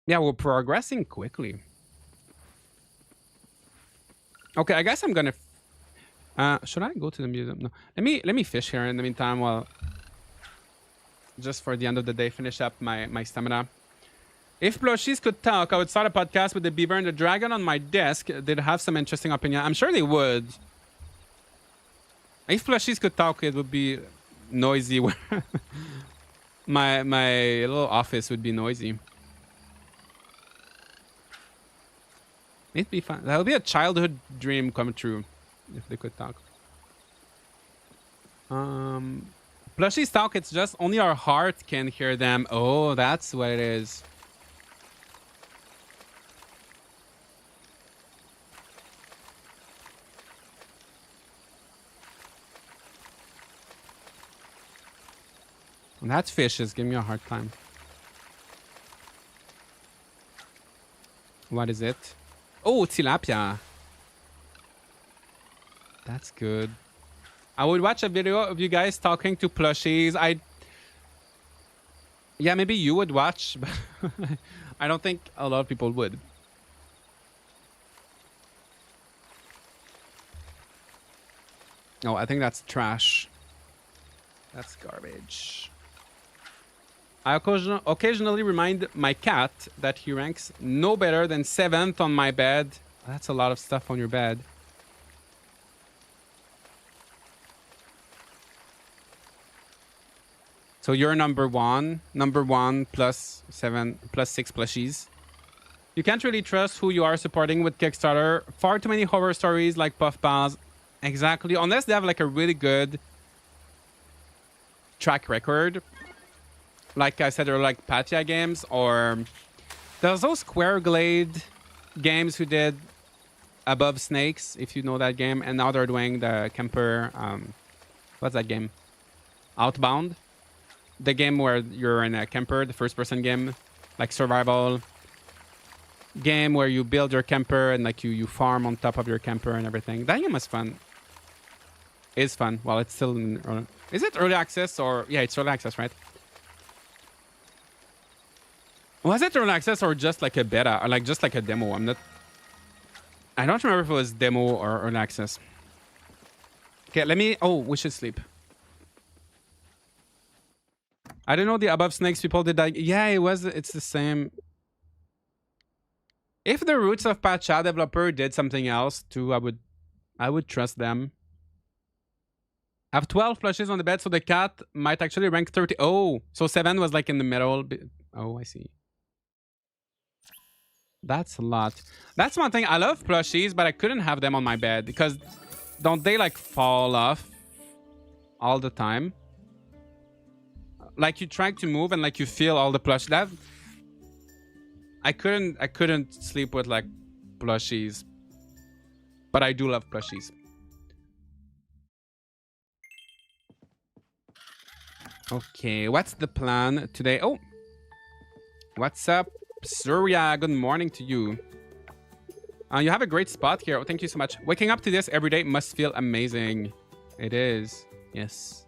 Yeah, we're progressing quickly. Okay, I guess I'm gonna. Should I go to the museum? No. Let me fish here in the meantime while. Just for the end of the day, finish up my stamina. If plushies could talk, I would start a podcast with the beaver and the dragon on my desk. They'd have some interesting opinion. I'm sure they would. If plushies could talk, it would be noisy. my little office would be noisy. It'd be fun. That would be a childhood dream come true if they could talk. Plushies talk. It's just only our heart can hear them. Oh, that's what it is. That fish is giving me a hard time. What is it? Oh, tilapia. That's good. I would watch a video of you guys talking to plushies. Yeah, maybe you would watch, but I don't think a lot of people would. Oh, I think that's trash. That's garbage. I occasionally remind my cat that he ranks no better than 7th on my bed. That's a lot of stuff on your bed. So you're number one plus 6 plushies. You can't really trust who you are supporting with Kickstarter. Far too many horror stories like Puff Pals. Exactly. Unless they have like a really good track record. Like I said, they're like Patia games, or there's those Square Glade games who did Above Snakes, if you know that game, and now they're doing the camper. What's that game? Outbound, the game where you're in a camper, the first-person game, like survival game where you build your camper and like you farm on top of your camper and everything. That game was fun. It's fun. Well, it's still in is it early access or yeah, it's early access, right? Was it early access or just like a beta or like just like a demo? I don't remember if it was demo or early access. Okay, let me. Oh, we should sleep. I don't know the Above Snakes people did that. Yeah, it was. It's the same. If the Roots of Pacha developer did something else too, I would trust them. I have 12 plushies on the bed, so the cat might actually rank 30. Oh, so 7 was like in the middle. Oh, I see. That's a lot. That's one thing. I love plushies, but I couldn't have them on my bed because don't they like fall off all the time? Like you try to move and like you feel all the plush. That I couldn't sleep with like plushies, but I do love plushies. Okay, what's the plan today? Oh, what's up, Surya? Good morning to you. You have a great spot here. Oh, thank you so much. Waking up to this every day must feel amazing. It is. Yes.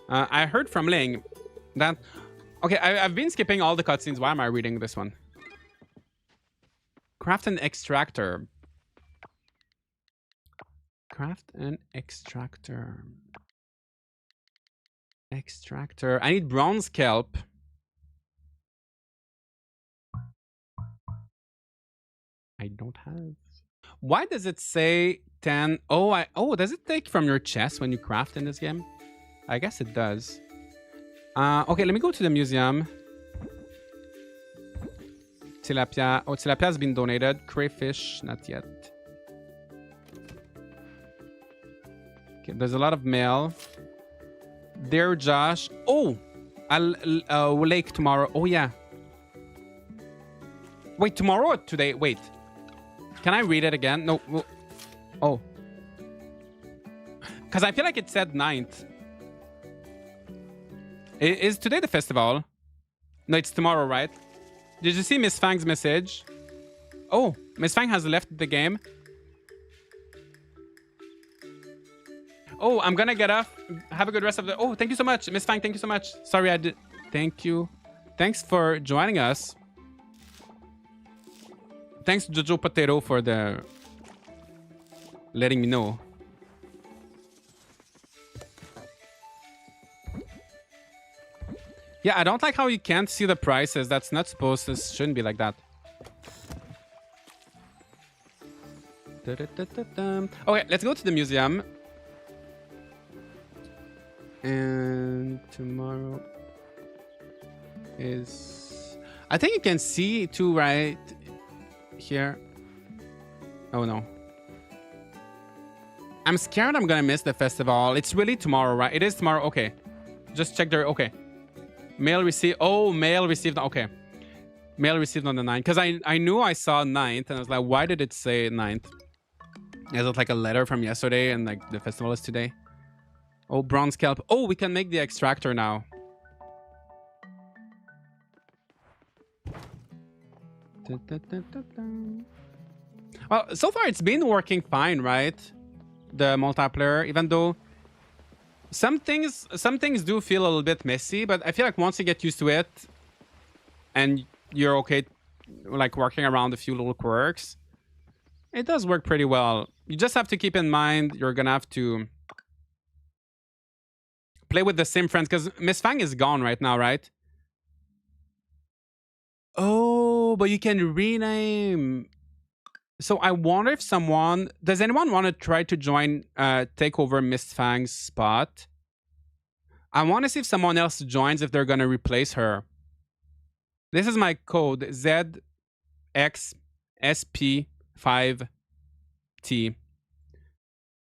I heard from Ling that... Okay, I've been skipping all the cutscenes. Why am I reading this one? Craft an extractor. Craft an extractor. Extractor. I need bronze kelp. I don't have. Why does it say 10? Oh, does it take from your chest when you craft in this game? I guess it does. Okay, let me go to the museum. Tilapia. Oh, tilapia has been donated. Crayfish, not yet. Okay, there's a lot of mail. Dear Josh. Oh, I'll lake tomorrow. Oh, yeah. Wait, tomorrow or today? Wait. Can I read it again? No. Oh. Because I feel like it said 9th. Is today the festival? No, it's tomorrow, right? Did you see Miss Fang's message? Oh, Miss Fang has left the game. Oh, I'm gonna get off. Have a good rest of the... Oh, thank you so much. Miss Fang, thank you so much. Sorry, I did... Thank you. Thanks for joining us. Thanks, Jojo Potato, for the... letting me know. Yeah, I don't like how you can't see the prices. That's not supposed to... Shouldn't be like that. Okay, let's go to the museum. And tomorrow is... I think you can see too right here. Oh no. I'm scared I'm gonna miss the festival. It's really tomorrow, right? It is tomorrow. Okay. Just check there. Okay. Mail received. Oh, mail received. Okay. Mail received on the 9th. Because I knew I saw 9th and I was like, why did it say 9th? Is it like a letter from yesterday and like the festival is today? Oh, bronze kelp. Oh, we can make the extractor now. Well, so far it's been working fine, right? The multiplayer, even though some things do feel a little bit messy, but I feel like once you get used to it and you're okay like working around a few little quirks, it does work pretty well. You just have to keep in mind you're gonna have to play with the same friends because Miss Fang is gone right now, right? Oh, but you can rename. So I wonder if does anyone want to try to join, take over Miss Fang's spot? I want to see if someone else joins if they're gonna replace her. This is my code ZXSP5T.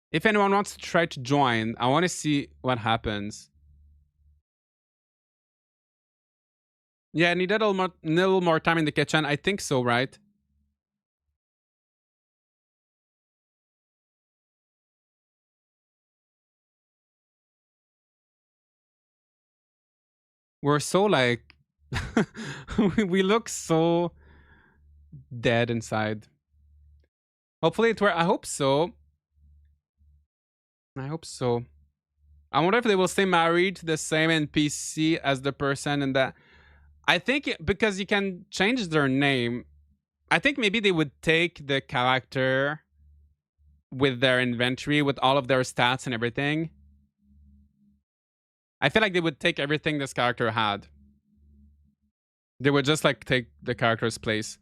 If anyone wants to try to join, I want to see what happens. Yeah, I needed a little more time in the kitchen. I think so, right? We're so like we look so dead inside. Hopefully it works. I hope so. I hope so. I wonder if they will stay married to the same NPC as the person in that. I think because you can change their name, I think maybe they would take the character with their inventory, with all of their stats and everything. I feel like they would take everything this character had. They would just like take the character's place.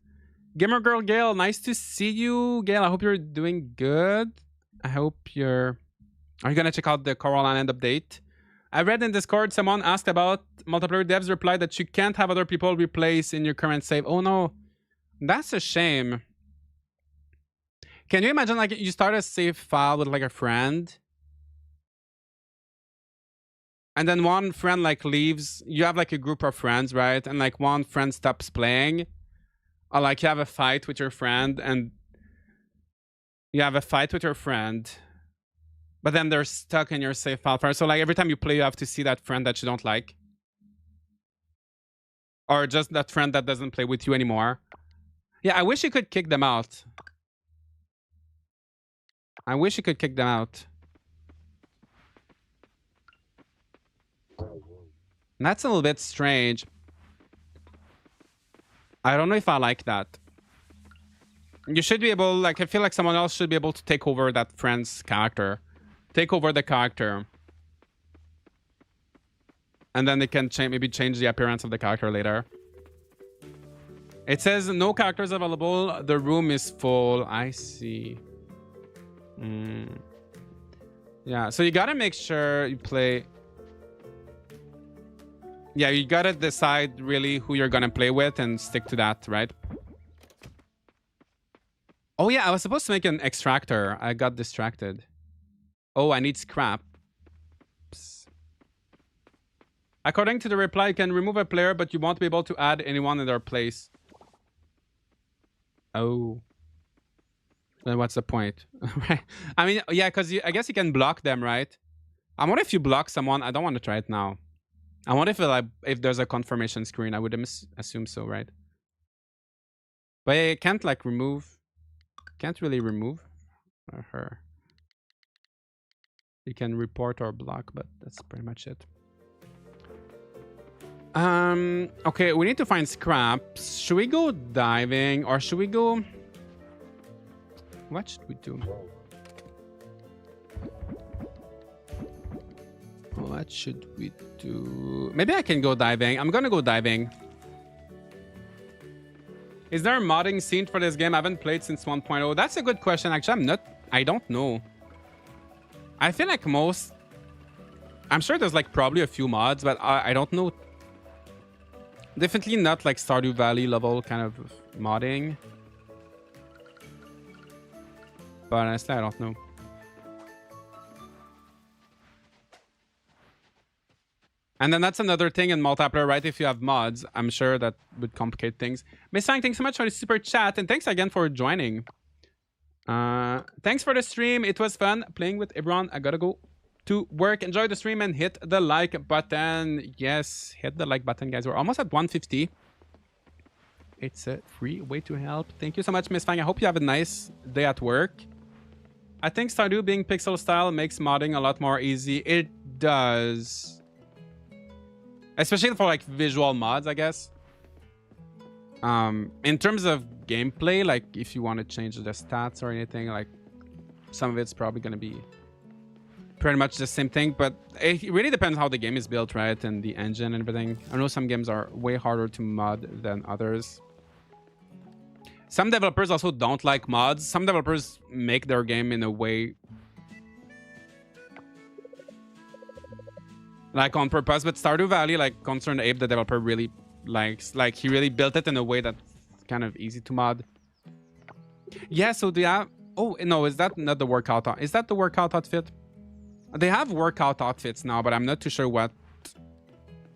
Gamer Girl Gail, nice to see you. Gail, I hope you're doing good. I hope you're... Are you gonna check out the Coral Island update? I read in Discord someone asked about multiplayer devs replied that you can't have other people replace in your current save. Oh no, that's a shame. Can you imagine like you start a save file with like a friend and then one friend like leaves, you have like a group of friends, right? And like one friend stops playing, or like you have a fight with your friend and but then they're stuck in your save file first. So like every time you play, you have to see that friend that you don't like. Or just that friend that doesn't play with you anymore. Yeah, I wish you could kick them out. I wish you could kick them out. That's a little bit strange. I don't know if I like that. You should be able, like, I feel like someone else should be able to take over that friend's character. Take over the character. And then they can maybe change the appearance of the character later. It says no characters available. The room is full. I see. Yeah, so you gotta make sure you play... Yeah, you gotta decide really who you're gonna play with and stick to that, right? Oh yeah, I was supposed to make an extractor. I got distracted. Oh, I need scrap. According to the reply, you can remove a player, but you won't be able to add anyone in their place. Oh. Then what's the point? Right? I mean, yeah, because I guess you can block them, right? I wonder if you block someone. I don't want to try it now. I wonder if there's a confirmation screen. I would assume so, right? But I can't like remove. Can't really remove her. You can report or block, but that's pretty much it. Okay, we need to find scraps. Should we go diving or should we go... What should we do? What should we do? Maybe I can go diving. I'm gonna go diving. Is there a modding scene for this game? I haven't played since 1.0. That's a good question. Actually, I don't know. I feel like I'm sure there's like probably a few mods, but I don't know. Definitely not like Stardew Valley level kind of modding. But honestly, I don't know. And then that's another thing in multiplayer, right? If you have mods, I'm sure that would complicate things. Miss Sang, thanks so much for the super chat. And thanks again for joining. Thanks for the stream. It was fun playing with everyone. I gotta go. to work. Enjoy the stream and hit the like button. Yes, hit the like button, guys. We're almost at 150. It's a free way to help. Thank you so much, Miss Fang. I hope you have a nice day at work. I think Stardew being pixel style makes modding a lot more easy. It does. Especially for like visual mods, I guess. In terms of gameplay, like if you want to change the stats or anything, like some of it's probably going to be pretty much the same thing, but it really depends how the game is built, right? And the engine and everything. I know some games are way harder to mod than others. Some developers also don't like mods. Some developers make their game in a way like on purpose, but Stardew Valley, like Concerned Ape, the developer really likes, like he really built it in a way that's kind of easy to mod. Yeah, so they have, oh no, is that not the workout? Is that the workout outfit? They have workout outfits now, but I'm not too sure what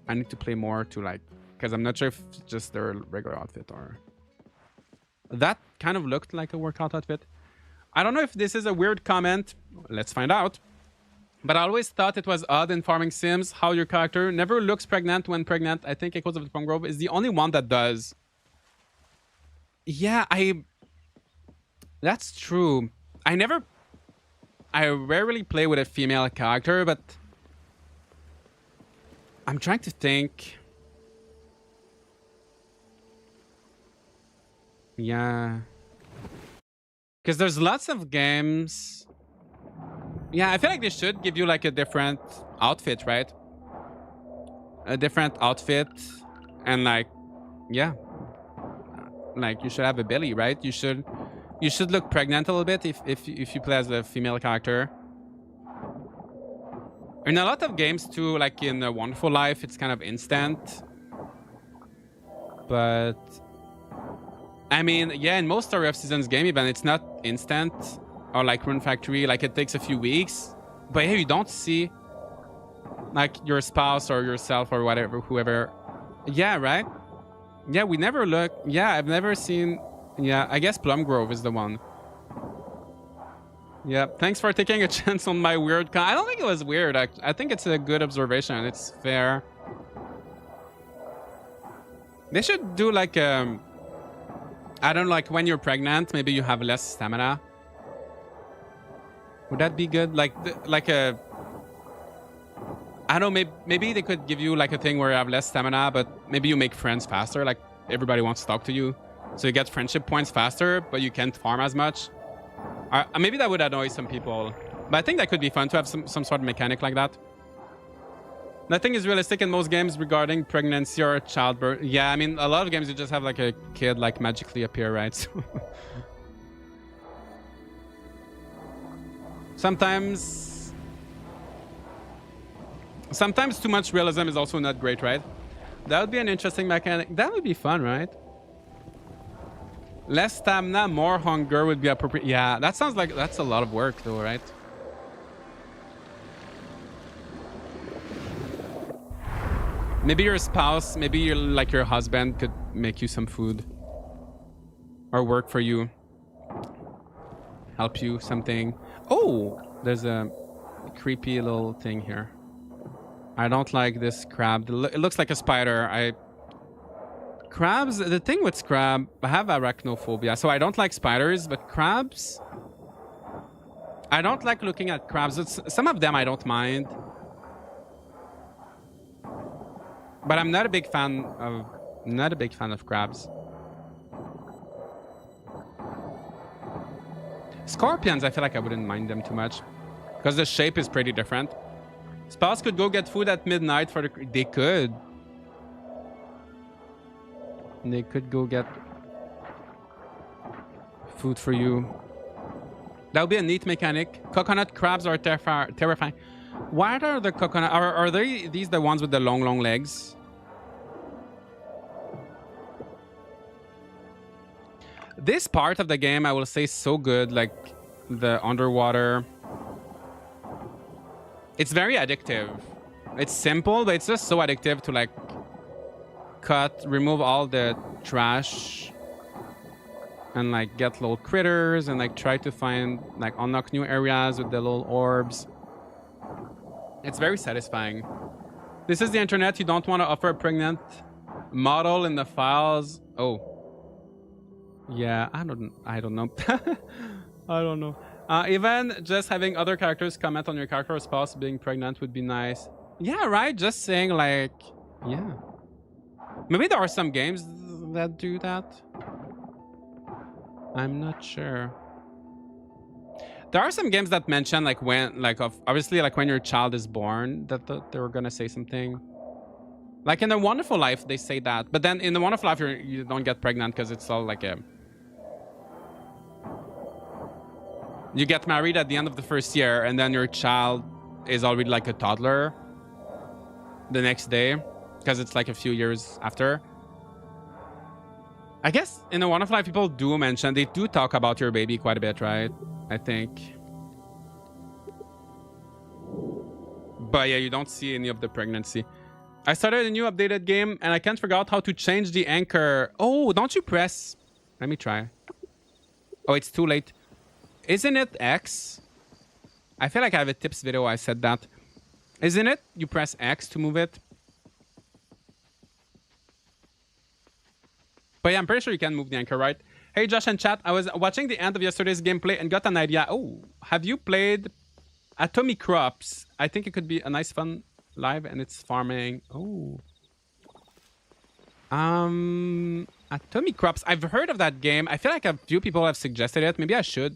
I need to play more to like, because I'm not sure if it's just their regular outfit or... That kind of looked like a workout outfit. I don't know if this is a weird comment. Let's find out. But I always thought it was odd in farming sims how your character never looks pregnant when pregnant. I think Echoes of the Plum Grove is the only one that does. Yeah, that's true. I rarely play with a female character, but I'm trying to think. Yeah. Because there's lots of games. Yeah, I feel like they should give you like a different outfit, right? A different outfit. And like, yeah. Like you should have a belly, right? You should look pregnant a little bit if you play as a female character. In a lot of games too, like in A Wonderful Life, it's kind of instant. But I mean, yeah, in most Story of Seasons game even, it's not instant. Or like Rune Factory, like it takes a few weeks. But here you don't see like your spouse or yourself or whatever, whoever. Yeah, right? Yeah, we never look. Yeah, I've never seen. Yeah, I guess Plum Grove is the one. Yeah, thanks for taking a chance on my weird... I don't think it was weird. I think it's a good observation. It's fair. They should do like I don't know, like when you're pregnant, maybe you have less stamina. Would that be good? Like a... I don't know, maybe they could give you like a thing where you have less stamina, but maybe you make friends faster. Like everybody wants to talk to you. So you get friendship points faster, but you can't farm as much. Maybe that would annoy some people. But I think that could be fun to have some sort of mechanic like that. Nothing is realistic in most games regarding pregnancy or childbirth. Yeah, I mean, a lot of games you just have like a kid like magically appear, right? Sometimes too much realism is also not great, right? That would be an interesting mechanic. That would be fun, right? Less stamina, more hunger would be appropriate. Yeah, that sounds like that's a lot of work though, right? Maybe your spouse, maybe your husband could make you some food. Or work for you. Help you something. Oh, there's a creepy little thing here. I don't like this crab. It looks like a spider. Crabs, the thing with crab, I have arachnophobia, so I don't like spiders, but crabs, I don't like looking at crabs. Some of them I don't mind, but I'm not a big fan of crabs. Scorpions, I feel like I wouldn't mind them too much because the shape is pretty different. Spouse could go get food at midnight for the... They could. They could go get food for you. That would be a neat mechanic. Coconut crabs are terrifying. What are the coconut... Are these the ones with the long legs? This part of the game, I will say, is so good. Like the underwater... It's very addictive. It's simple, but it's just so addictive to like remove all the trash and like get little critters and like try to find like unlock new areas with the little orbs. It's very satisfying. This is the internet. You don't want to offer a pregnant model in the files. Oh. Yeah, I don't know. I don't know. Even just having other characters comment on your character or spouse being pregnant would be nice. Yeah, right? Just saying like, yeah. Maybe there are some games that do that. I'm not sure. There are some games that mention like when, like obviously like when your child is born that they were gonna say something. Like in The Wonderful Life, they say that. But then in The Wonderful Life, you don't get pregnant because it's all like a... You get married at the end of the first year and then your child is already like a toddler the next day because it's like a few years after. I guess in The Wonderful Life, people do mention, they do talk about your baby quite a bit, right? I think. But yeah, you don't see any of the pregnancy. I started a new updated game and I can't figure out how to change the anchor. Oh, don't you press... Let me try. Oh, it's too late. Isn't it X? I feel like I have a tips video I said that. Isn't it? You press X to move it. But yeah, I'm pretty sure you can move the anchor, right? Hey, Josh and chat. I was watching the end of yesterday's gameplay and got an idea. Oh, have you played Atomic Crops? I think it could be a nice fun live and it's farming. Oh. Atomic Crops. I've heard of that game. I feel like a few people have suggested it. Maybe I should.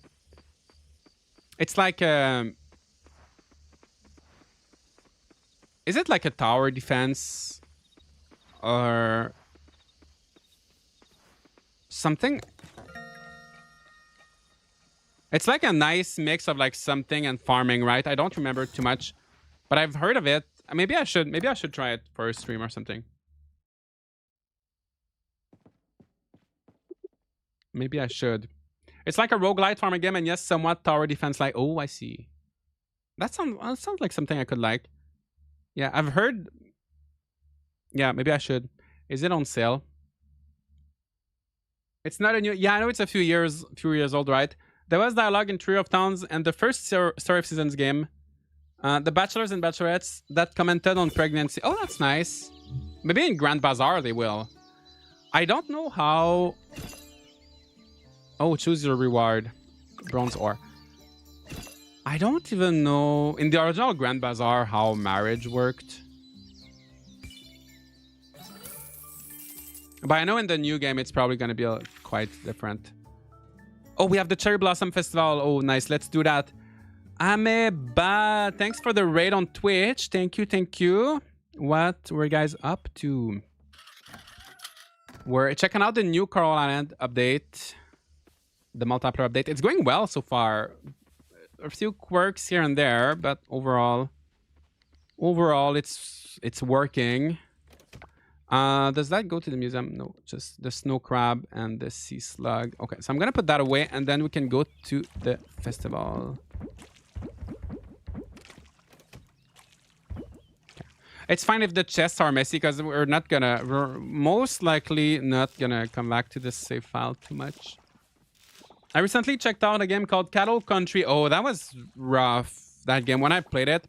It's like is it like a tower defense or something? It's like a nice mix of like something and farming, right? I don't remember too much, but I've heard of it. Maybe I should try it for a stream or something. Maybe I should. It's like a roguelite farming game, and yes, somewhat tower defense like. Oh, I see. That sounds like something I could like. Yeah, I've heard. Yeah, maybe I should. Is it on sale? It's not a new... Yeah, I know it's a few years old, right? There was dialogue in Trio of Towns and the first Story of Seasons game. The Bachelors and Bachelorettes that commented on pregnancy. Oh, that's nice. Maybe in Grand Bazaar they will. I don't know how... Oh, choose your reward. Bronze ore. I don't even know in the original Grand Bazaar how marriage worked. But I know in the new game it's probably going to be quite different. Oh, we have the Cherry Blossom Festival. Oh, nice. Let's do that. Ameba, thanks for the raid on Twitch. Thank you. What were you guys up to? We're checking out the new Coral Island update. The multiplayer update. It's going well so far. A few quirks here and there, but overall it's working. Does that go to the museum? No, just the snow crab and the sea slug. Okay, so I'm gonna put that away and then we can go to the festival. Okay. It's fine if the chests are messy because we're most likely not gonna come back to this save file too much. I recently checked out a game called Cattle Country. Oh, that was rough, that game. When I played it,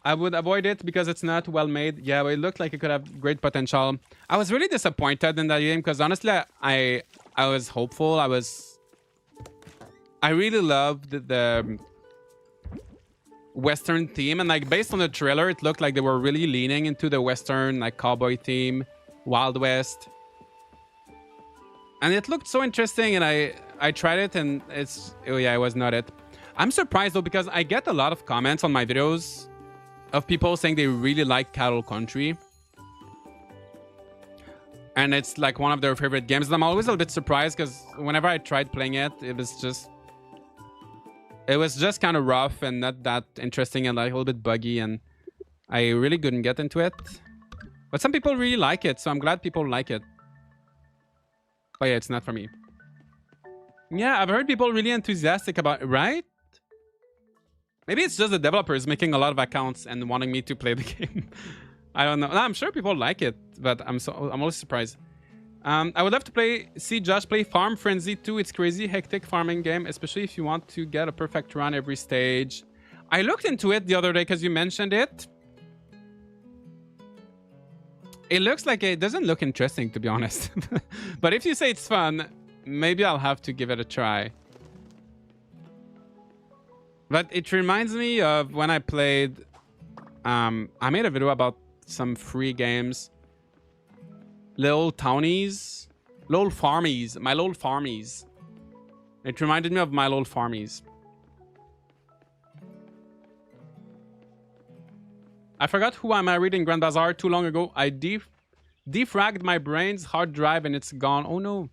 I would avoid it because it's not well made. Yeah, but it looked like it could have great potential. I was really disappointed in that game because honestly, I was hopeful. I really loved the Western theme, and like based on the trailer, it looked like they were really leaning into the Western like cowboy theme, Wild West. And it looked so interesting, and I tried it, and it was not it. I'm surprised though because I get a lot of comments on my videos of people saying they really like Cattle Country, and it's like one of their favorite games. And I'm always a little bit surprised because whenever I tried playing it, it was just kind of rough and not that interesting and like a little bit buggy, and I really couldn't get into it. But some people really like it, so I'm glad people like it. But yeah, it's not for me. Yeah, I've heard people really enthusiastic about it, right? Maybe it's just the developers making a lot of accounts and wanting me to play the game. I don't know. No, I'm sure people like it, but I'm always surprised. I would love to see Josh play Farm Frenzy 2. It's crazy hectic farming game, especially if you want to get a perfect run every stage. I looked into it the other day because you mentioned it. It looks like it doesn't look interesting, to be honest. But if you say it's fun, maybe I'll have to give it a try. But it reminds me of when I played... I made a video about some free games. Little townies. Little farmies. My little farmies. It reminded me of my little farmies. I forgot who I married in Grand Bazaar too long ago. I defragged my brain's hard drive and it's gone. Oh no.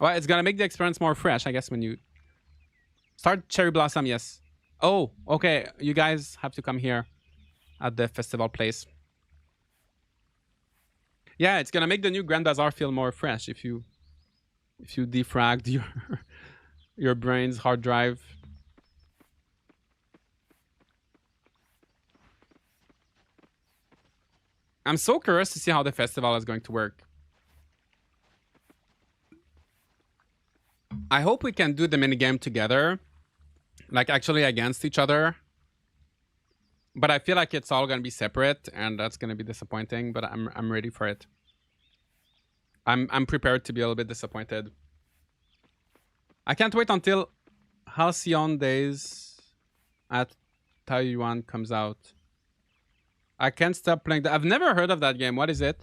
Well, it's gonna make the experience more fresh, I guess, when you start Cherry Blossom. Yes. Oh, okay. You guys have to come here at the festival place. Yeah, it's gonna make the new Grand Bazaar feel more fresh if you defragged your brain's hard drive. I'm so curious to see how the festival is going to work. I hope we can do the minigame together, like actually against each other. But I feel like it's all going to be separate, and that's going to be disappointing. But I'm ready for it. I'm prepared to be a little bit disappointed. I can't wait until Halcyon Days at Taiyuan comes out. I can't stop playing that. I've never heard of that game. What is it?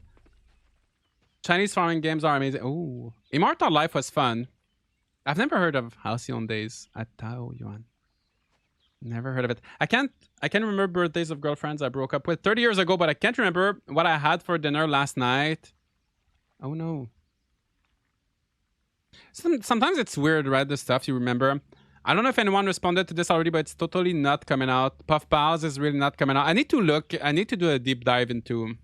Chinese farming games are amazing. Oh, Immortal Life was fun. I've never heard of Halcyon Days at Taoyuan. Never heard of it. I can remember birthdays of girlfriends I broke up with 30 years ago, but I can't remember what I had for dinner last night. Oh no. Sometimes it's weird, right? The stuff you remember. I don't know if anyone responded to this already, but it's totally not coming out. Puff Pals is really not coming out. I need to look. I need to do a deep dive into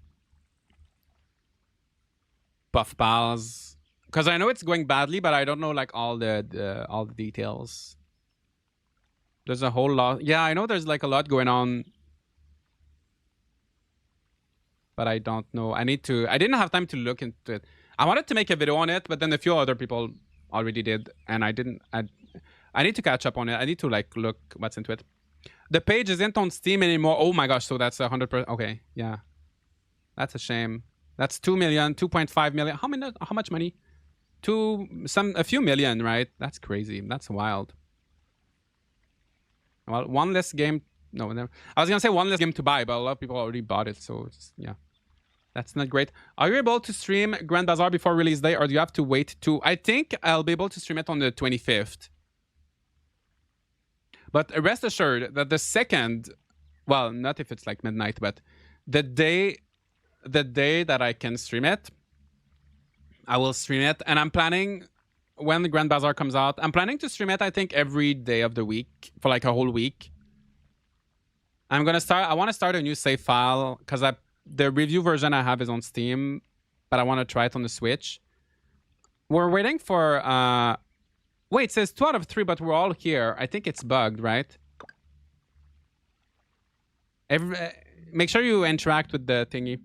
Puff Pals because I know it's going badly, but I don't know like all the details. There's a whole lot. Yeah, I know there's like a lot going on, but I don't know. I didn't have time to look into it. I wanted to make a video on it, but then a few other people already did, and I didn't. I need to catch up on it. I need to like look what's into it. The page isn't on Steam anymore. Oh my gosh, so that's 100%. Okay, yeah. That's a shame. That's 2 million, 2.5 million. How much money? A few million, right? That's crazy. That's wild. Well, one less game. No, I was gonna say one less game to buy, but a lot of people already bought it, so it's, yeah. That's not great. Are you able to stream Grand Bazaar before release day, or do you have to wait to... I think I'll be able to stream it on the 25th. But rest assured that the second, well, not if it's like midnight, but the day that I can stream it, I will stream it. And I'm planning, when the Grand Bazaar comes out, I'm planning to stream it, I think, every day of the week for like a whole week. I want to start a new save file because the review version I have is on Steam, but I want to try it on the Switch. We're waiting for... Wait, it says 2 out of 3, but we're all here. I think it's bugged, right? Make sure you interact with the thingy.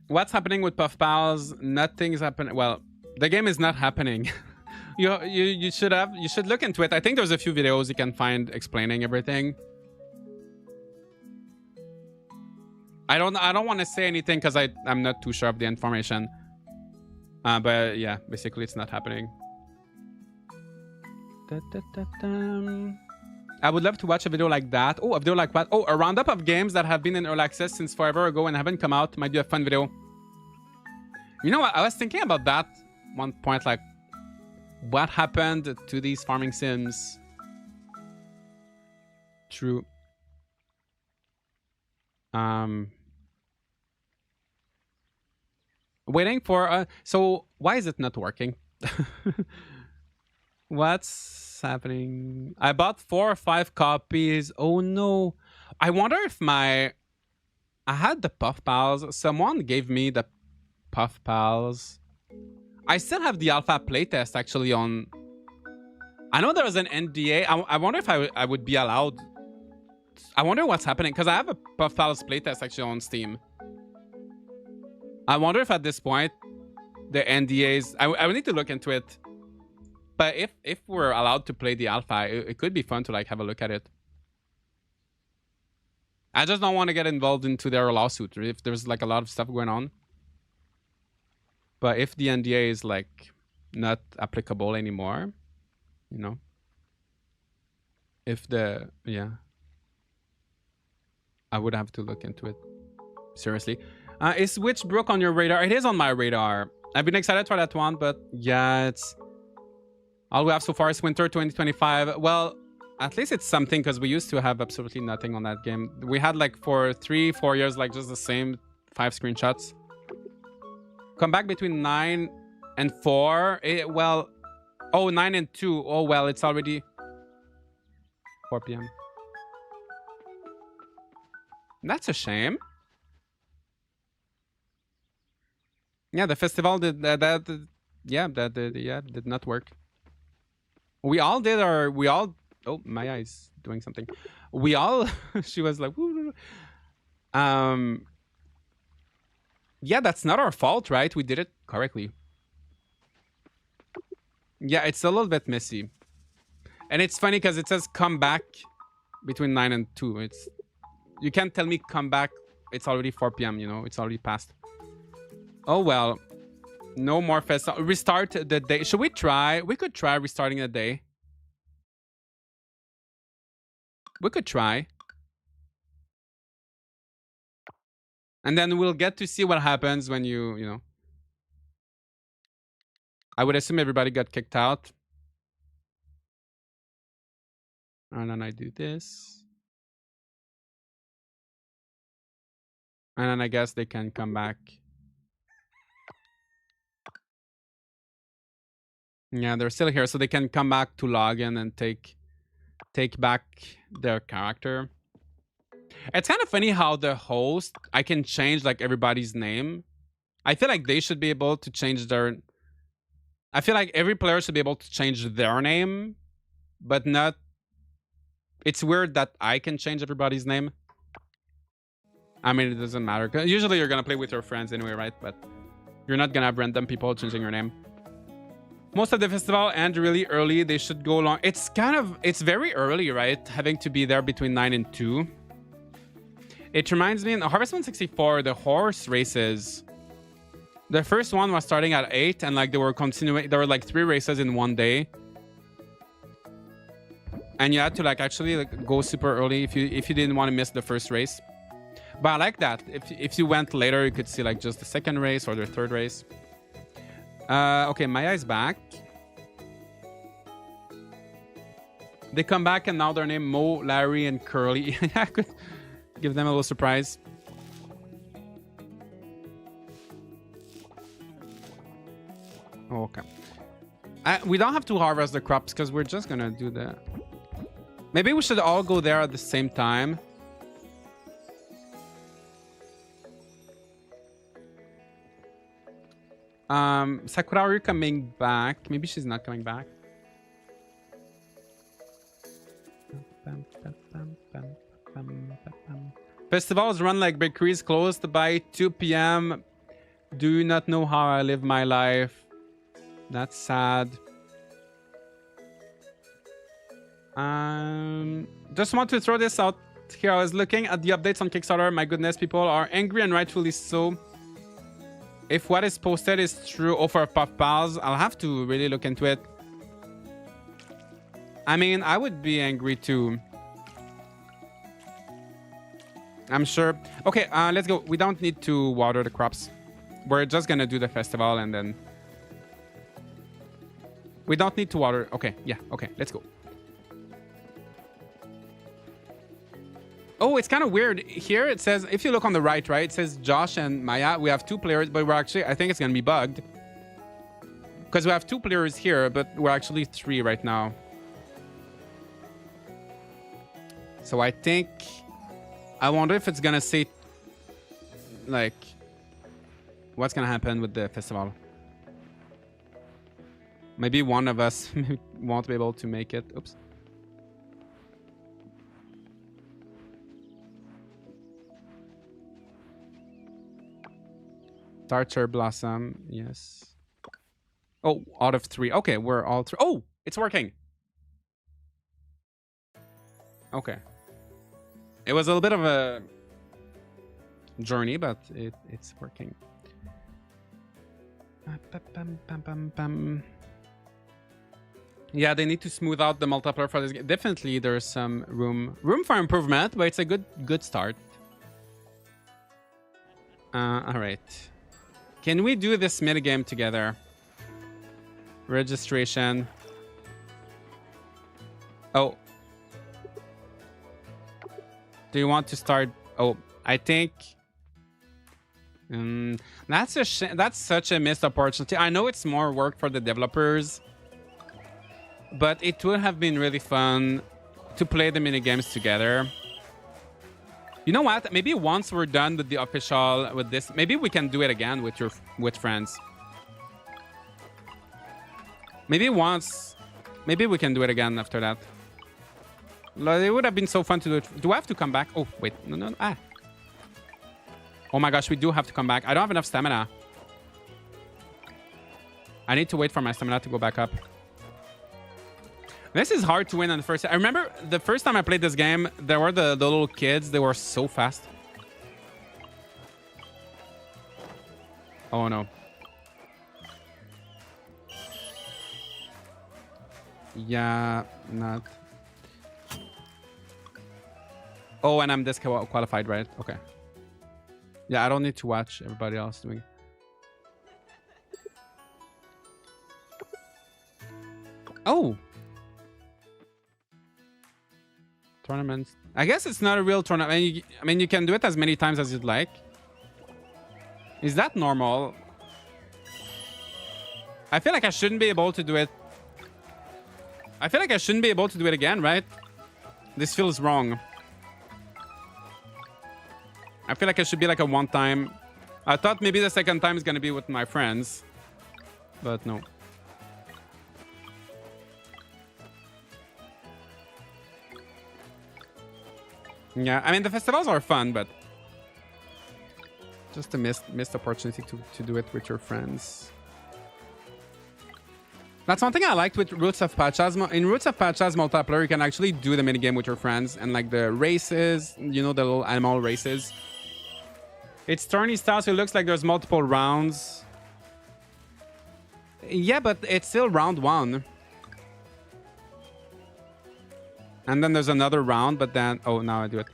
What's happening with Puff Pals? Nothing's happening. Well, the game is not happening. you should look into it. I think there's a few videos you can find explaining everything. I don't want to say anything because I'm not too sure of the information. But yeah, basically it's not happening. I would love to watch a video like that. Oh, a video like what? Oh, a roundup of games that have been in early access since forever ago and haven't come out. Might be a fun video. You know what? I was thinking about that one point, like what happened to these farming sims? True. Waiting for so why is it not working? What's happening? I bought 4 or 5 copies. Oh no. I wonder if I had the Puff Pals. Someone gave me the Puff Pals. I still have the alpha playtest actually on... I know there was an NDA. I wonder if I would be allowed... I wonder what's happening because I have a Puff Pals playtest actually on Steam. I wonder if at this point the NDAs... I would need to look into it. But if we're allowed to play the alpha, it could be fun to like have a look at it. I just don't want to get involved into their lawsuit if there's like a lot of stuff going on. But if the NDA is like not applicable anymore, you know, if the I would have to look into it seriously. Is Switch broke on your radar? It is on my radar. I've been excited for that one, but yeah, it's all we have so far is winter 2025. Well, at least it's something because we used to have absolutely nothing on that game. We had like for 3-4 years like just the same 5 screenshots. Come back between 9 and 4. Well, oh, 9 and 2. Oh, well, it's already 4 p.m. That's a shame. Yeah, the festival did did not work. We all did our oh, Maya is doing something. We all she was like yeah, that's not our fault, right? We did it correctly. Yeah, it's a little bit messy. And it's funny because it says come back between 9 and 2. It's you can't tell me come back. It's already 4 p.m., you know, it's already past. Oh well. No more festival. Restart the day. Should we try? We could try restarting the day. We could try. And then we'll get to see what happens when you know. I would assume everybody got kicked out. And then I do this. And then I guess they can come back. Yeah, they're still here, so they can come back to log in and take back their character. It's kind of funny how the host, I can change like everybody's name. I feel like they should be able to change their... I feel like every player should be able to change their name, but not... It's weird that I can change everybody's name. I mean, it doesn't matter. Usually you're going to play with your friends anyway, right? But you're not going to have random people changing your name. Most of the festival end really early. They should go long. It's very early, right? Having to be there between 9 and 2. It reminds me in Harvest 164, the horse races. The first one was starting at 8 and like they were continuing. There were like 3 races in one day. And you had to like actually like go super early if you didn't want to miss the first race. But I like that. If you went later, you could see like just the second race or the third race. Okay, Maya is back. They come back and now they're named Mo, Larry, and Curly. I could give them a little surprise. Okay. We don't have to harvest the crops because we're just gonna do that. Maybe we should all go there at the same time. Sakura, are you coming back? Maybe she's not coming back. Festivals run like bakeries closed by 2 p.m. Do not know how I live my life. That's sad. Just want to throw this out here. I was looking at the updates on Kickstarter. My goodness, people are angry and rightfully so. If what is posted is true, for Puff Pals, I'll have to really look into it. I mean, I would be angry too. I'm sure. Okay, let's go. We don't need to water the crops. We're just gonna do the festival and then... We don't need to water. Okay, yeah, okay, let's go. Oh, it's kind of weird. Here it says, if you look on the right, it says Josh and Maya. We have 2 players, but we're actually, I think it's going to be bugged. Because we have 2 players here, but we're actually 3 right now. So I think, I wonder if it's going to say, like, what's going to happen with the festival. Maybe one of us won't be able to make it. Oops. Tartar Blossom, yes. Oh, out of 3. Okay, we're all 3. Oh, it's working. Okay. It was a little bit of a journey, but it's working. Yeah, they need to smooth out the multiplayer for this game. Definitely, there's some room for improvement, but it's a good start. All right. Can we do this minigame together? Registration. Oh. Do you want to start? Oh, I think that's such a missed opportunity. I know it's more work for the developers, but it would have been really fun to play the mini games together. You know what? Maybe once we're done with the official with this, maybe we can do it again with friends. Maybe we can do it again after that. It would have been so fun to do it. Do I have to come back? Oh, wait. No. Oh my gosh, we do have to come back. I don't have enough stamina. I need to wait for my stamina to go back up. This is hard to win on the first. I remember the first time I played this game, there were the little kids. They were so fast. Oh no. Yeah, not. Oh, and I'm disqualified, right? Okay. Yeah, I don't need to watch everybody else doing it. Oh. Tournaments. I guess it's not a real tournament. I mean, you can do it as many times as you'd like. Is that normal? I feel like I shouldn't be able to do it. I feel like I shouldn't be able to do it again, right? This feels wrong. I feel like it should be like a one time. I thought maybe the second time is going to be with my friends. But no. Yeah, I mean, the festivals are fun, but just a missed opportunity to do it with your friends. That's one thing I liked with Roots of Patchas. In Roots of Patchas multiplayer, you can actually do the minigame with your friends and like the races, you know, the little animal races. It's tourney style, so it looks like there's multiple rounds. Yeah, but it's still round 1. And then there's another round, but then... Oh, now I do it.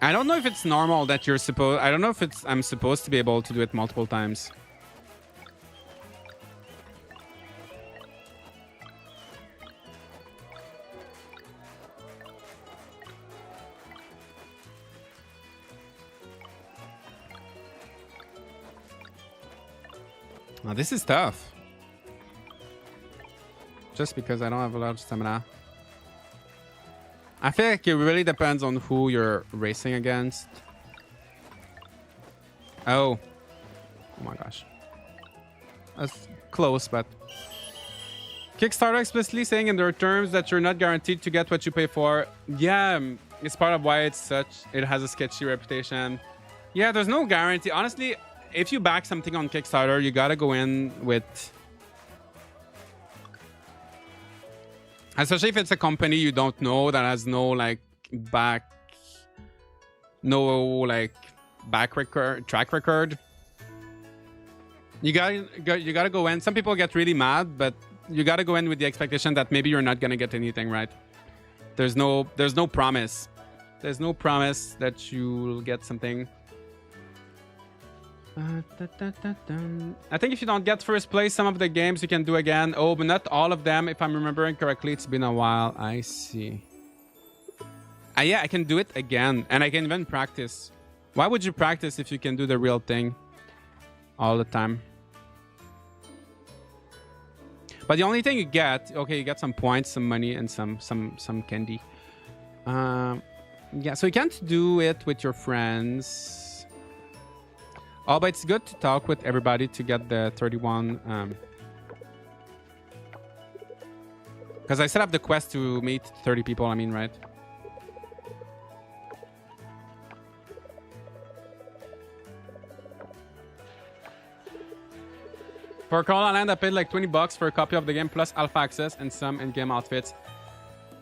I don't know if it's normal that you're supposed... I don't know if I'm supposed to be able to do it multiple times. Now, this is tough. Just because I don't have a lot of stamina. I feel like it really depends on who you're racing against. Oh. Oh my gosh. That's close, but... Kickstarter explicitly saying in their terms that you're not guaranteed to get what you pay for. Yeah, it's part of why it has a sketchy reputation. Yeah, there's no guarantee. Honestly, if you back something on Kickstarter, you gotta go in with... Especially if it's a company you don't know that has no track record. You gotta go in. Some people get really mad, but you gotta go in with the expectation that maybe you're not gonna get anything right. There's no promise. There's no promise that you'll get something. I think if you don't get first place, some of the games you can do again. Oh, but not all of them. If I'm remembering correctly, it's been a while. I see. Yeah, I can do it again. And I can even practice. Why would you practice if you can do the real thing all the time? But the only thing you get... Okay, you get some points, some money, and some candy. Yeah, so you can't do it with your friends... Oh, but it's good to talk with everybody to get the 31. Because I set up the quest to meet 30 people, I mean, right? For Coral Island, I paid like $20 for a copy of the game plus alpha access and some in-game outfits.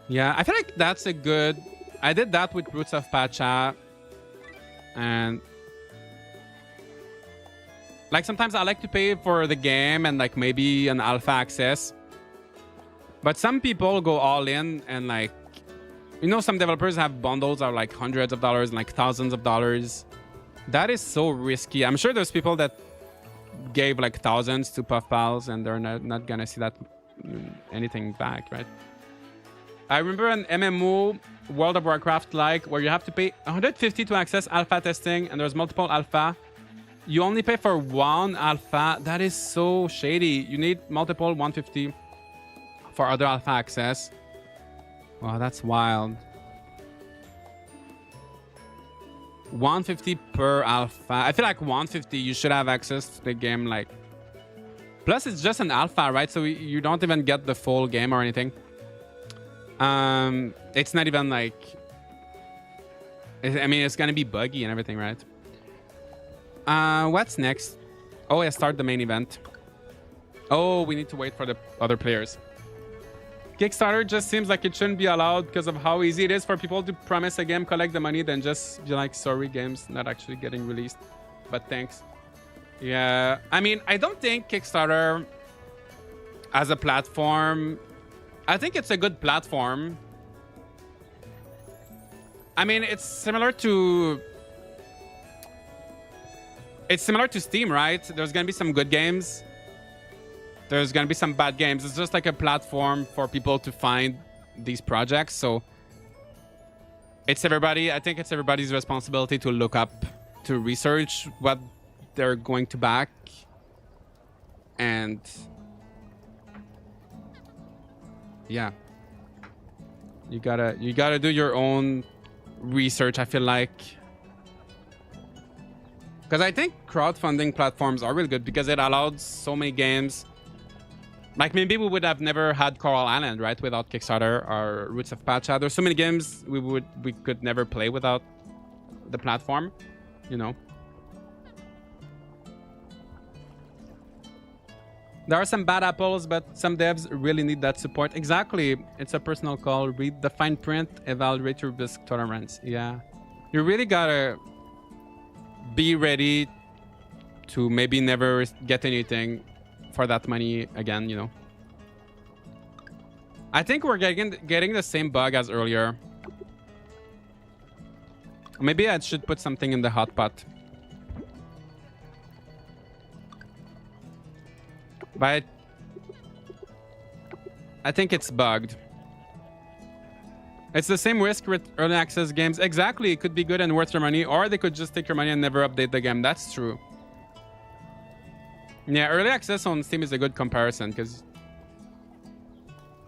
Yeah, I feel like that's a good... I did that with Roots of Pacha. And... like, sometimes I like to pay for the game and like maybe an alpha access. But some people go all in and like... you know, some developers have bundles of like hundreds of dollars and like thousands of dollars. That is so risky. I'm sure there's people that gave like thousands to Puff Pals and they're not gonna see that anything back, right? I remember an MMO, World of Warcraft like, where you have to pay $150 to access alpha testing and there's multiple alpha. You only pay for one alpha. That is so shady. You need multiple $150 for other alpha access. Wow, that's wild. $150 per alpha. I feel like $150 you should have access to the game like... plus it's just an alpha, right? So you don't even get the full game or anything. It's not even like... I mean, it's gonna be buggy and everything, right? What's next? Oh, yeah, start the main event. Oh, we need to wait for the other players. Kickstarter just seems like it shouldn't be allowed because of how easy it is for people to promise a game, collect the money, then just be like, sorry, game's not actually getting released. But thanks. Yeah, I mean, I don't think Kickstarter as a platform... I think it's a good platform. I mean, it's similar to... it's similar to Steam, right? There's gonna be some good games. There's gonna be some bad games. It's just like a platform for people to find these projects. So it's everybody. I think it's everybody's responsibility to look up, to research what they're going to back, and yeah, you gotta do your own research. I feel like. Because I think crowdfunding platforms are really good because it allowed so many games. Like maybe we would have never had Coral Island, right, without Kickstarter or Roots of Pacha. There's so many games we could never play without the platform, you know. There are some bad apples, but some devs really need that support. Exactly. It's a personal call. Read the fine print, evaluate your risk tolerance. Yeah. You really gotta be ready to maybe never get anything for that money again, you know. I think we're getting the same bug as earlier. Maybe I should put something in the hot pot. But I think it's bugged. It's the same risk with early access games. Exactly. It could be good and worth your money, or they could just take your money and never update the game. That's true. Yeah, early access on Steam is a good comparison because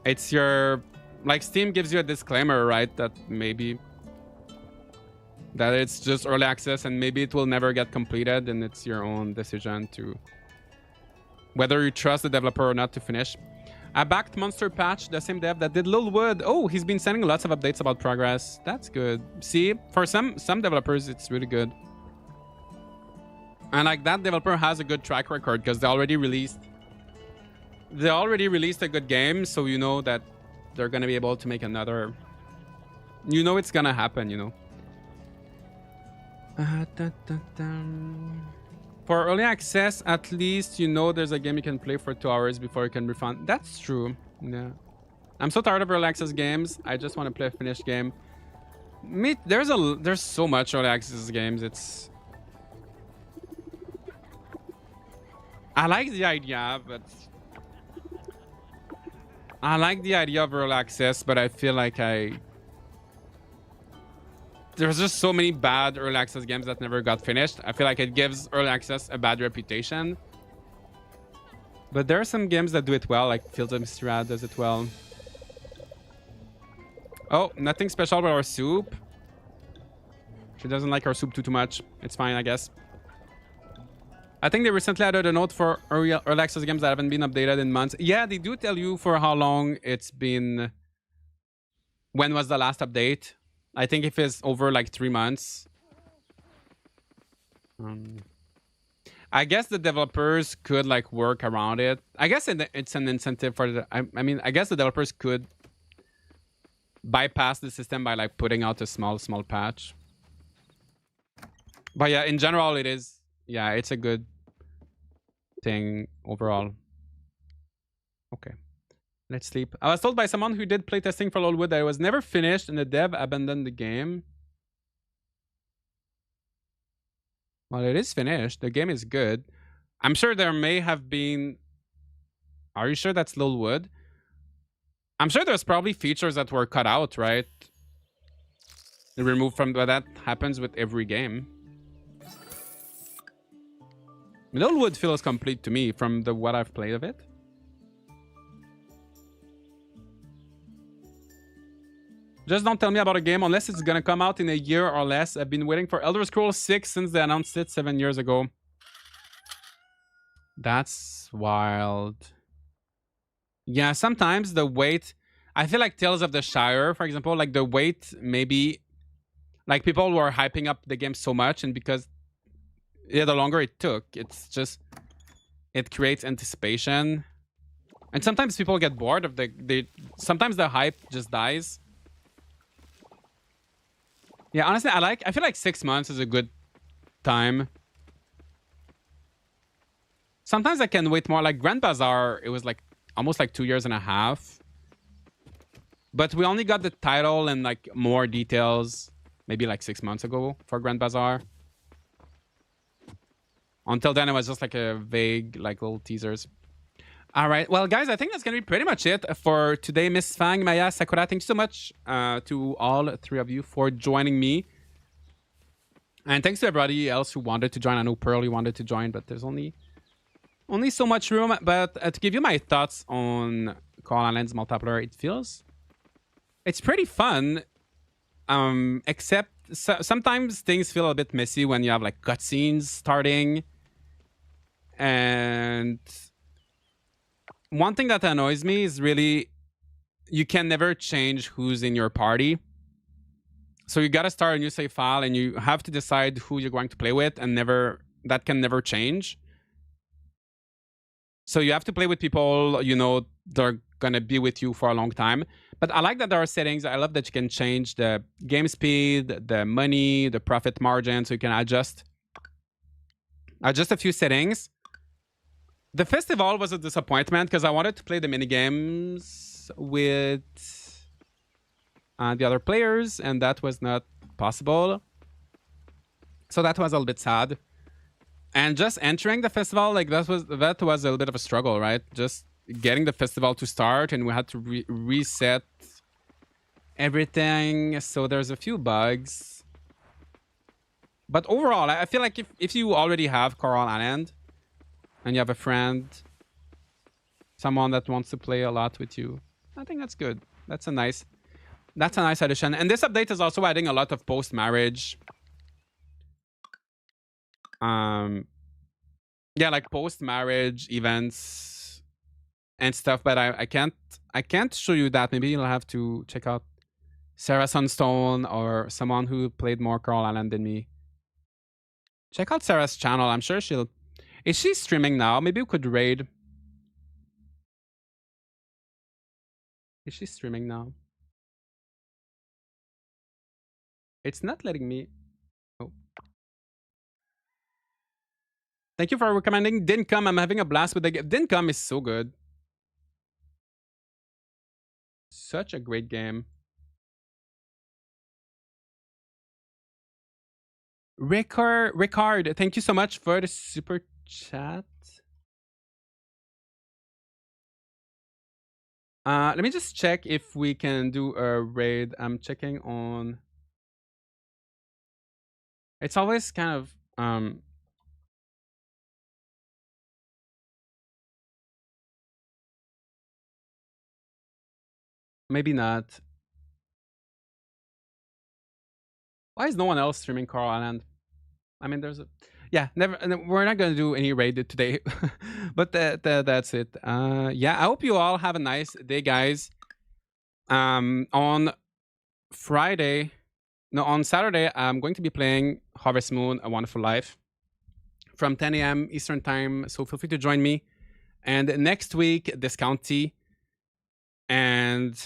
it's your... like, Steam gives you a disclaimer, right? That maybe... that it's just early access and maybe it will never get completed, and it's your own decision to... whether you trust the developer or not to finish. I backed Monster Patch, the same dev that did Littlewood. Oh, he's been sending lots of updates about progress. That's good. See, for some developers, it's really good. And like that developer has a good track record because they already released a good game, so you know that they're gonna be able to make another. You know it's gonna happen, you know. For early access, at least you know there's a game you can play for 2 hours before you can refund. That's true. Yeah. I'm so tired of early access games. I just want to play a finished game. There's so much early access games. It's... I like the idea, but... I like the idea of early access, but I feel like there's just so many bad early access games that never got finished. I feel like it gives early access a bad reputation. But there are some games that do it well, like Fields of Mistral does it well. Oh, nothing special about our soup. She doesn't like our soup too much. It's fine, I guess. I think they recently added a note for early access games that haven't been updated in months. Yeah, they do tell you for how long it's been. When was the last update? I think if it's over like 3 months. I guess the developers could like work around it. I guess it's an incentive for the. I mean, I guess the developers could bypass the system by like putting out a small patch. But yeah, in general, it is. Yeah, it's a good thing overall. Okay, let's sleep. I was told by someone who did playtesting for Lolwood that it was never finished and the dev abandoned the game. Well, it is finished. The game is good. I'm sure there may have been. Are you sure that's Lolwood? I'm sure there's probably features that were cut out, right? Removed from, but that happens with every game. Littlewood feels complete to me from the what I've played of it. Just don't tell me about a game unless it's gonna come out in a year or less. I've been waiting for Elder Scrolls 6 since they announced it 7 years ago. That's wild. Yeah, sometimes the wait... I feel like Tales of the Shire, for example, like the wait maybe... Like people were hyping up the game so much, and because... Yeah, the longer it took, it's just... It creates anticipation. And sometimes people get bored of sometimes the hype just dies. Yeah, honestly, I feel like 6 months is a good time. Sometimes I can wait more. Like Grand Bazaar, it was like almost like 2.5 years. But we only got the title and like more details maybe like 6 months ago for Grand Bazaar. Until then, it was just like a vague, like little teasers. All right. Well, guys, I think that's going to be pretty much it for today. Miss Fang, Maya, Sakura, thank you so much to all 3 of you for joining me. And thanks to everybody else who wanted to join. I know Pearl, you wanted to join, but there's only so much room. But to give you my thoughts on Coral Islands multiplayer, it's pretty fun. Except sometimes things feel a bit messy when you have like cutscenes starting. And one thing that annoys me is really you can never change who's in your party. So you gotta start a new save file and you have to decide who you're going to play with, and that can never change. So you have to play with people, you know, they're gonna be with you for a long time. But I like that there are settings. I love that you can change the game speed, the money, the profit margin, so you can adjust a few settings. The festival was a disappointment because I wanted to play the minigames with the other players, and that was not possible. So that was a little bit sad. And just entering the festival, like that was a little bit of a struggle, right? Just getting the festival to start, and we had to reset everything. So there's a few bugs. But overall, I feel like if you already have Coral Island and you have a friend, someone that wants to play a lot with you, I think that's good. That's a nice addition. And this update is also adding a lot of post-marriage. Yeah, like post-marriage events and stuff, but I can't show you that. Maybe you'll have to check out Sarah Sunstone or someone who played more Coral Island than me. Check out Sarah's channel. I'm sure is she streaming now? Maybe we could raid. Is she streaming now? It's not letting me. Oh. Thank you for recommending Didn't Come. I'm having a blast with the game. Didn't Come is so good. Such a great game. Ricard, thank you so much for the super chat. Let me just check if we can do a raid. I'm checking on. It's always kind of maybe not. Why is no one else streaming Coral Island? I mean, there's a... Yeah, never. We're not going to do any raid today. But that's it. Yeah, I hope you all have a nice day, guys. On Friday... No, on Saturday, I'm going to be playing Harvest Moon, A Wonderful Life from 10 a.m. Eastern time. So feel free to join me. And next week, discount tea. And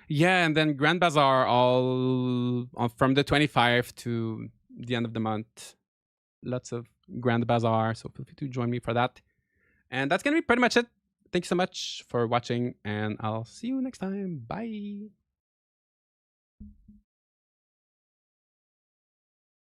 yeah, and then Grand Bazaar all from the 25th to the end of the month. Lots of Grand Bazaar. So feel free to join me for that. And that's going to be pretty much it. Thank you so much for watching, and I'll see you next time. Bye.